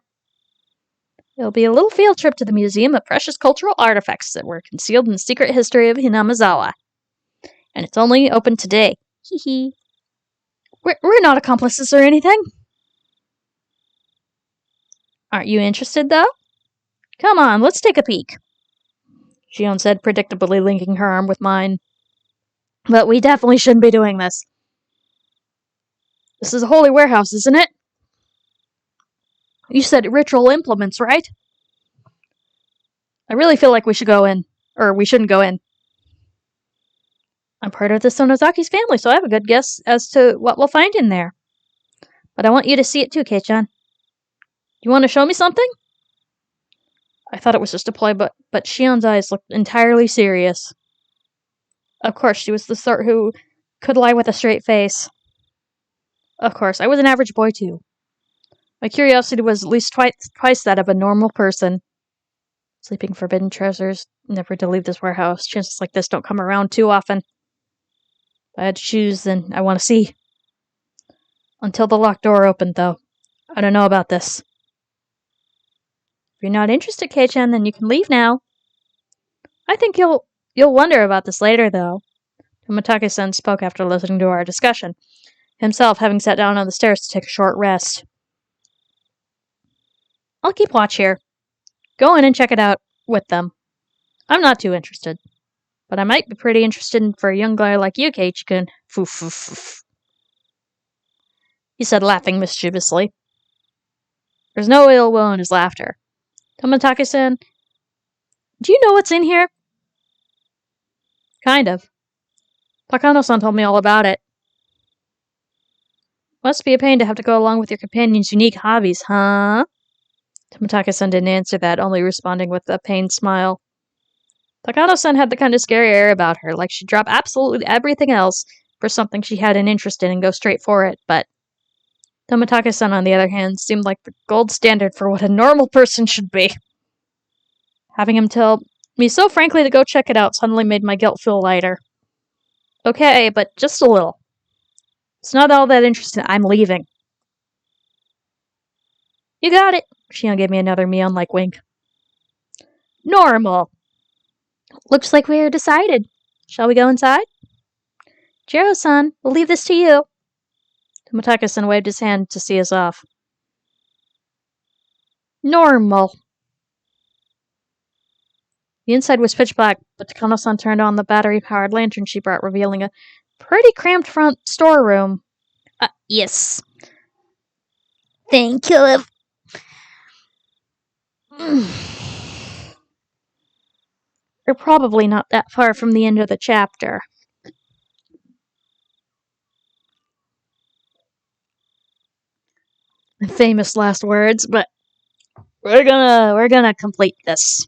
It'll be a little field trip to the Museum of Precious Cultural Artifacts that were concealed in the secret history of Hinamizawa. And it's only open today. Hee. We're not accomplices or anything. Aren't you interested, though? Come on, let's take a peek. Shion said, predictably linking her arm with mine. But we definitely shouldn't be doing this. This is a holy warehouse, isn't it? You said ritual implements, right? I really feel like we should go in. Or we shouldn't go in. I'm part of the Sonozaki's family, so I have a good guess as to what we'll find in there. But I want you to see it too, Kei-chan. You want to show me something? I thought it was just a ploy, but Shion's eyes looked entirely serious. Of course, she was the sort who could lie with a straight face. Of course, I was an average boy too. My curiosity was at least twice that of a normal person. Sleeping forbidden treasures, never to leave this warehouse. Chances like this don't come around too often. If I had to choose, then I want to see. Until the locked door opened, though. I don't know about this. If you're not interested, Kei-chan, then you can leave now. I think you'll wonder about this later, though. Tomitake-san spoke after listening to our discussion, himself having sat down on the stairs to take a short rest. I'll keep watch here. Go in and check it out with them. I'm not too interested. But I might be pretty interested for a young guy like you, Kei-chan. Foof. He said, laughing mischievously. There's no ill will in his laughter. Tomitake-san, do you know what's in here? Kind of. Takano-san told me all about it. Must be a pain to have to go along with your companion's unique hobbies, huh? Tomitake-san didn't answer that, only responding with a pained smile. Takano-san had the kind of scary air about her, like she'd drop absolutely everything else for something she had an interest in and go straight for it, but Tomitake-san, on the other hand, seemed like the gold standard for what a normal person should be. Having him tell me so frankly to go check it out suddenly made my guilt feel lighter. Okay, but just a little. It's not all that interesting. I'm leaving. You got it. Shion gave me another Mion-like wink. Normal. Looks like we're decided. Shall we go inside? Jiro-san, we'll leave this to you. Tomitake-san waved his hand to see us off. Normal. The inside was pitch black, but Takano-san turned on the battery-powered lantern she brought, revealing a pretty cramped front storeroom. Yes. Thank you. We're probably not that far from the end of the chapter. Famous last words, but we're gonna complete this.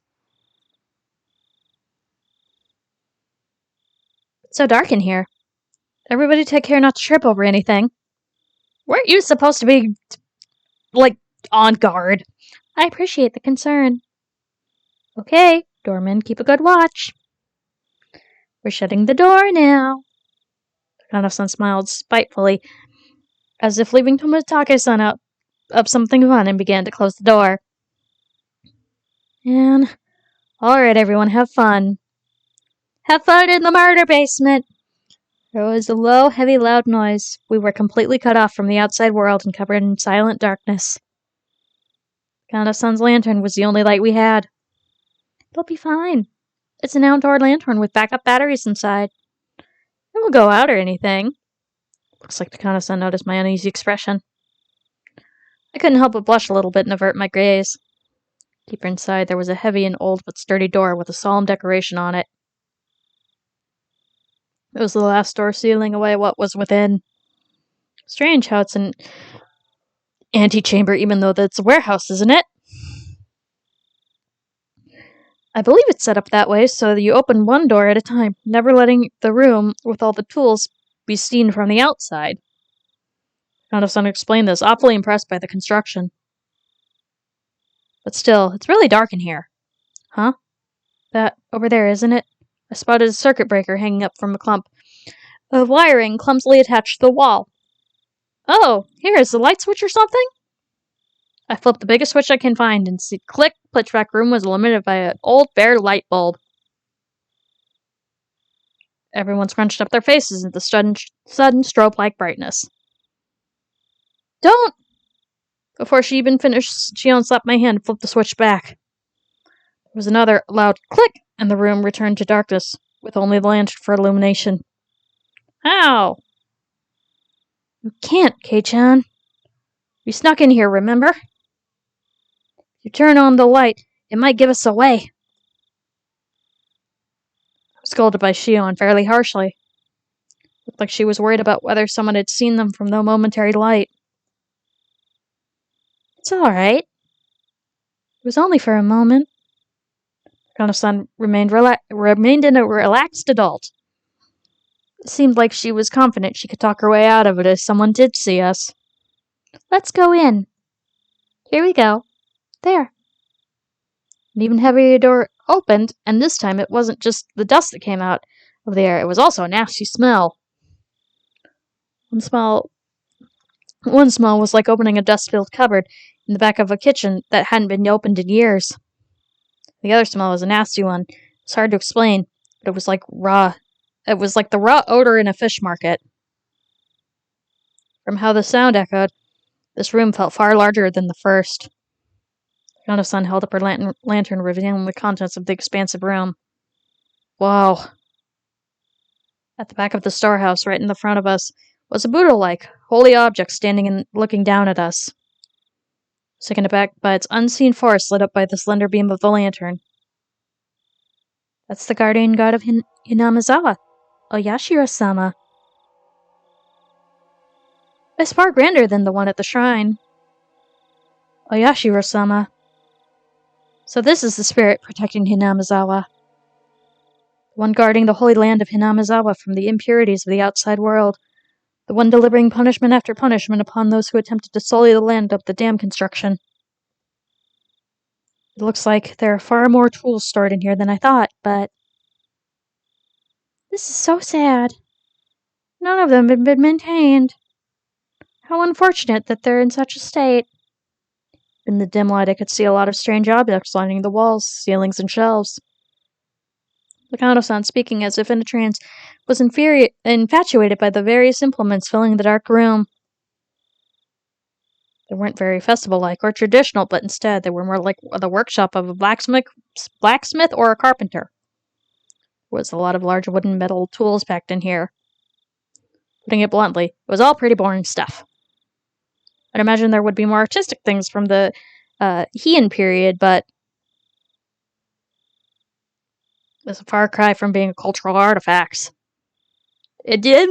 It's so dark in here. Everybody take care not to trip over anything. Weren't you supposed to be, on guard? I appreciate the concern. Okay, doorman, keep a good watch. We're shutting the door now. Takano-san smiled spitefully, as if leaving Tomitake-san out of something fun, and began to close the door. And, alright everyone, have fun. Have fun in the murder basement! There was a low, heavy, loud noise. We were completely cut off from the outside world and covered in silent darkness. Takano-san's lantern was the only light we had. It'll be fine. It's an outdoor lantern with backup batteries inside. It won't go out or anything. Looks like Takano-san noticed my uneasy expression. I couldn't help but blush a little bit and avert my gaze. Deeper inside, there was a heavy and old but sturdy door with a solemn decoration on it. It was the last door sealing away what was within. Strange how it's an antechamber even though it's a warehouse, isn't it? I believe it's set up that way so that you open one door at a time, never letting the room with all the tools be seen from the outside. Takano-san explained this, awfully impressed by the construction. But still, it's really dark in here. Huh? That over there, isn't it? I spotted a circuit breaker hanging up from a clump of wiring clumsily attached to the wall. Oh, here is the light switch or something? I flipped the biggest switch I can find and see click, pitchback room was illuminated by an old bare light bulb. Everyone scrunched up their faces at the sudden strobe-like brightness. Don't! Before she even finished, Shion slapped my hand and flipped the switch back. There was another loud click, and the room returned to darkness, with only the lantern for illumination. How? You can't, Kei-chan. You snuck in here, remember? If you turn on the light, it might give us away. Scolded by Shion fairly harshly. Looked like she was worried about whether someone had seen them from the momentary light. It's alright. It was only for a moment. Kano-san remained in a relaxed adult. It seemed like she was confident she could talk her way out of it if someone did see us. Let's go in. Here we go. There. An even heavier door opened, and this time it wasn't just the dust that came out of the air, it was also a nasty smell. One smell was like opening a dust-filled cupboard in the back of a kitchen that hadn't been opened in years. The other smell was a nasty one. It was hard to explain, but it was like raw. It was like the raw odor in a fish market. From how the sound echoed, this room felt far larger than the first. Kano-san held up her lantern, revealing the contents of the expansive room. Whoa. At the back of the storehouse, right in the front of us, was a Buddha-like, holy object standing and looking down at us. Taken aback by its unseen force lit up by the slender beam of the lantern. That's the guardian god of Hinamizawa, Oyashiro-sama. It's far grander than the one at the shrine. Oyashiro-sama. So this is the spirit protecting Hinamizawa. The one guarding the holy land of Hinamizawa from the impurities of the outside world. The one delivering punishment after punishment upon those who attempted to sully the land of the dam construction. It looks like there are far more tools stored in here than I thought, but... This is so sad. None of them have been maintained. How unfortunate that they're in such a state. In the dim light, I could see a lot of strange objects lining the walls, ceilings, and shelves. Kano-san, speaking as if in a trance, was infatuated by the various implements filling the dark room. They weren't very festival-like or traditional, but instead they were more like the workshop of a blacksmith or a carpenter. There was a lot of large wooden metal tools packed in here. Putting it bluntly, it was all pretty boring stuff. I'd imagine there would be more artistic things from the Heian period, but it's a far cry from being cultural artifacts. It did,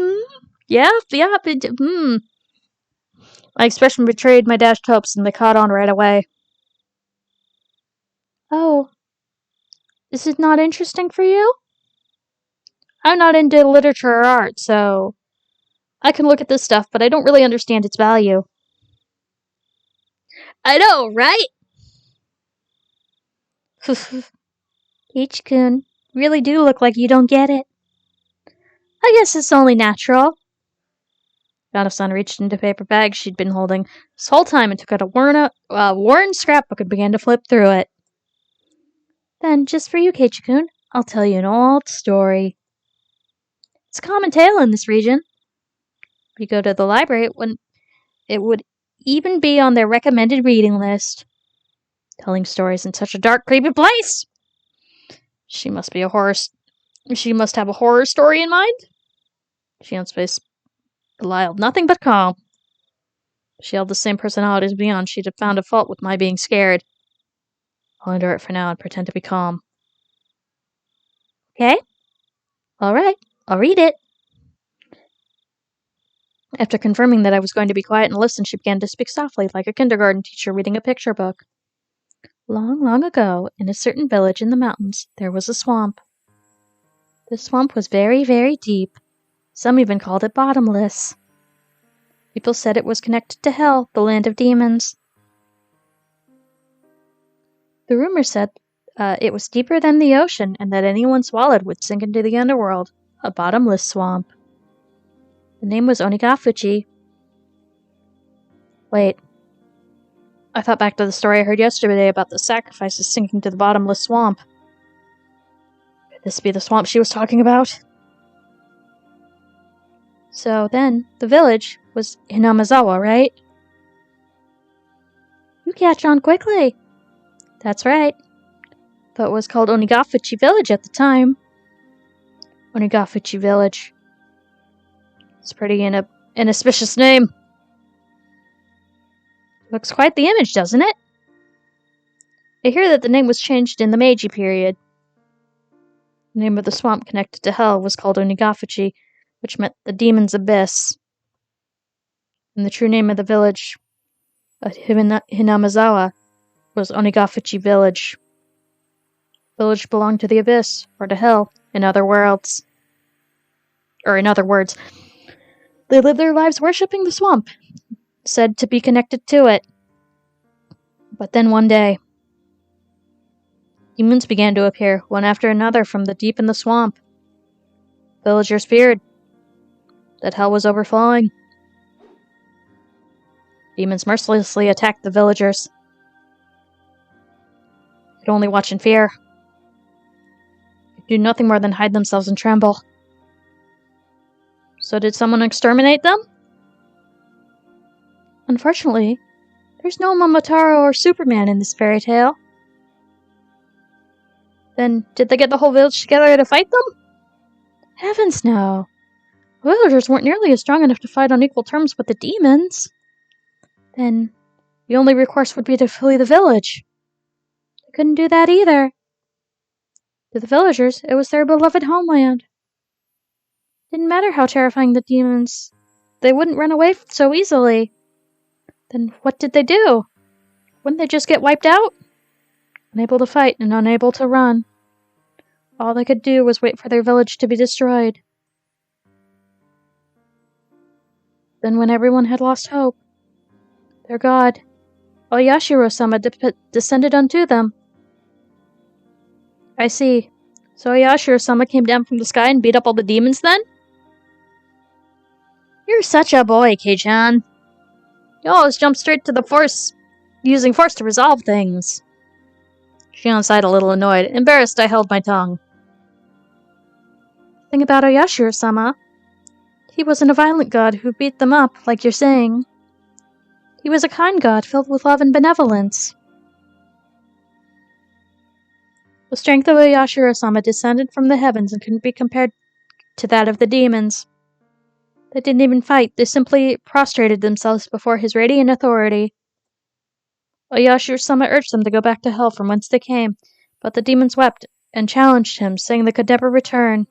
My expression betrayed my dashed hopes, and they caught on right away. Oh, is it not interesting for you? I'm not into literature or art, so I can look at this stuff, but I don't really understand its value. I know, right? H-kun, really do look like you don't get it. I guess it's only natural. Kano-san reached into the paper bag she'd been holding this whole time and took out a worn scrapbook and began to flip through it. Then, just for you, Keiichi-kun, I'll tell you an old story. It's a common tale in this region. If you go to the library, it would even be on their recommended reading list. Telling stories in such a dark, creepy place! She must have a horror story in mind? Shion's face belied nothing but calm. If she held the same personality as Beyond, she'd have found a fault with my being scared. I'll endure it for now and pretend to be calm. Okay? Alright, I'll read it. After confirming that I was going to be quiet and listen, she began to speak softly, like a kindergarten teacher reading a picture book. Long, long ago, in a certain village in the mountains, there was a swamp. This swamp was very, very deep. Some even called it bottomless. People said it was connected to Hell, the land of demons. The rumor said it was deeper than the ocean, and that anyone swallowed would sink into the underworld, a bottomless swamp. The name was Onigafuchi. Wait. I thought back to the story I heard yesterday about the sacrifices sinking to the bottomless swamp. Could this be the swamp she was talking about? So then, the village was Hinamizawa, right? You catch on quickly. That's right. Though it was called Onigafuchi Village at the time. Onigafuchi Village. It's pretty in Inauspicious name. Looks quite the image, doesn't it? I hear that the name was changed in the Meiji period. The name of the swamp connected to hell was called Onagachi, which meant the demon's abyss. And the true name of the village, Hinamazawa, was Onagachi Village. The village belonged to the abyss, or to hell, in other words. They lived their lives worshipping the swamp, said to be connected to it. But then one day, demons began to appear, one after another, from the deep in the swamp. Villagers feared that hell was overflowing. Demons mercilessly attacked the villagers. They could only watch in fear. They could do nothing more than hide themselves and tremble. So did someone exterminate them? Unfortunately, there's no Momotaro or Superman in this fairy tale. Then, did they get the whole village together to fight them? Heavens no. The villagers weren't nearly as strong enough to fight on equal terms with the demons. Then, the only recourse would be to flee the village. They couldn't do that either. To the villagers, it was their beloved homeland. Didn't matter how terrifying the demons. They wouldn't run away so easily. Then what did they do? Wouldn't they just get wiped out? Unable to fight and unable to run. All they could do was wait for their village to be destroyed. Then when everyone had lost hope, their god, Oyashiro-sama, descended unto them. I see. So Oyashiro-sama came down from the sky and beat up all the demons then? You're such a boy, Kei-chan. You always jump straight to the force, using force to resolve things. Shion sighed a little annoyed. Embarrassed, I held my tongue. The thing about Oyashiro-sama, he wasn't a violent god who beat them up, like you're saying. He was a kind god filled with love and benevolence. The strength of Oyashiro-sama descended from the heavens and couldn't be compared to that of the demons. They didn't even fight, they simply prostrated themselves before his radiant authority. Oyashiro-sama urged them to go back to hell from whence they came, but the demons wept and challenged him, saying they could never return.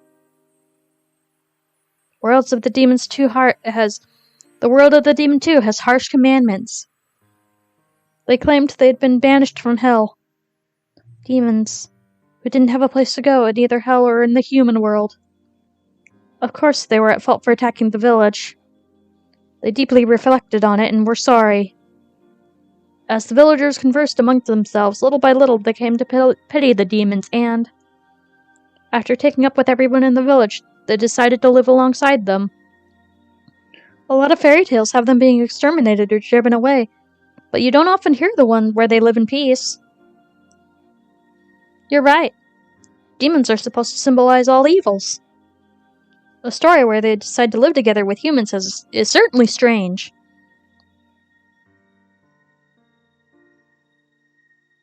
The world of the demon too has harsh commandments. They claimed they had been banished from hell. Demons, who didn't have a place to go in either hell or in the human world. Of course they were at fault for attacking the village. They deeply reflected on it and were sorry. As the villagers conversed among themselves, little by little they came to pity the demons and, after taking up with everyone in the village, they decided to live alongside them. A lot of fairy tales have them being exterminated or driven away, but you don't often hear the one where they live in peace. You're right. Demons are supposed to symbolize all evils. A story where they decide to live together with humans is certainly strange.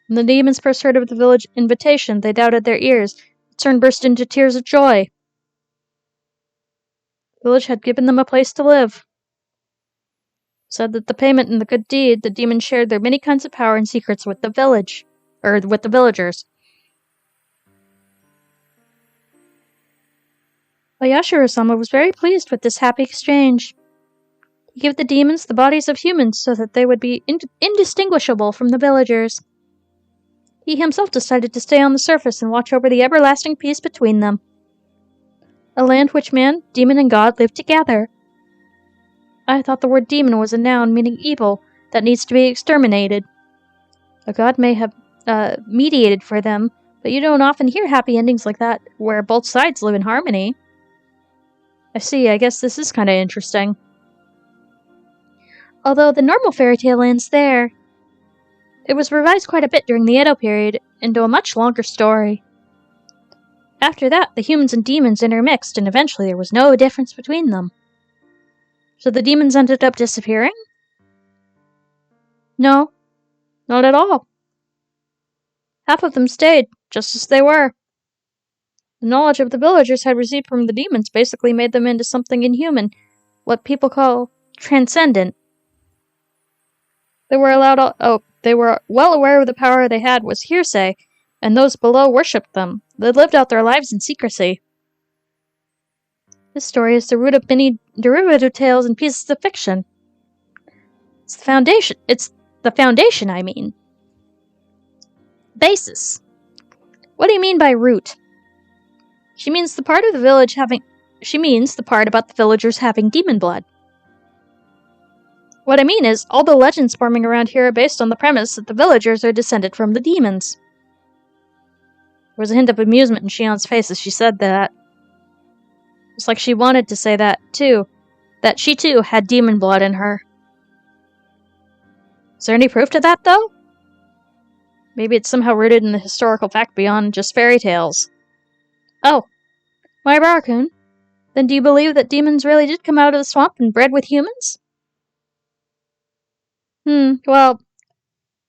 When the demons first heard of the village invitation, they doubted their ears. Tsurn burst into tears of joy. The village had given them a place to live. Said that the payment in the good deed, the demons shared their many kinds of power and secrets with the villagers. Oyashiro-sama was very pleased with this happy exchange. He gave the demons the bodies of humans so that they would be indistinguishable from the villagers. He himself decided to stay on the surface and watch over the everlasting peace between them. A land which man, demon, and god lived together. I thought the word demon was a noun meaning evil that needs to be exterminated. A god may have mediated for them, but you don't often hear happy endings like that where both sides live in harmony. I see, I guess this is kind of interesting. Although the normal fairy tale ends there. It was revised quite a bit during the Edo period into a much longer story. After that, the humans and demons intermixed, and eventually there was no difference between them. So the demons ended up disappearing? No, not at all. Half of them stayed, just as they were. The knowledge of the villagers had received from the demons basically made them into something inhuman, what people call transcendent. They were well aware of the power they had was hearsay, and those below worshipped them. They lived out their lives in secrecy. This story is the root of many derivative tales and pieces of fiction. It's the foundation, I mean. Basis. What do you mean by root? She means the part about the villagers having demon blood. What I mean is, all the legends forming around here are based on the premise that the villagers are descended from the demons. There was a hint of amusement in Shion's face as she said that. It's like she wanted to say that, too. That she, too, had demon blood in her. Is there any proof to that, though? Maybe it's somehow rooted in the historical fact beyond just fairy tales. Oh, my Barakun, then do you believe that demons really did come out of the swamp and bred with humans? Well,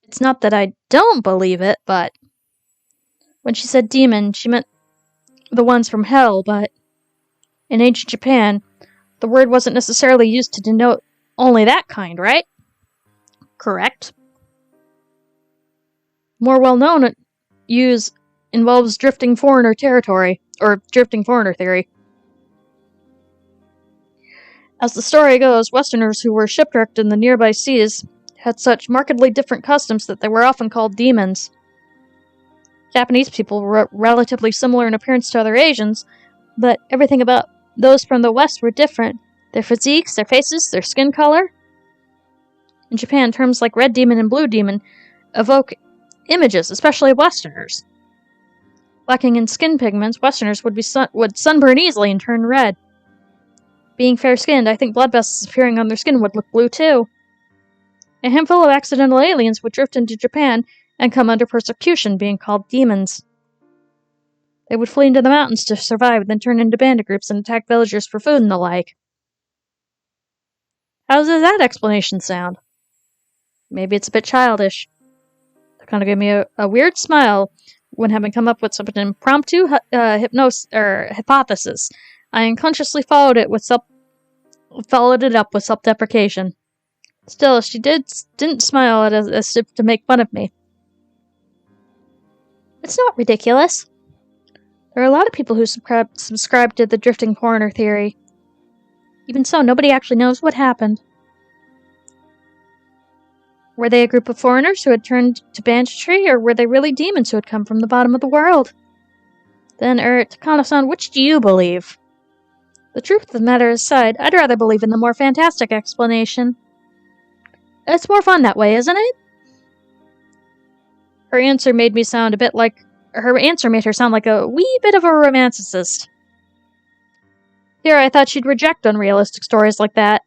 it's not that I don't believe it, but when she said demon, she meant the ones from hell, but in ancient Japan, the word wasn't necessarily used to denote only that kind, right? Correct. More well-known use involves drifting foreigner territory, or drifting foreigner theory. As the story goes, Westerners who were shipwrecked in the nearby seas had such markedly different customs that they were often called demons. Japanese people were relatively similar in appearance to other Asians, but everything about those from the West were different. Their physiques, their faces, their skin color. In Japan, terms like red demon and blue demon evoke images, especially of Westerners. Lacking in skin pigments, Westerners would sunburn easily and turn red. Being fair-skinned, I think blood vessels appearing on their skin would look blue too. A handful of accidental aliens would drift into Japan and come under persecution, being called demons. They would flee into the mountains to survive, then turn into bandit groups and attack villagers for food and the like. How does that explanation sound? Maybe it's a bit childish. It kind of gave me a weird smile when having come up with such an impromptu hypothesis. I unconsciously followed it up with self-deprecation. Still, she didn't smile at us as if to make fun of me. It's not ridiculous. There are a lot of people who subscribe to the drifting foreigner theory. Even so, nobody actually knows what happened. Were they a group of foreigners who had turned to banditry, or were they really demons who had come from the bottom of the world? Then, Takano-san, which do you believe? The truth of the matter aside, I'd rather believe in the more fantastic explanation. It's more fun that way, isn't it? Her answer made her sound like a wee bit of a romanticist. Here, I thought she'd reject unrealistic stories like that.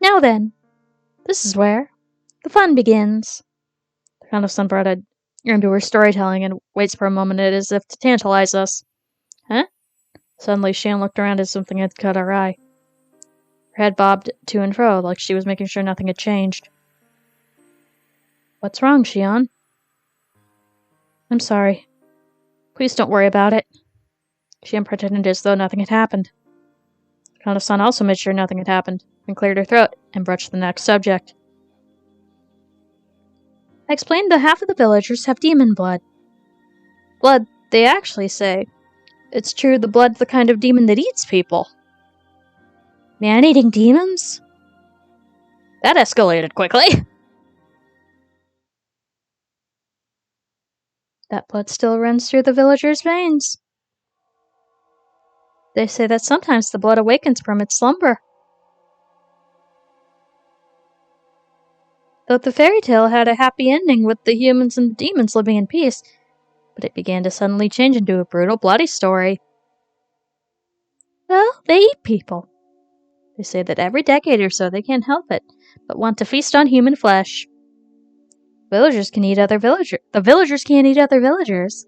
Now then, this is where the fun begins. The kind of sun brought into her storytelling and waits for a moment as if to tantalize us. Huh? Suddenly, Shion looked around as something had caught her eye. Her head bobbed to and fro, like she was making sure nothing had changed. What's wrong, Shion? I'm sorry. Please don't worry about it. Shion pretended as though nothing had happened. Kano-san also made sure nothing had happened, and cleared her throat, and broached the next subject. I explained that half of the villagers have demon blood. Blood, they actually say. It's true, the blood's the kind of demon that eats people. Man-eating demons? That escalated quickly. That blood still runs through the villagers' veins. They say that sometimes the blood awakens from its slumber. Though the fairy tale had a happy ending with the humans and the demons living in peace, but it began to suddenly change into a brutal, bloody story. Well, they eat people. They say that every decade or so they can't help it, but want to feast on human flesh. Villagers can eat other villagers. The villagers can't eat other villagers.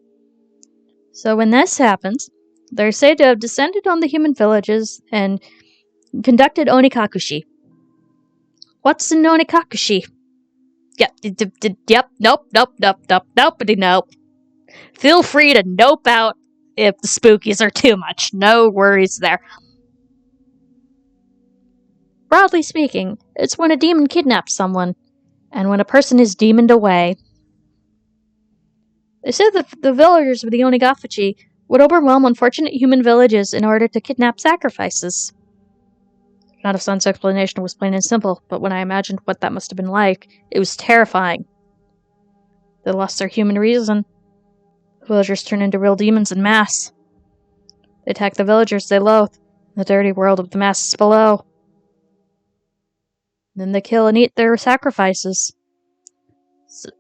So when this happens, they're said to have descended on the human villages and conducted onikakushi. What's an onikakushi? Yep, nope. Feel free to nope out if the spookies are too much. No worries there. Broadly speaking, it's when a demon kidnaps someone, and when a person is demoned away. They said that the villagers of the Onagachi would overwhelm unfortunate human villages in order to kidnap sacrifices. Takano-san's explanation was plain and simple, but when I imagined what that must have been like, it was terrifying. They lost their human reason. The villagers turned into real demons en masse. They attack the villagers they loathe, in the dirty world of the masses below. Then they kill and eat their sacrifices.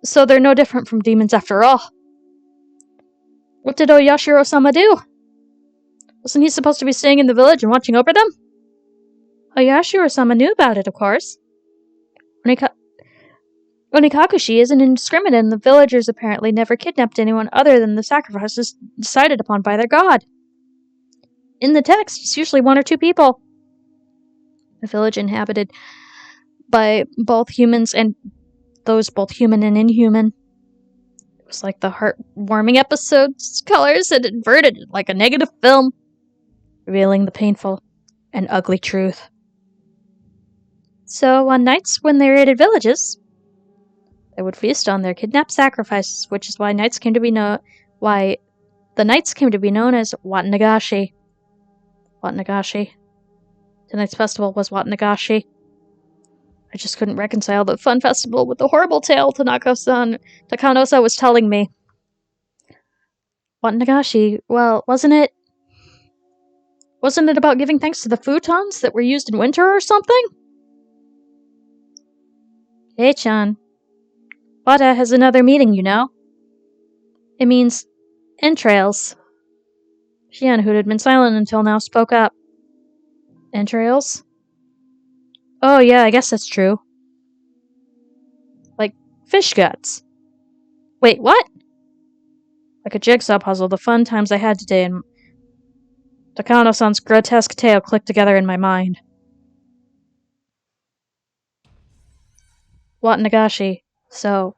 So they're no different from demons after all. What did Oyashiro-sama do? Wasn't he supposed to be staying in the village and watching over them? Oyashiro-sama knew about it, of course. Onikakushi isn't indiscriminate, and the villagers apparently never kidnapped anyone other than the sacrifices decided upon by their god. In the text, it's usually 1 or 2 people. A village inhabited by both humans and those both human and inhuman. It was like the heartwarming episode's colors had inverted like a negative film, revealing the painful and ugly truth. So on nights when they raided villages, they would feast on their kidnapped sacrifices, which is why the nights came to be known as Watanagashi. Watanagashi. Tonight's festival was Watanagashi. I just couldn't reconcile the fun festival with the horrible tale Takano-san was telling me. Watanagashi, well, wasn't it about giving thanks to the futons that were used in winter or something? Hey-chan. Wata has another meeting, you know. It means entrails. Shion, who had been silent until now, spoke up. Entrails? Oh yeah, I guess that's true. Like fish guts. Wait, what? Like a jigsaw puzzle, the fun times I had today and Takano-san's grotesque tale clicked together in my mind. Watanagashi. So,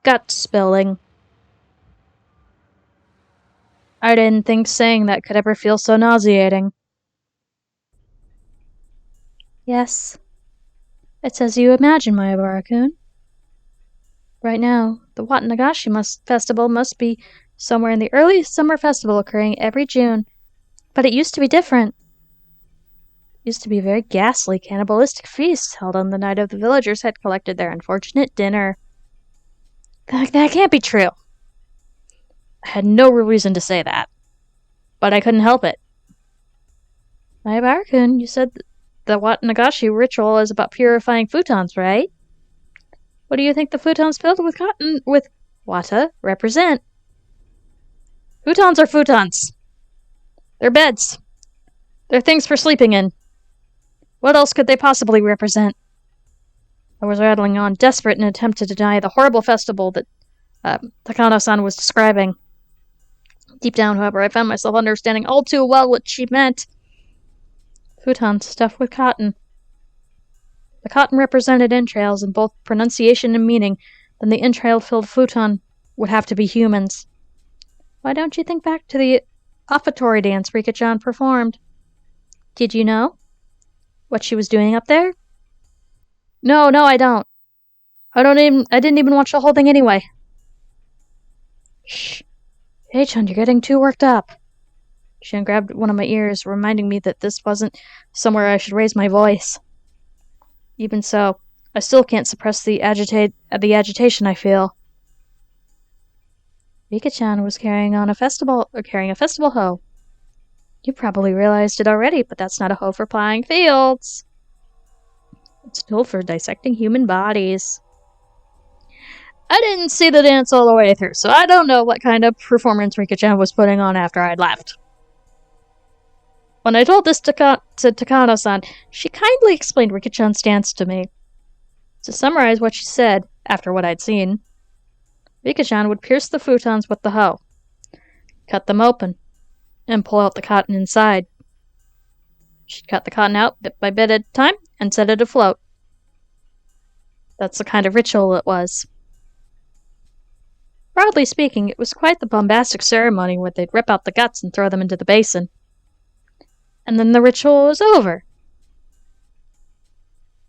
gut spilling. I didn't think saying that could ever feel so nauseating. Yes. It's as you imagine, Mayabara-kun. Right now, the Watanagashi festival must be somewhere in the early summer festival occurring every June. But it used to be different. It used to be a very ghastly, cannibalistic feast held on the night of the villagers had collected their unfortunate dinner. That can't be true. I had no real reason to say that. But I couldn't help it. Mayabara-kun, you said the Watanagashi ritual is about purifying futons, right? What do you think the futons filled with Wata represent? Futons are futons. They're beds. They're things for sleeping in. What else could they possibly represent? I was rattling on, desperate in an attempt to deny the horrible festival that Takano-san was describing. Deep down, however, I found myself understanding all too well what she meant. Futons stuffed with cotton. The cotton represented entrails in both pronunciation and meaning, then the entrail-filled futon would have to be humans. Why don't you think back to the offertory dance Rika-chan performed? Did you know what she was doing up there? No, I don't. I didn't even watch the whole thing anyway. Shh. Hey, Chun, you're getting too worked up. She grabbed one of my ears, reminding me that this wasn't somewhere I should raise my voice. Even so, I still can't suppress the agitation I feel. Rika-chan was carrying a festival hoe. You probably realized it already, but that's not a hoe for plowing fields. It's a tool for dissecting human bodies. I didn't see the dance all the way through, so I don't know what kind of performance Rika-chan was putting on after I'd left. When I told this to Takano-san, she kindly explained Rika-chan's dance to me. To summarize what she said, after what I'd seen, Rika-chan would pierce the futons with the hoe, cut them open, and pull out the cotton inside. She'd cut the cotton out bit by bit at a time and set it afloat. That's the kind of ritual it was. Broadly speaking, it was quite the bombastic ceremony where they'd rip out the guts and throw them into the basin. And then the ritual was over.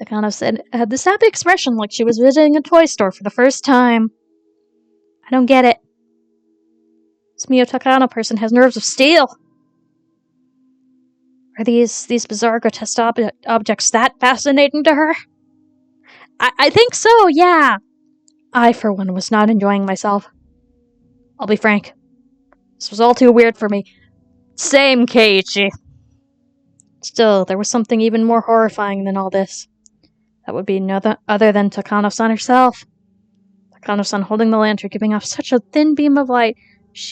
Takano said, had this happy expression like she was visiting a toy store for the first time. I don't get it. This Mio Takano person has nerves of steel. Are these bizarre, grotesque objects that fascinating to her? I think so, yeah. I, for one, was not enjoying myself. I'll be frank. This was all too weird for me. Same, Keiichi. Still, there was something even more horrifying than all this. That would be none other than Takano-san herself. Takano-san holding the lantern, giving off such a thin beam of light, as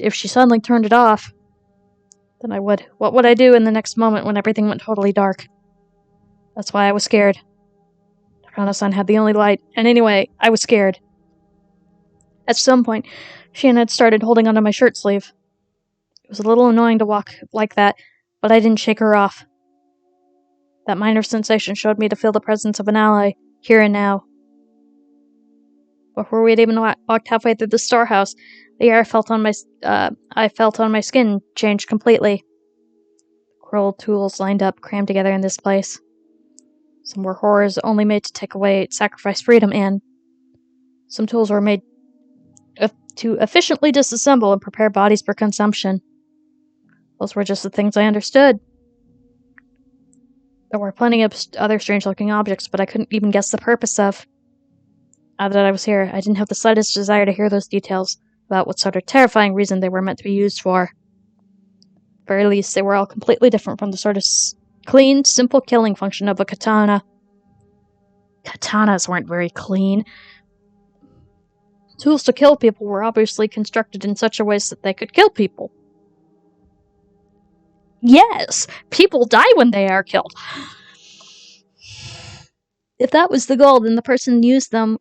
if she suddenly turned it off. Then what would I do in the next moment when everything went totally dark? That's why I was scared. Takano-san had the only light, and anyway, I was scared. At some point, she had started holding onto my shirt sleeve. It was a little annoying to walk like that, but I didn't shake her off. That minor sensation showed me to feel the presence of an ally, here and now. Before we had even walked halfway through the storehouse, the air I felt on my skin changed completely. Cruel tools lined up, crammed together in this place. Some were horrors only made to sacrifice freedom, and some tools were made to efficiently disassemble and prepare bodies for consumption. Those were just the things I understood. There were plenty of other strange-looking objects, but I couldn't even guess the purpose of. Now that I was here, I didn't have the slightest desire to hear those details about what sort of terrifying reason they were meant to be used for. At the very least, they were all completely different from the sort of clean, simple killing function of a katana. Katanas weren't very clean. Tools to kill people were obviously constructed in such a way that they could kill people. Yes, people die when they are killed. If that was the goal, then the person you used them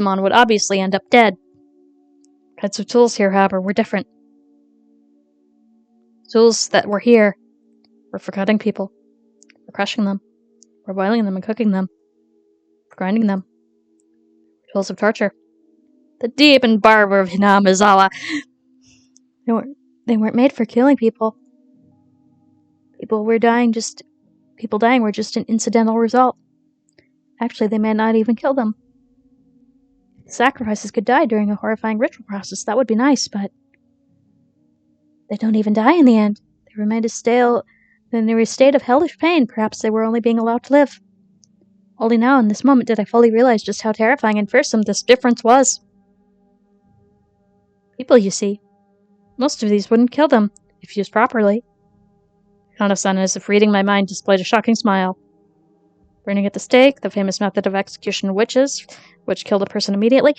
on would obviously end up dead. Kinds of tools here, however, were different. Tools that were here were for cutting people, for crushing them, for boiling them and cooking them, for grinding them. Tools of torture. The demon barber of Hinamizawa. They weren't made for killing people. People dying were just an incidental result. Actually, they may not even kill them. Sacrifices could die during a horrifying ritual process. That would be nice, but they don't even die in the end. They remain in a state of hellish pain. Perhaps they were only being allowed to live. Only now, in this moment, did I fully realize just how terrifying and fearsome this difference was. People, you see. Most of these wouldn't kill them, if used properly. Kano-san, as if reading my mind, displayed a shocking smile. Burning at the stake, the famous method of execution of witches, which killed a person immediately,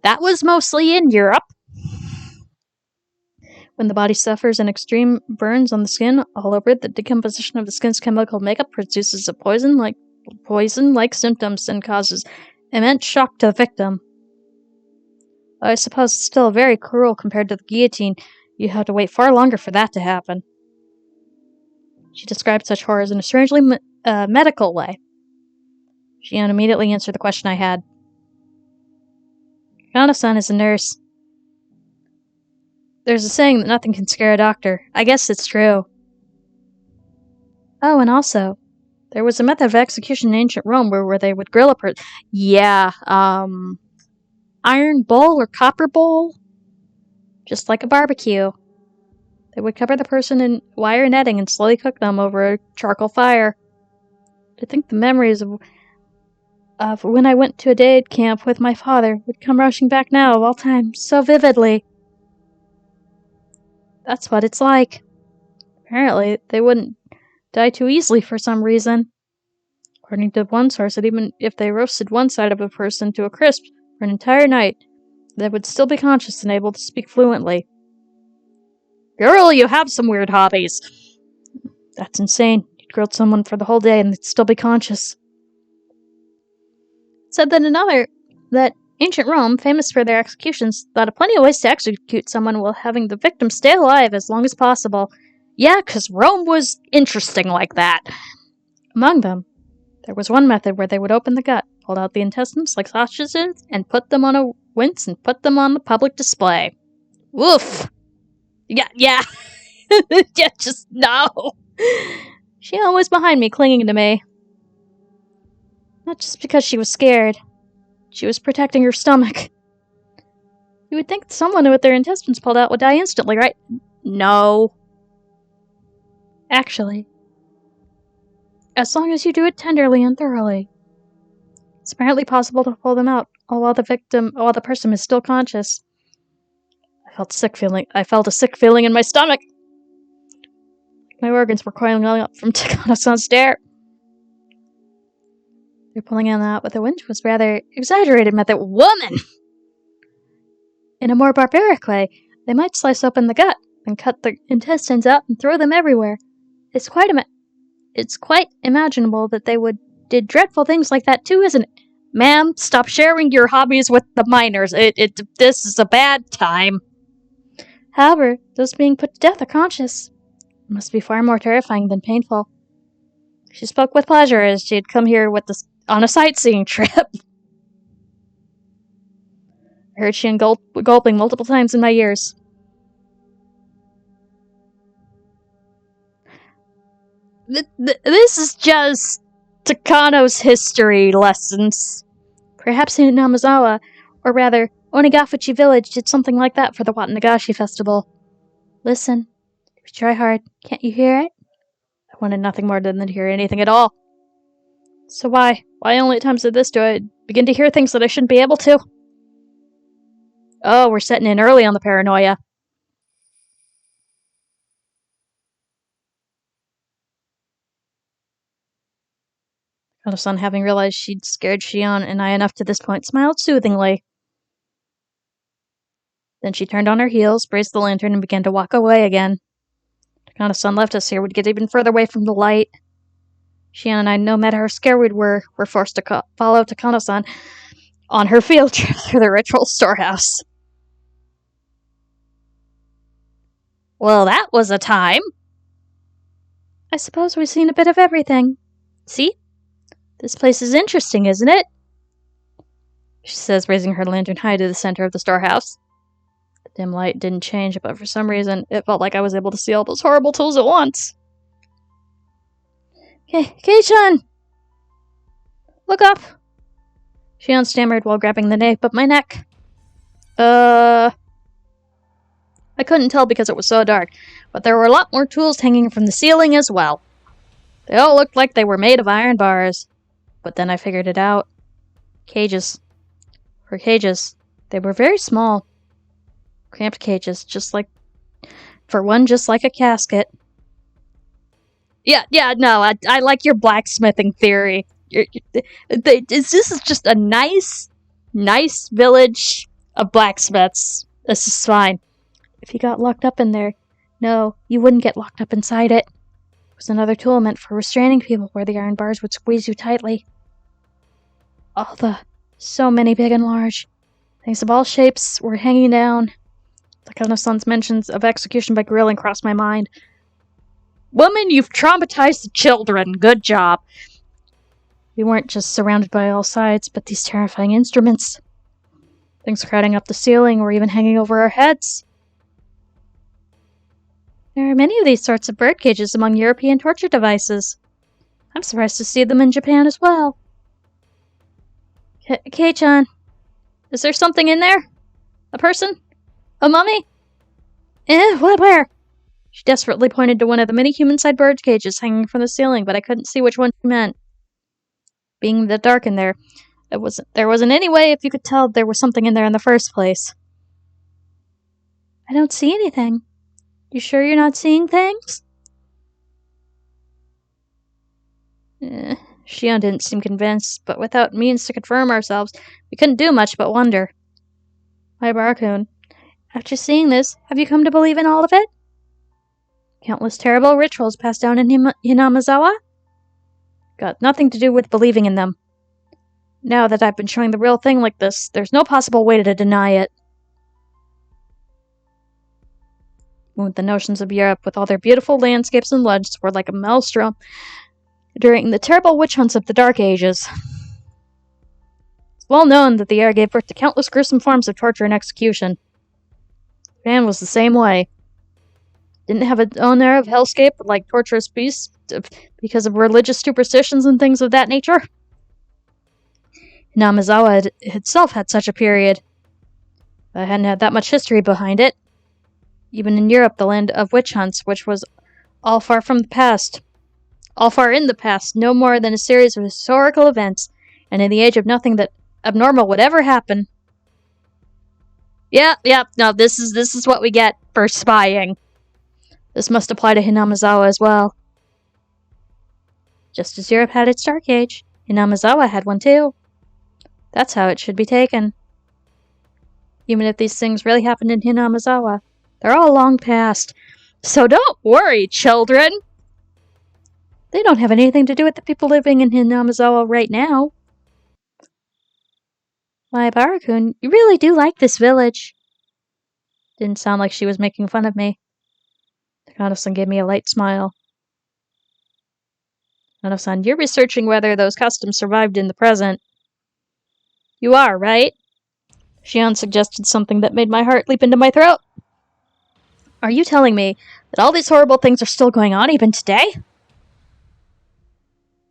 that was mostly in Europe. When the body suffers an extreme burns on the skin all over, the decomposition of the skin's chemical makeup produces a poison-like symptoms and causes immense shock to the victim. I suppose it's still very cruel compared to the guillotine. You have to wait far longer for that to happen. She described such horrors in a strangely medical way. She immediately answered the question I had. Kano-san is a nurse. There's a saying that nothing can scare a doctor. I guess it's true. Oh, and also, there was a method of execution in ancient Rome where they would grill a person. Yeah, iron bowl or copper bowl? Just like a barbecue. They would cover the person in wire netting and slowly cook them over a charcoal fire. I think the memories of when I went to a day camp with my father would come rushing back now of all time so vividly. That's what it's like. Apparently, they wouldn't die too easily for some reason. According to one source, that even if they roasted one side of a person to a crisp for an entire night, they would still be conscious and able to speak fluently. Girl, you have some weird hobbies. That's insane. You'd grill someone for the whole day and they'd still be conscious. It said that ancient Rome, famous for their executions, thought of plenty of ways to execute someone while having the victim stay alive as long as possible. Yeah, 'cause Rome was interesting like that. Among them, there was one method where they would open the gut, pull out the intestines like sausages, and put them on a wince and put them on the public display. Woof! Yeah. Yeah, just no. Shion was behind me, clinging to me. Not just because she was scared. She was protecting her stomach. You would think someone with their intestines pulled out would die instantly, right? No. Actually, as long as you do it tenderly and thoroughly, it's apparently possible to pull them out while the person is still conscious. I felt a sick feeling in my stomach. My organs were coiling up from Takano-san's stare. They're pulling on that, but the wind was rather exaggerated method. Woman! In a more barbaric way, they might slice open the gut and cut the intestines out and throw them everywhere. It's quite imaginable that they did dreadful things like that too, isn't it? Ma'am, stop sharing your hobbies with the minors. This is a bad time. However, those being put to death are conscious. It must be far more terrifying than painful. She spoke with pleasure as she had come here on a sightseeing trip. I heard she gulping multiple times in my ears. This is just Takano's history lessons. Perhaps in Namazawa, or rather, Onigafuchi village did something like that for the Watanagashi festival. Listen, if you try hard, can't you hear it? I wanted nothing more than to hear anything at all. So why only at times like this do I begin to hear things that I shouldn't be able to? Oh, we're setting in early on the paranoia. Kano-san, having realized she'd scared Shion and I enough to this point, smiled soothingly. Then she turned on her heels, raised the lantern, and began to walk away again. Kano-san left us here, would get even further away from the light. Shion and I, no matter how scared we were forced to follow Takano-san on her field trip through the ritual storehouse. Well, that was a time. I suppose we've seen a bit of everything. See? This place is interesting, isn't it? She says, raising her lantern high to the center of the storehouse. The dim light didn't change, but for some reason, it felt like I was able to see all those horrible tools at once. Kei-chan! Look up! Shion stammered while grabbing the nape of my neck. I couldn't tell because it was so dark, but there were a lot more tools hanging from the ceiling as well. They all looked like they were made of iron bars. But then I figured it out. Cages. For cages. They were very small. Cramped cages, just like a casket. Yeah, no, I like your blacksmithing theory. This is just a nice village of blacksmiths. This is fine. If you got locked up in there, no, you wouldn't get locked up inside it. It was another tool meant for restraining people where the iron bars would squeeze you tightly. So many big and large. Things of all shapes were hanging down. Takano-san's mentions of execution by grilling crossed my mind. Woman, you've traumatized the children. Good job. We weren't just surrounded by all sides, but these terrifying instruments. Things crowding up the ceiling or even hanging over our heads. There are many of these sorts of bird cages among European torture devices. I'm surprised to see them in Japan as well. Kei-chan, is there something in there? A person? A mummy? What, where? She desperately pointed to one of the many human-sized bird cages hanging from the ceiling, but I couldn't see which one she meant. Being the dark in there, there wasn't any way if you could tell there was something in there in the first place. I don't see anything. You sure you're not seeing things? Shion didn't seem convinced, but without means to confirm ourselves, we couldn't do much but wonder. My Barakun, after seeing this, have you come to believe in all of it? Countless terrible rituals passed down in Hinamazawa? Got nothing to do with believing in them. Now that I've been showing the real thing like this, there's no possible way to deny it. The notions of Europe, with all their beautiful landscapes and legends, were like a maelstrom during the terrible witch hunts of the Dark Ages. It's well known that the era gave birth to countless gruesome forms of torture and execution. Japan was the same way. didn't have its own air of hellscape like torturous beasts because of religious superstitions and things of that nature. Hinamizawa itself had such a period. But it hadn't had that much history behind it. Even in Europe, the land of witch hunts, which was all far in the past, no more than a series of historical events, and in the age of nothing that abnormal would ever happen. No, this is what we get for spying. This must apply to Hinamizawa as well. Just as Europe had its Dark Age, Hinamizawa had one too. That's how it should be taken. Even if these things really happened in Hinamizawa, they're all long past. So don't worry, children! They don't have anything to do with the people living in Hinamizawa right now. Why, Barakun, you really do like this village. Didn't sound like she was making fun of me. Takano-san gave me a light smile. Takano-san, you're researching whether those customs survived in the present. You are, right? Shion suggested something that made my heart leap into my throat. Are you telling me that all these horrible things are still going on even today?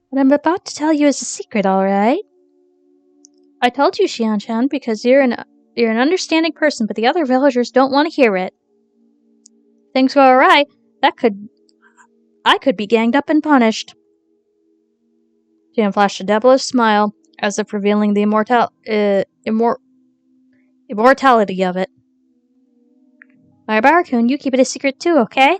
What I'm about to tell you is a secret, alright? I told you, Shion-chan, because you're an understanding person, but the other villagers don't want to hear it. Things go awry, I could be ganged up and punished. Shion flashed a devilish smile, as if revealing the immortality of it. My Barakun, you keep it a secret too, okay?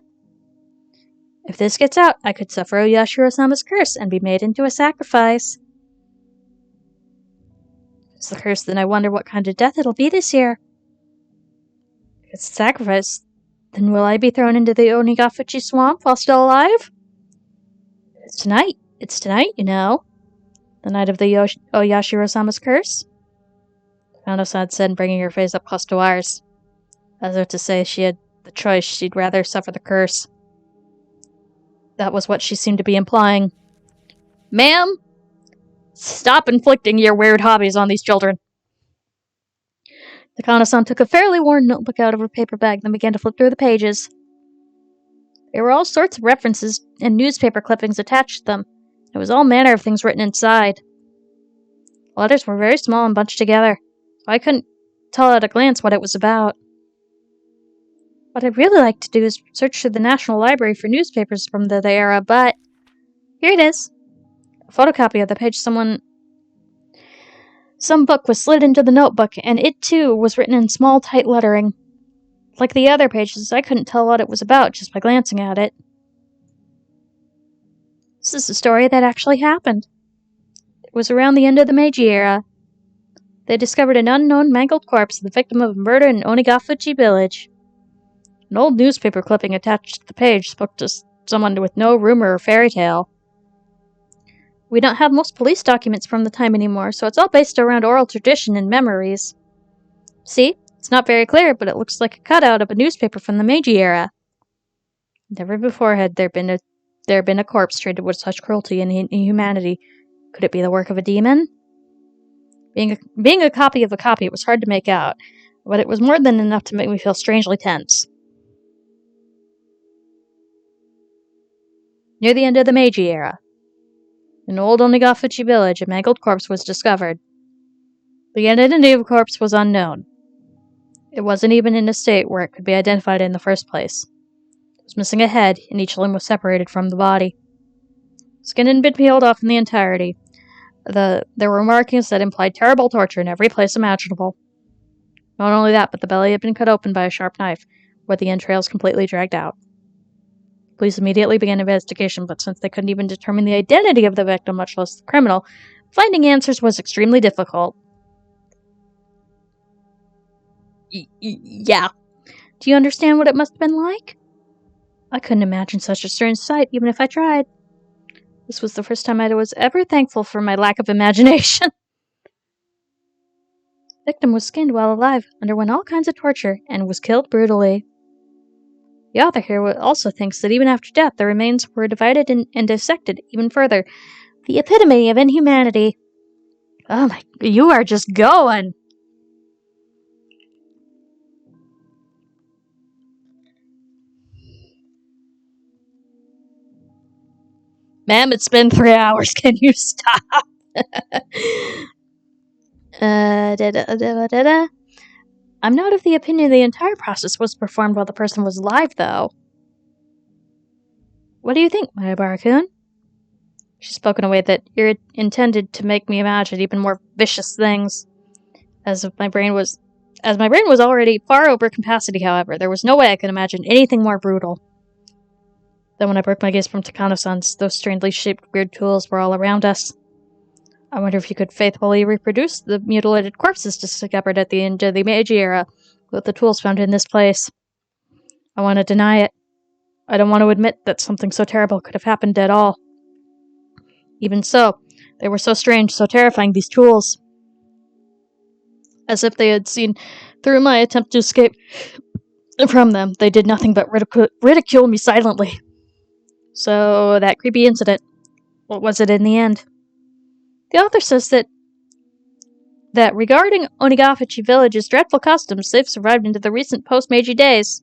If this gets out, I could suffer Yashiro-sama's curse and be made into a sacrifice. If it's the curse, then I wonder what kind of death it'll be this year. If it's a sacrifice, then will I be thrown into the Onigafuchi swamp while still alive? It's tonight, you know. The night of the Yashiro-sama's curse. Takano-san said, bringing her face up close to ours. As if to say she had the choice, she'd rather suffer the curse. That was what she seemed to be implying. Ma'am, stop inflicting your weird hobbies on these children. Takano-san took a fairly worn notebook out of her paper bag, then began to flip through the pages. There were all sorts of references and newspaper clippings attached to them. There was all manner of things written inside. The letters were very small and bunched together, so I couldn't tell at a glance what it was about. What I'd really like to do is search through the National Library for newspapers from the era, but here it is. A photocopy of the page some book was slid into the notebook, and it too was written in small, tight lettering. Like the other pages, I couldn't tell what it was about just by glancing at it. This is a story that actually happened. It was around the end of the Meiji era. They discovered an unknown mangled corpse, the victim of a murder in Onigafuchi village. An old newspaper clipping attached to the page spoke to someone with no rumor or fairy tale. We don't have most police documents from the time anymore, so it's all based around oral tradition and memories. See? It's not very clear, but it looks like a cutout of a newspaper from the Meiji era. Never before had there been a corpse treated with such cruelty and inhumanity. Could it be the work of a demon? Being a copy of a copy, it was hard to make out, but it was more than enough to make me feel strangely tense. Near the end of the Meiji era, in old Onigafuchi village, a mangled corpse was discovered. The identity of the corpse was unknown. It wasn't even in a state where it could be identified in the first place. It was missing a head, and each limb was separated from the body. Skin had been peeled off in the entirety. There were markings that implied terrible torture in every place imaginable. Not only that, but the belly had been cut open by a sharp knife, with the entrails completely dragged out. Police immediately began an investigation, but since they couldn't even determine the identity of the victim, much less the criminal, finding answers was extremely difficult. Yeah. Do you understand what it must have been like? I couldn't imagine such a strange sight, even if I tried. This was the first time I was ever thankful for my lack of imagination. The victim was skinned while alive, underwent all kinds of torture, and was killed brutally. The author here also thinks that even after death, the remains were divided and dissected even further. The epitome of inhumanity. Oh my, you are just going! Ma'am, it's been 3 hours. Can you stop? I'm not of the opinion the entire process was performed while the person was alive, though. What do you think, Mayabara-kun? She spoke in a way that intended to make me imagine even more vicious things. As my brain was already far over capacity, however, there was no way I could imagine anything more brutal. Then when I broke my gaze from Takano-san's, those strangely shaped weird tools were all around us. I wonder if you could faithfully reproduce the mutilated corpses discovered at the end of the Meiji era with the tools found in this place. I want to deny it. I don't want to admit that something so terrible could have happened at all. Even so, they were so strange, so terrifying, these tools. As if they had seen through my attempt to escape from them, they did nothing but ridicule me silently. So, that creepy incident, what was it in the end? The author says that regarding Onigamachi Village's dreadful customs, they've survived into the recent post-Meiji days.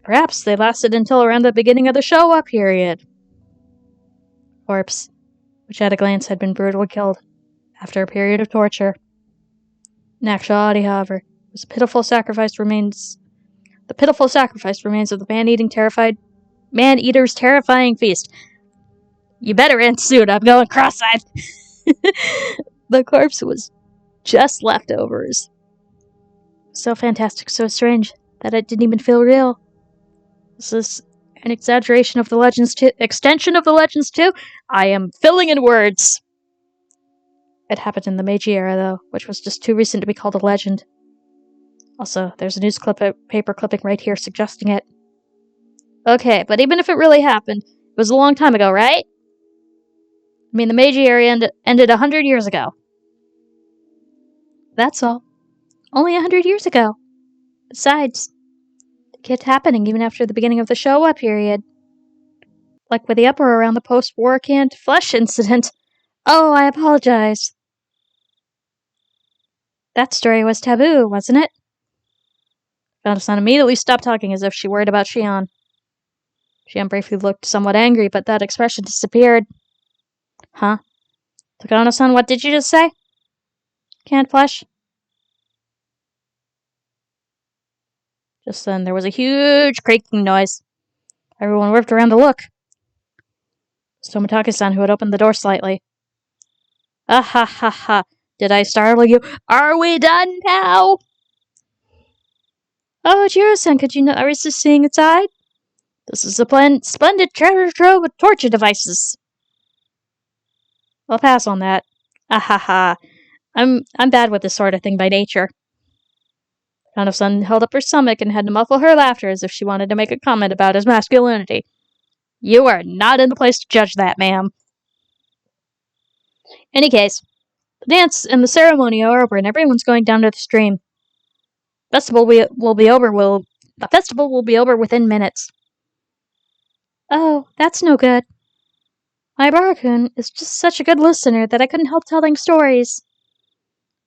Perhaps they lasted until around the beginning of the Showa period. Corpse, which at a glance had been brutally killed after a period of torture. In actuality, however, was the pitiful sacrifice remains of the man-eater's terrifying feast. You better end soon, I'm going cross-eyed. The corpse was just leftovers. So fantastic, so strange, that it didn't even feel real. This is an extension of the legends too? I am filling in words. It happened in the Meiji era, though, which was just too recent to be called a legend. Also, there's a paper clipping right here suggesting it. Okay, but even if it really happened, it was a long time ago, right? I mean, the Meiji era ended 100 years ago. That's all. Only 100 years ago. Besides, it kept happening even after the beginning of the Showa period. Like with the uproar around the post-war canned flesh incident. Oh, I apologize. That story was taboo, wasn't it? Found-san immediately stopped talking as if she worried about Shion. Shion briefly looked somewhat angry, but that expression disappeared. Huh? Takano-san, what did you just say? Canned flesh? Just then, there was a huge creaking noise. Everyone whipped around to look. It was Tomitake-san who had opened the door slightly. Ah ha ha ha. Did I startle you? Are we done now? Oh, Jiro-san, could you not resist seeing inside? This is a splendid treasure trove of torture devices. I'll pass on that. Ah ha ha. I'm bad with this sort of thing by nature. Kano-san held up her stomach and had to muffle her laughter as if she wanted to make a comment about his masculinity. You are not in the place to judge that, ma'am. Any case, the dance and the ceremony are over and everyone's going down to the stream. The festival will be over within minutes. Oh, that's no good. Mayabara-kun is just such a good listener that I couldn't help telling stories.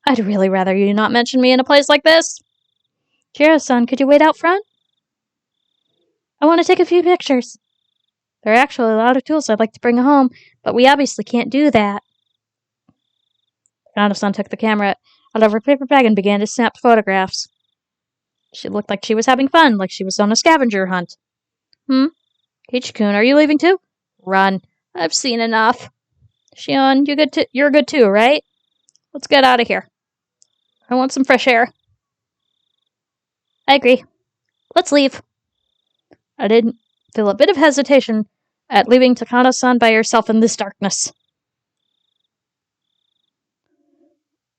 I'd really rather you not mention me in a place like this. Jiro-san, could you wait out front? I want to take a few pictures. There are actually a lot of tools I'd like to bring home, but we obviously can't do that. Kano-san took the camera out of her paper bag and began to snap photographs. She looked like she was having fun, like she was on a scavenger hunt. Kichi-kun, are you leaving too? Run. I've seen enough. Shion, you're good too, right? Let's get out of here. I want some fresh air. I agree. Let's leave. I didn't feel a bit of hesitation at leaving Takano-san by herself in this darkness.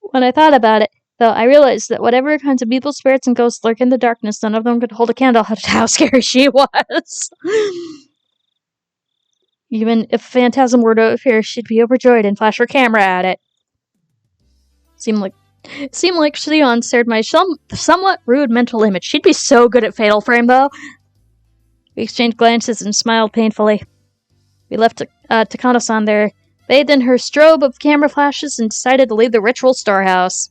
When I thought about it, though, I realized that whatever kinds of evil spirits and ghosts lurk in the darkness, none of them could hold a candle to how scary she was. Even if a phantasm were to appear, she'd be overjoyed and flash her camera at it. Seemed like Shion stared my somewhat rude mental image. She'd be so good at Fatal Frame, though. We exchanged glances and smiled painfully. We left Takano-san there, bathed in her strobe of camera flashes, and decided to leave the ritual storehouse,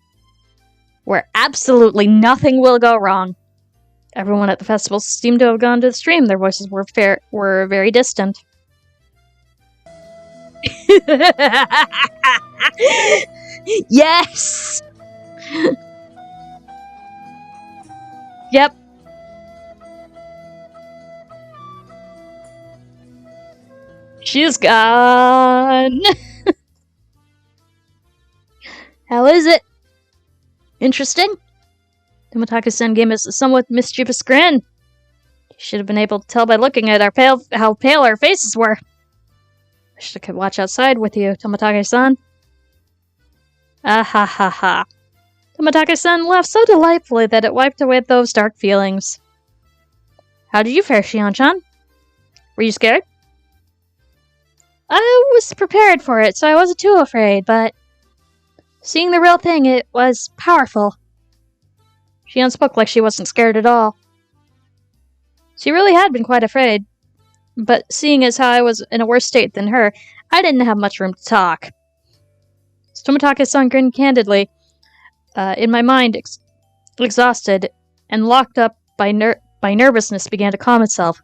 where absolutely nothing will go wrong. Everyone at the festival seemed to have gone to the stream. Their voices were very distant. Yes! Yep. She's gone. How is it? Interesting? Tomotage-san gave us a somewhat mischievous grin. You should have been able to tell by looking at how pale our faces were. I should have kept watch outside with you, Tomotage-san. Ah ha ha ha. Tomotage-san laughed so delightfully that it wiped away those dark feelings. How did you fare, Shion-chan? Were you scared? I was prepared for it, so I wasn't too afraid, but seeing the real thing, it was powerful. Shion spoke like she wasn't scared at all. She really had been quite afraid, but seeing as how I was in a worse state than her, I didn't have much room to talk. Tomotage-san grinned candidly, in my mind exhausted and locked up by nervousness began to calm itself.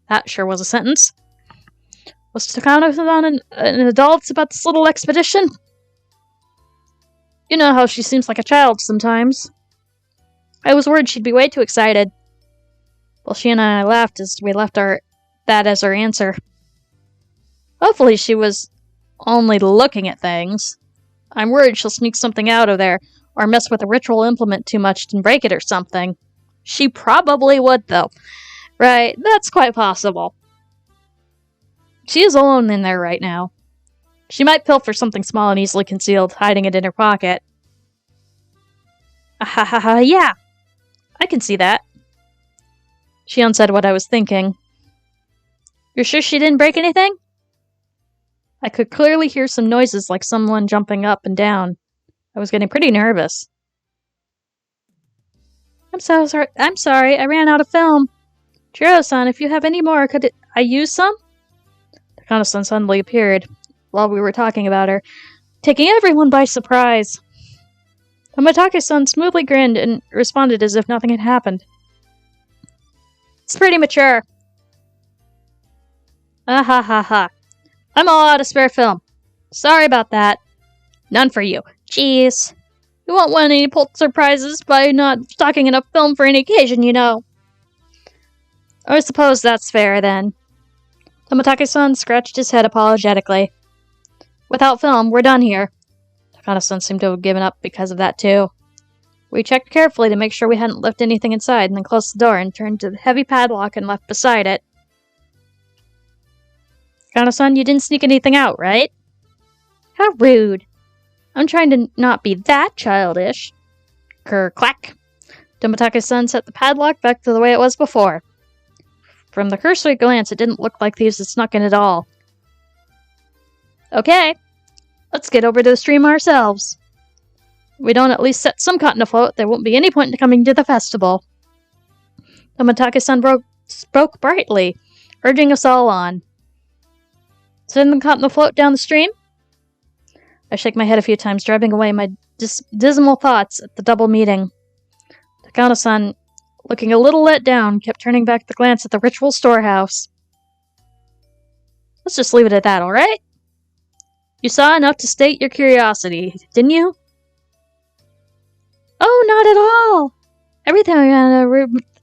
That sure was a sentence. Was Takano-san an adult about this little expedition? You know how she seems like a child sometimes. I was worried she'd be way too excited. Well, she and I laughed as we left that as our answer. Hopefully she was only looking at things. I'm worried she'll sneak something out of there, or mess with a ritual implement too much and break it or something. She probably would, though. Right, that's quite possible. She is alone in there right now. She might pilfer something small and easily concealed, hiding it in her pocket. Yeah. I can see that. Shion said what I was thinking. You're sure she didn't break anything? I could clearly hear some noises like someone jumping up and down. I was getting pretty nervous. I'm sorry, I ran out of film. Jiro-san, if you have any more, could I use some? Takano-san suddenly appeared while we were talking about her, taking everyone by surprise. Tomotage-san smoothly grinned and responded as if nothing had happened. It's pretty mature. Ah ha ha ha. I'm all out of spare film. Sorry about that. None for you. Jeez. You won't win any Pulitzer Prizes by not stocking enough film for any occasion, you know. I suppose that's fair, then. Tomotage-san scratched his head apologetically. Without film, we're done here. Takano-san seemed to have given up because of that, too. We checked carefully to make sure we hadn't left anything inside, and then closed the door and turned to the heavy padlock and left beside it. Takano-san, you didn't sneak anything out, right? How rude. I'm trying to not be that childish. Clack. Tomotage-san set the padlock back to the way it was before. From the cursory glance, it didn't look like thieves had snuck in at all. Okay, let's get over to the stream ourselves. If we don't at least set some cotton afloat, there won't be any point in coming to the festival. Tomotage-san spoke brightly, urging us all on. Setting the cotton afloat down the stream? I shake my head a few times, driving away my dismal thoughts at the double meeting. Takano-san, looking a little let down, kept turning back the glance at the ritual storehouse. Let's just leave it at that, alright? You saw enough to state your curiosity, didn't you? Oh, not at all!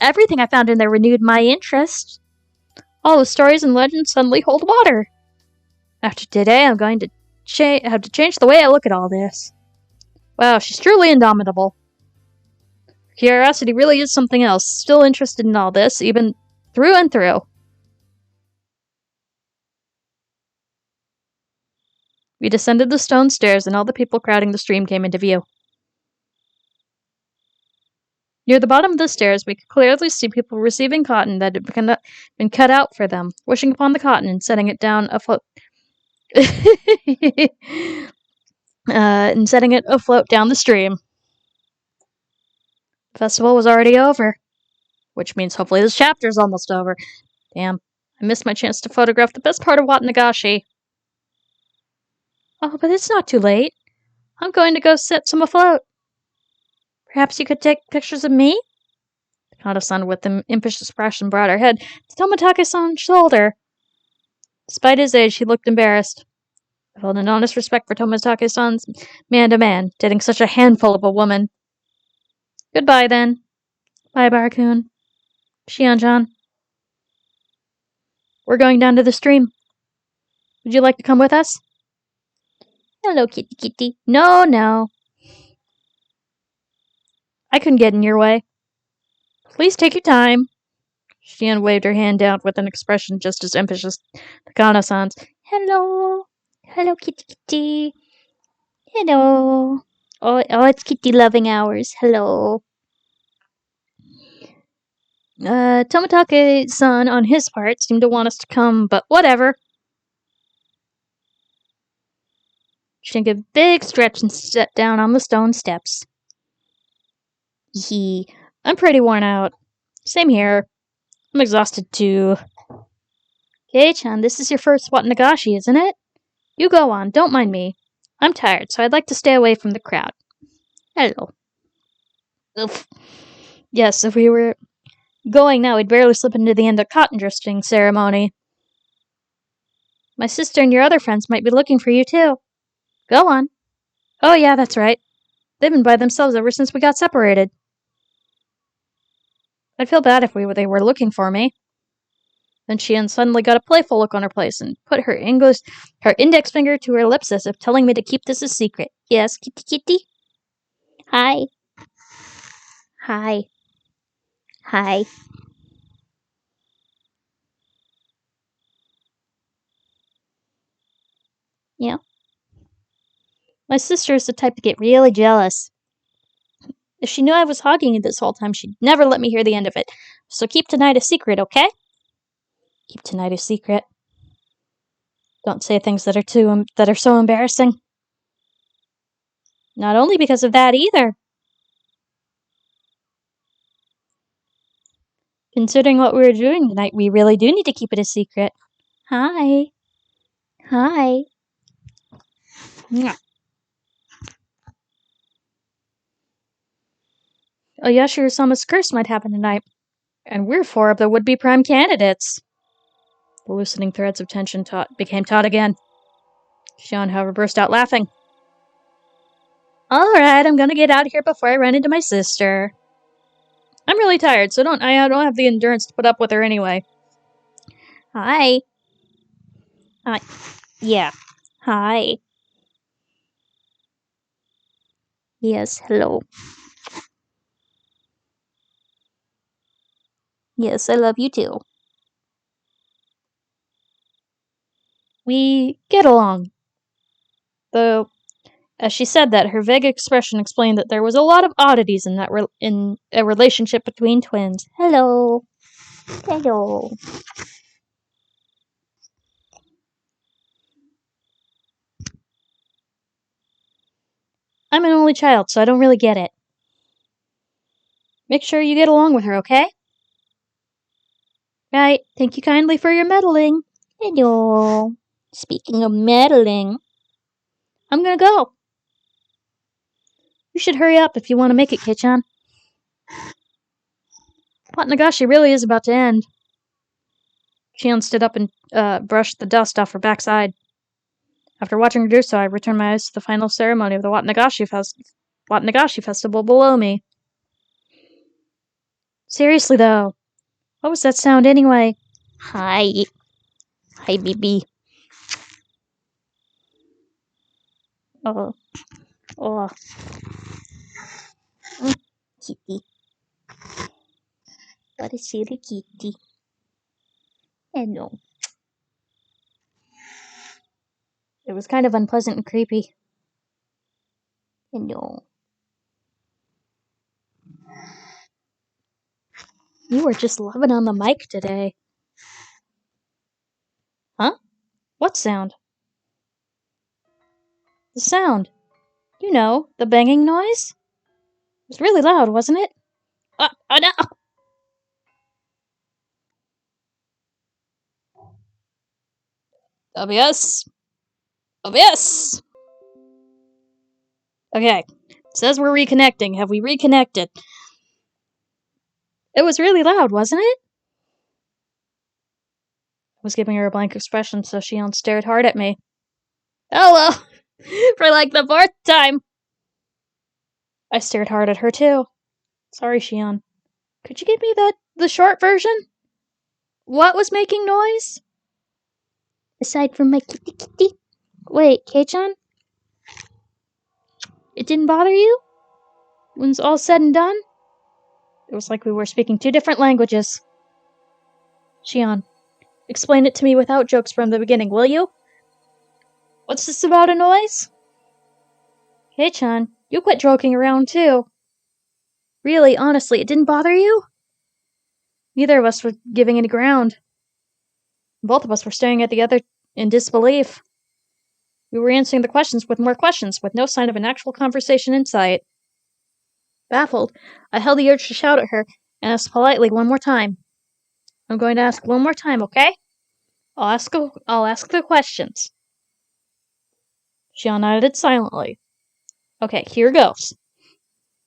Everything I found in there renewed my interest. All the stories and legends suddenly hold water. After today, I'm going to have to change the way I look at all this. Wow, she's truly indomitable. Curiosity really is something else. Still interested in all this, even through and through. We descended the stone stairs, and all the people crowding the stream came into view. Near the bottom of the stairs, we could clearly see people receiving cotton that had been cut out for them, wishing upon the cotton and setting it down afloat. And setting it afloat down the stream. The festival was already over, which means hopefully this chapter's almost over. Damn, I missed my chance to photograph the best part of Watanagashi. Oh, but it's not too late. I'm going to go set some afloat. Perhaps you could take pictures of me? Takano-san, with an impish expression, brought her head to Tomotage-san's shoulder. Despite his age, he looked embarrassed. I felt an honest respect for Tomitake-san's man-to-man, dating such a handful of a woman. Goodbye, then. Bye, Barakun. Shion-chan. We're going down to the stream. Would you like to come with us? Hello, kitty kitty. No. I couldn't get in your way. Please take your time. Shion waved her hand down with an expression just as impish as Takano-san's. Hello. Hello, kitty kitty. Hello. Oh, it's kitty loving hours. Hello. Tomitake-san, on his part, seemed to want us to come, but whatever. She took a big stretch and sat down on the stone steps. I'm pretty worn out. Same here. I'm exhausted too. Kei-chan, this is your first Watanagashi, isn't it? You go on, don't mind me. I'm tired, so I'd like to stay away from the crowd. Hello. Oof. Yes, if we were going now, we'd barely slip into the end of the cotton drifting ceremony. My sister and your other friends might be looking for you too. Go on. Oh yeah, that's right. They've been by themselves ever since we got separated. I'd feel bad if they were looking for me. Then Shion suddenly got a playful look on her face and put her index finger to her lips as if telling me to keep this a secret. Yes, kitty kitty. Hi. Hi. Hi. Yeah. My sister is the type to get really jealous. If she knew I was hogging it this whole time, she'd never let me hear the end of it. So keep tonight a secret, okay? Keep tonight a secret. Don't say things that are so embarrassing. Not only because of that either. Considering what we were doing tonight, we really do need to keep it a secret. Hi. Hi. Mwah. Oyashiro-sama's curse might happen tonight, and we're 4 of the would-be prime candidates. The loosening threads of tension became taut again. Shion, however, burst out laughing. Alright, I'm gonna get out of here before I run into my sister. I'm really tired, so I don't have the endurance to put up with her anyway. Hi. Yeah. Hi. Yes, hello. Yes, I love you too. We get along. Though, as she said that, her vague expression explained that there was a lot of oddities in in a relationship between twins. Hello. Hello. I'm an only child, so I don't really get it. Make sure you get along with her, okay? Right, thank you kindly for your meddling. Hello. Speaking of meddling, I'm gonna go. You should hurry up if you want to make it, Kei-chan. Watanagashi really is about to end. Shion stood up and brushed the dust off her backside. After watching her do so, I returned my eyes to the final ceremony of the Watanagashi festival below me. Seriously, though, what was that sound anyway? hi. Hi, baby. Oh. Kitty. What a silly kitty. Hello. It was kind of unpleasant and creepy. Hello. You were just loving on the mic today. Huh? What sound? The sound. You know, the banging noise? It was really loud, wasn't it? Oh no! OBS! OBS! Okay. It says we're reconnecting. Have we reconnected? It was really loud, wasn't it? I was giving her a blank expression, so Shion stared hard at me. Hello! For like the fourth time! I stared hard at her too. Sorry, Shion. Could you give me the short version? What was making noise? Aside from my kitty kitty. Wait, Kei-chan? It didn't bother you? When it's all said and done? It was like we were speaking two different languages. Shion, explain it to me without jokes from the beginning, will you? What's this about a noise? Kei-chan, you quit joking around too. Really, honestly, it didn't bother you? Neither of us were giving any ground. Both of us were staring at the other in disbelief. We were answering the questions, with no sign of an actual conversation in sight. Baffled, I held the urge to shout at her and asked politely one more time. I'm going to ask one more time, okay? I'll ask the questions. She nodded silently. Okay, here goes.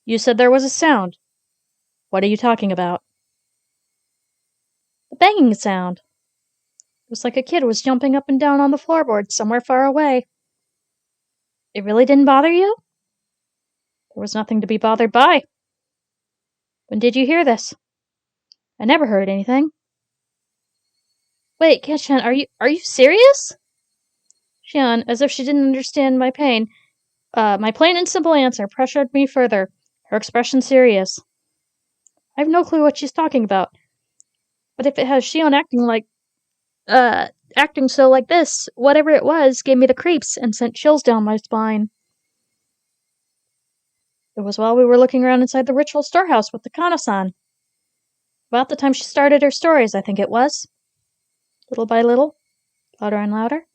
You said there was a sound. What are you talking about? The banging sound. It was like a kid was jumping up and down on the floorboard somewhere far away. It really didn't bother you? There was nothing to be bothered by. When did you hear this? I never heard anything. Wait, Kei-chan, are you serious? Shion, as if she didn't understand my pain, my plain and simple answer pressured me further, her expression serious. I have no clue what she's talking about. But if it has Shion acting so like this, whatever it was gave me the creeps and sent chills down my spine. It was while we were looking around inside the ritual storehouse with the Kana-san. About the time she started her stories, I think it was. Little by little, louder and louder,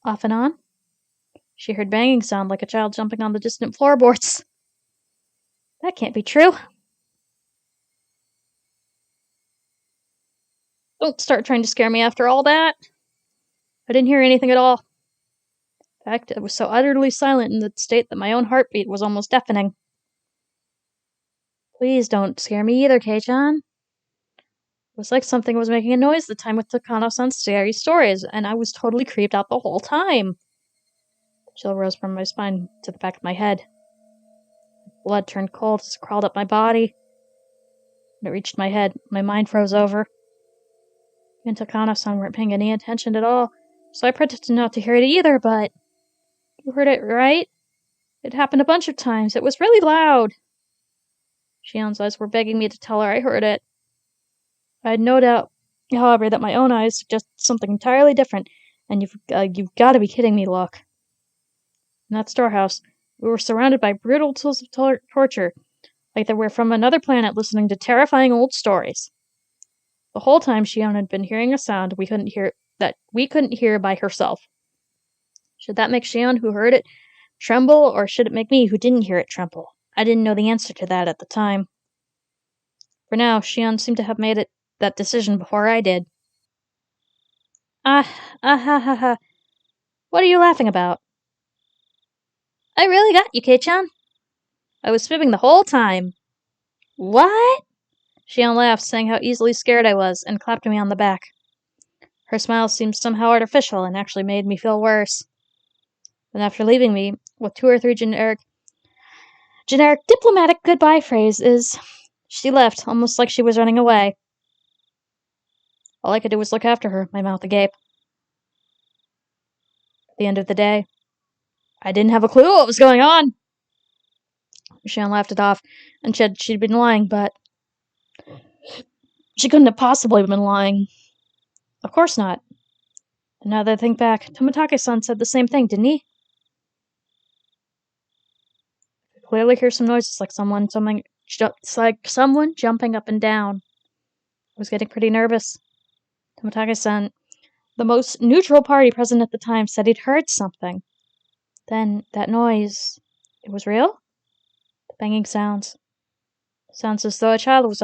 off and on. She heard banging sound like a child jumping on the distant floorboards. That can't be true. Don't start trying to scare me after all that. I didn't hear anything at all. In fact, it was so utterly silent in the state that my own heartbeat was almost deafening. Please don't scare me either, Kei-chan. It was like something was making a noise the time with Takano-san's scary stories, and I was totally creeped out the whole time. The chill rose from my spine to the back of my head. Blood turned cold as it crawled up my body. When it reached my head, my mind froze over. Me and Takano-san weren't paying any attention at all, so I pretended not to hear it either, but... You heard it, right? It happened a bunch of times. It was really loud. Shion's eyes were begging me to tell her I heard it. I had no doubt, however, that my own eyes suggested something entirely different, and you've got to be kidding me, look. In that storehouse, we were surrounded by brutal tools of torture, like they were from another planet listening to terrifying old stories. The whole time Shion had been hearing a sound we couldn't hear by herself. Should that make Shion, who heard it, tremble, or should it make me, who didn't hear it, tremble? I didn't know the answer to that at the time. For now, Shion seemed to have made that decision before I did. Ha ha. What are you laughing about? I really got you, Kei-chan. I was fibbing the whole time. What? Shion laughed, saying how easily scared I was, and clapped me on the back. Her smile seemed somehow artificial and actually made me feel worse. Then after leaving me, with 2 or 3 generic diplomatic goodbye phrases, she left, almost like she was running away. All I could do was look after her, my mouth agape. At the end of the day, I didn't have a clue what was going on. Shion laughed it off and said she'd been lying, but she couldn't have possibly been lying. Of course not. And now that I think back, Tomitake-san said the same thing, didn't he? I could clearly hear some noises like someone jumping up and down. I was getting pretty nervous. Tomitake-san, the most neutral party present at the time, said he'd heard something. Then, that noise, it was real? The banging sounds. Sounds as though a child was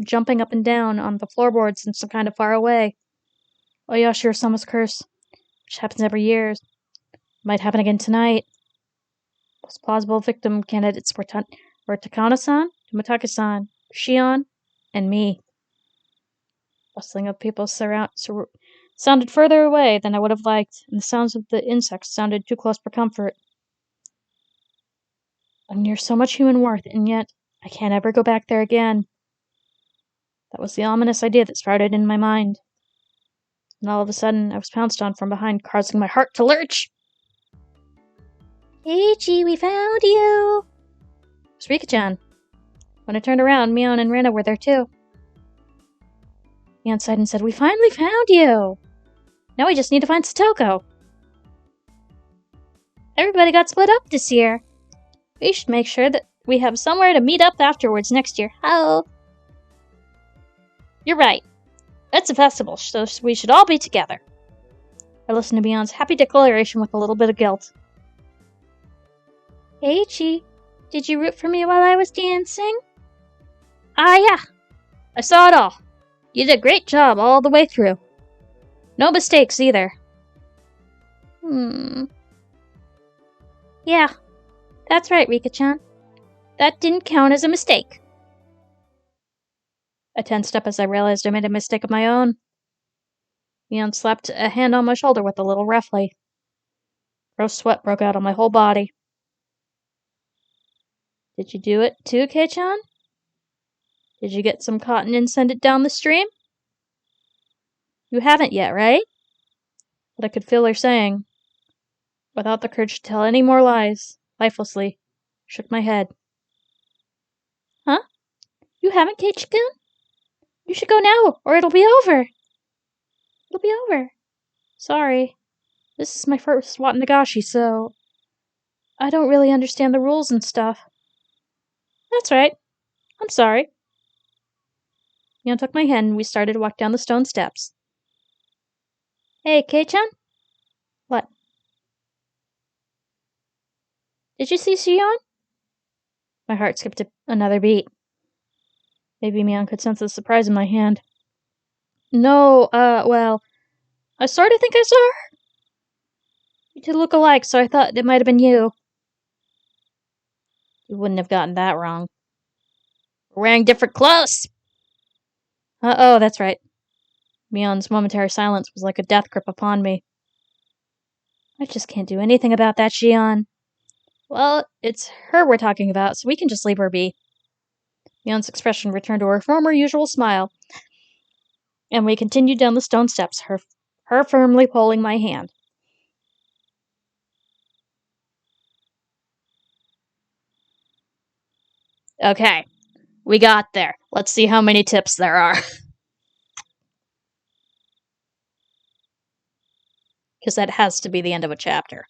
jumping up and down on the floorboards and some kind of far away. Oyashiro-sama's curse, which happens every year, might happen again tonight. Most plausible victim candidates were Takano-san, Tomitake-san, Shion, and me. Bustling of people sounded further away than I would have liked, and the sounds of the insects sounded too close for comfort. I'm near so much human worth, and yet I can't ever go back there again. That was the ominous idea that sprouted in my mind. And all of a sudden, I was pounced on from behind, causing my heart to lurch. Keiichi, we found you! It was Rika-chan. When I turned around, Mion and Rena were there too. Mion sighed and said, "We finally found you! Now we just need to find Satoko." Everybody got split up this year. We should make sure that we have somewhere to meet up afterwards next year. How? You're right. It's a festival, so we should all be together. I listened to Mion's happy declaration with a little bit of guilt. Keiichi, did you root for me while I was dancing? Yeah. I saw it all. You did a great job all the way through. No mistakes either. Yeah, that's right, Rika-chan. That didn't count as a mistake. I tensed up as I realized I made a mistake of my own. Mion slapped a hand on my shoulder with a little roughly. Gross sweat broke out on my whole body. Did you do it too, Kei-chan? Did you get some cotton and send it down the stream? You haven't yet, right? But I could feel her saying, without the courage to tell any more lies, lifelessly, shook my head. Huh? You haven't, Keiichi-kun? You should go now, or it'll be over. It'll be over. Sorry. This is my first Watanagashi, so I don't really understand the rules and stuff. That's right. I'm sorry. Mion took my hand and we started to walk down the stone steps. Hey, Kei-chan? What? Did you see Shion? My heart skipped another beat. Maybe Mion could sense the surprise in my hand. No, well, I sort of think I saw her. You two look alike, so I thought it might have been you. You wouldn't have gotten that wrong. We're wearing different clothes! Oh, that's right. Mion's momentary silence was like a death grip upon me. I just can't do anything about that, Shion. Well, it's her we're talking about, so we can just leave her be. Mion's expression returned to her former usual smile, and we continued down the stone steps, her firmly pulling my hand. Okay, we got there. Let's see how many tips there are. Because that has to be the end of a chapter.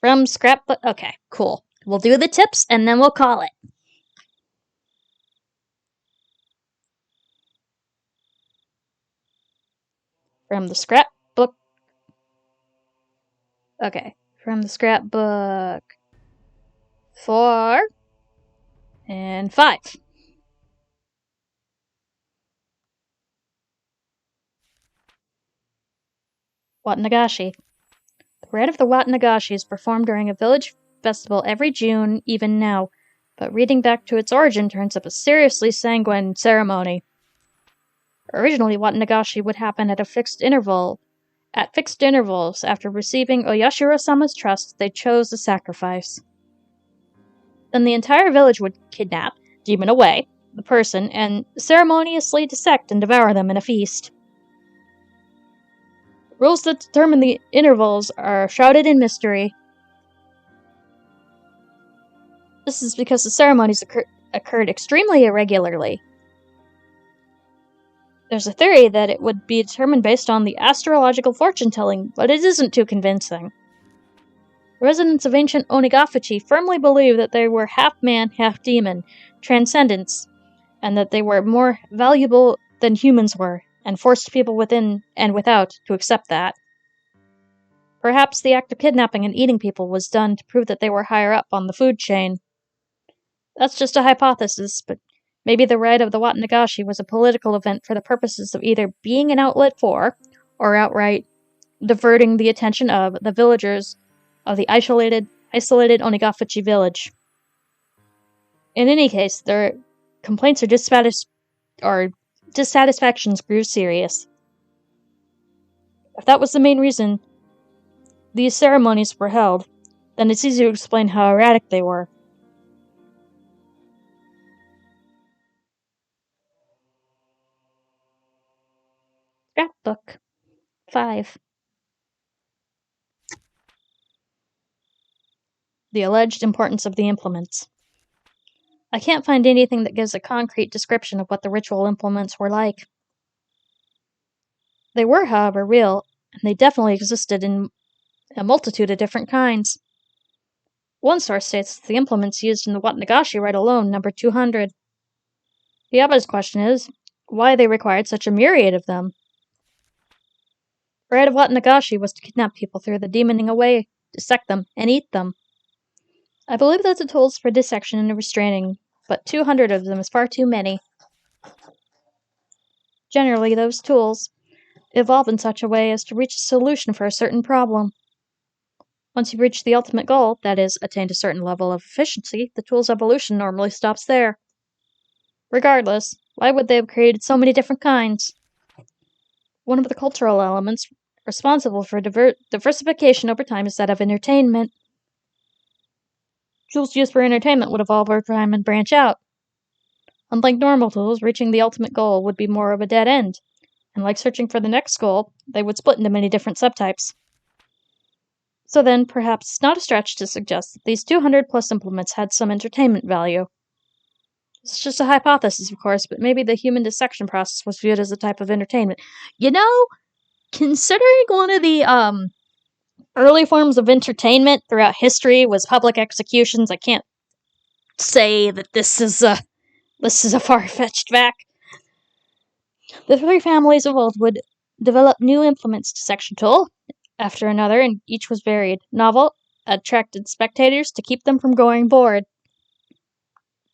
From scrapbook. Okay, cool. We'll do the tips and then we'll call it. From the scrapbook. Okay, from the scrapbook 4 and 5. Watanagashi. The rite of the Watanagashi is performed during a village festival every June, even now, but reading back to its origin turns up a seriously sanguine ceremony. Originally, Watanagashi would happen at fixed intervals after receiving Oyashiro-sama's trust, they chose a sacrifice. Then the entire village would kidnap, demon away, the person, and ceremoniously dissect and devour them in a feast. Rules that determine the intervals are shrouded in mystery. This is because the ceremonies occurred extremely irregularly. There's a theory that it would be determined based on the astrological fortune-telling, but it isn't too convincing. Residents of ancient Onagafuchi firmly believed that they were half-man, half-demon, transcendents, and that they were more valuable than humans were, and forced people within and without to accept that. Perhaps the act of kidnapping and eating people was done to prove that they were higher up on the food chain. That's just a hypothesis, but maybe the rite of the Watanagashi was a political event for the purposes of either being an outlet for, or outright diverting the attention of, the villagers of the isolated Onagafuchi village. In any case, their complaints are dissatisfactions grew serious. If that was the main reason these ceremonies were held, then it's easy to explain how erratic they were. Scrapbook 5. The alleged importance of the implements. I can't find anything that gives a concrete description of what the ritual implements were like. They were, however, real, and they definitely existed in a multitude of different kinds. One source states that the implements used in the Watanagashi rite alone numbered 200. The obvious question is, why they required such a myriad of them? The rite of Watanagashi was to kidnap people through the demoning away, dissect them, and eat them. I believe that the tools for dissection and restraining, but 200 of them is far too many. Generally, those tools evolve in such a way as to reach a solution for a certain problem. Once you reach the ultimate goal, that is, attained a certain level of efficiency, the tool's evolution normally stops there. Regardless, why would they have created so many different kinds? One of the cultural elements responsible for diversification over time is that of entertainment. Tools used for entertainment would evolve over time and branch out. Unlike normal tools, reaching the ultimate goal would be more of a dead end, and like searching for the next goal, they would split into many different subtypes. So then, perhaps it's not a stretch to suggest that these 200 plus implements had some entertainment value. It's just a hypothesis, of course, but maybe the human dissection process was viewed as a type of entertainment. You know, considering one of the early forms of entertainment throughout history was public executions, I can't say that this is a far-fetched fact. The three families of old would develop new implements to section tool after another, and each was varied, novel, attracted spectators to keep them from going bored.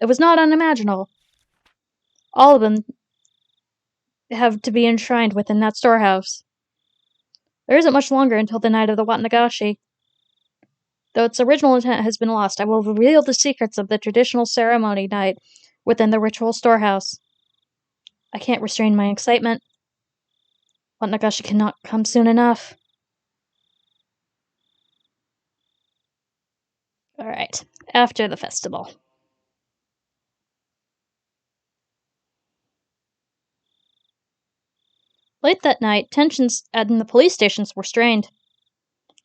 It was not unimaginable. All of them have to be enshrined within that storehouse. There isn't much longer until the night of the Watanagashi. Though its original intent has been lost, I will reveal the secrets of the traditional ceremony night within the ritual storehouse. I can't restrain my excitement. Watanagashi cannot come soon enough. Alright, after the festival. Late that night, tensions in the police stations were strained.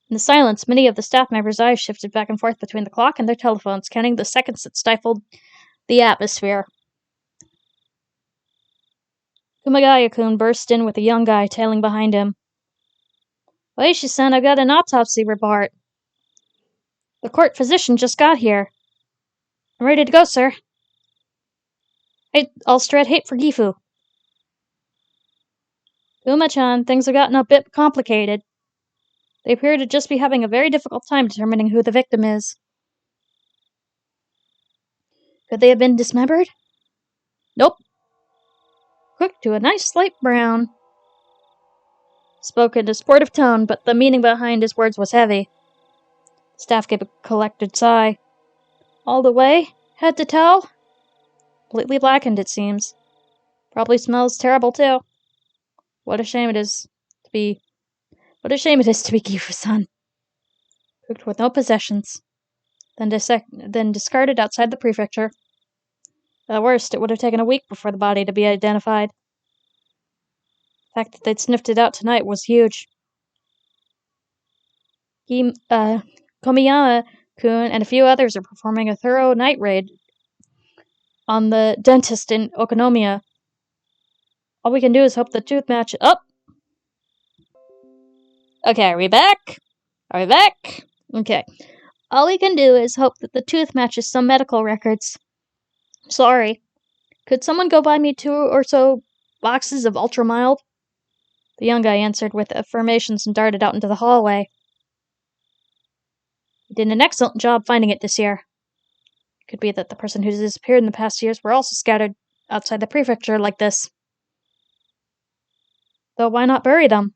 In the silence, many of the staff members' eyes shifted back and forth between the clock and their telephones, counting the seconds that stifled the atmosphere. Kumagaya-kun burst in with a young guy tailing behind him. Oishi-san, I've got an autopsy report. The court physician just got here. I'm ready to go, sir. I'll straight hate for Gifu. Kuma-chan, things have gotten a bit complicated. They appear to just be having a very difficult time determining who the victim is. Could they have been dismembered? Nope. Cooked to a nice light brown. Spoke in a sportive tone, but the meaning behind his words was heavy. The staff gave a collected sigh. All the way? Head to toe? Completely blackened, it seems. Probably smells terrible, too. What a shame it is to be Gifu-san. Cooked with no possessions. Then discarded outside the prefecture. At the worst, it would have taken a week before the body to be identified. The fact that they'd sniffed it out tonight was huge. Komiyama-kun and a few others are performing a thorough night raid on the dentist in Okonomiya. All we can do is hope the tooth match up. Okay, are we back? Okay. All we can do is hope that the tooth matches some medical records. Sorry. Could someone go buy me 2 or so boxes of ultra mild? The young guy answered with affirmations and darted out into the hallway. He did an excellent job finding it this year. Could be that the person who disappeared in the past years were also scattered outside the prefecture like this. Though why not bury them?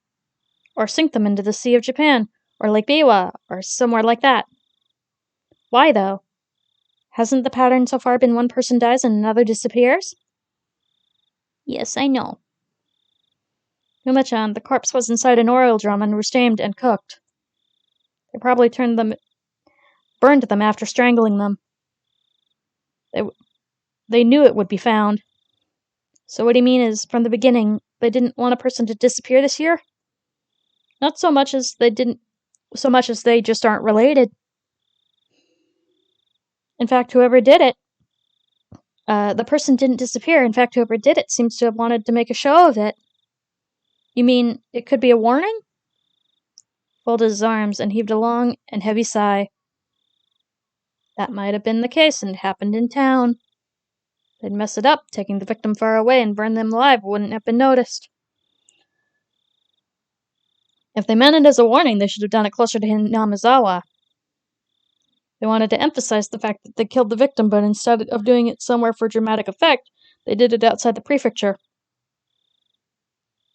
Or sink them into the Sea of Japan, or Lake Biwa, or somewhere like that? Why, though? Hasn't the pattern so far been one person dies and another disappears? Yes, I know. Uma-chan, the corpse was inside an oil drum and was steamed and cooked. They probably burned them after strangling them. They knew it would be found. So what do you mean is, from the beginning, they didn't want a person to disappear this year? Not so much as they just aren't related. In fact, whoever did it, the person didn't disappear. In fact, whoever did it seems to have wanted to make a show of it. You mean it could be a warning? Folded his arms and heaved a long and heavy sigh. That might have been the case, and it happened in town. They'd mess it up, taking the victim far away and burn them alive wouldn't have been noticed. If they meant it as a warning, they should have done it closer to Hinamizawa. They wanted to emphasize the fact that they killed the victim, but instead of doing it somewhere for dramatic effect, they did it outside the prefecture.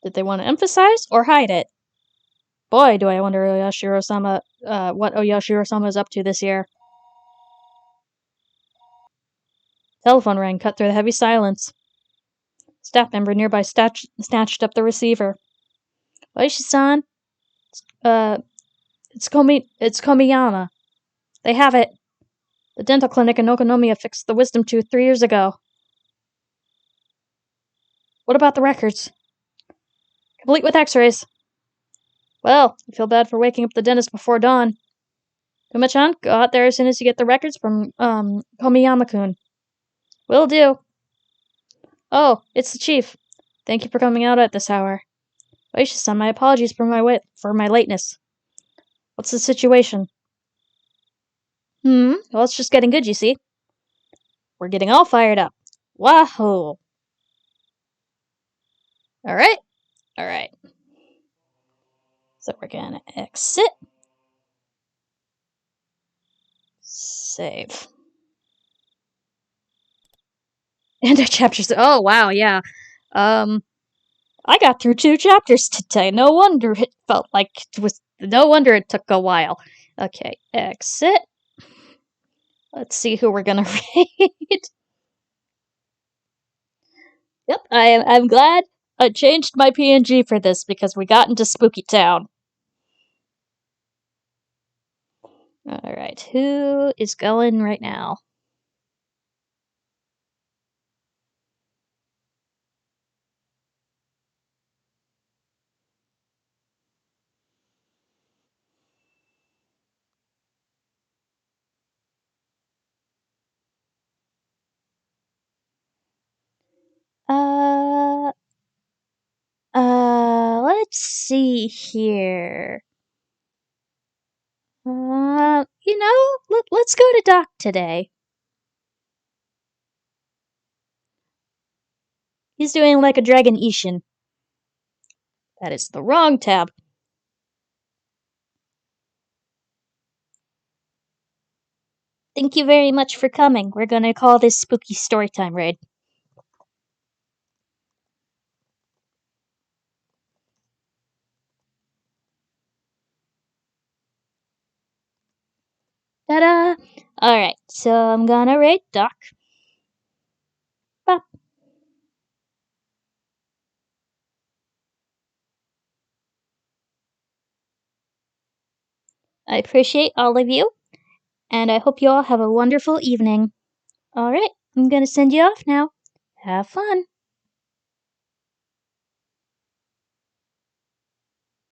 Did they want to emphasize or hide it? Boy, do I wonder what Oyashiro-sama is up to this year. Telephone rang, cut through the heavy silence. Staff member nearby snatched up the receiver. Oishi-san? It's Komiyama. They have it. The dental clinic in Okonomiya fixed the wisdom tooth 3 years ago. What about the records? Complete with x-rays. Well, I feel bad for waking up the dentist before dawn. Uma-chan, go out there as soon as you get the records from, Komiyama-kun. Will do. Oh, it's the chief. Thank you for coming out at this hour. Oishi-san, my apologies for my lateness. What's the situation? Well, it's just getting good, you see. We're getting all fired up. Wahoo! Alright. So we're gonna exit. Save. And our chapters. Oh, wow, yeah. I got through 2 chapters today. No wonder it felt like it was. No wonder it took a while. Okay, exit. Let's see who we're gonna read. Yep, I'm glad I changed my PNG for this because we got into Spooky Town. Alright, who is going right now? Let's see here. Let's go to Doc today. He's doing like a Dragon Ishin. That is the wrong tab. Thank you very much for coming. We're gonna call this Spooky Storytime Raid. Ta-da! Alright, so I'm gonna raid Doc. Bop. I appreciate all of you, and I hope you all have a wonderful evening. Alright, I'm gonna send you off now. Have fun!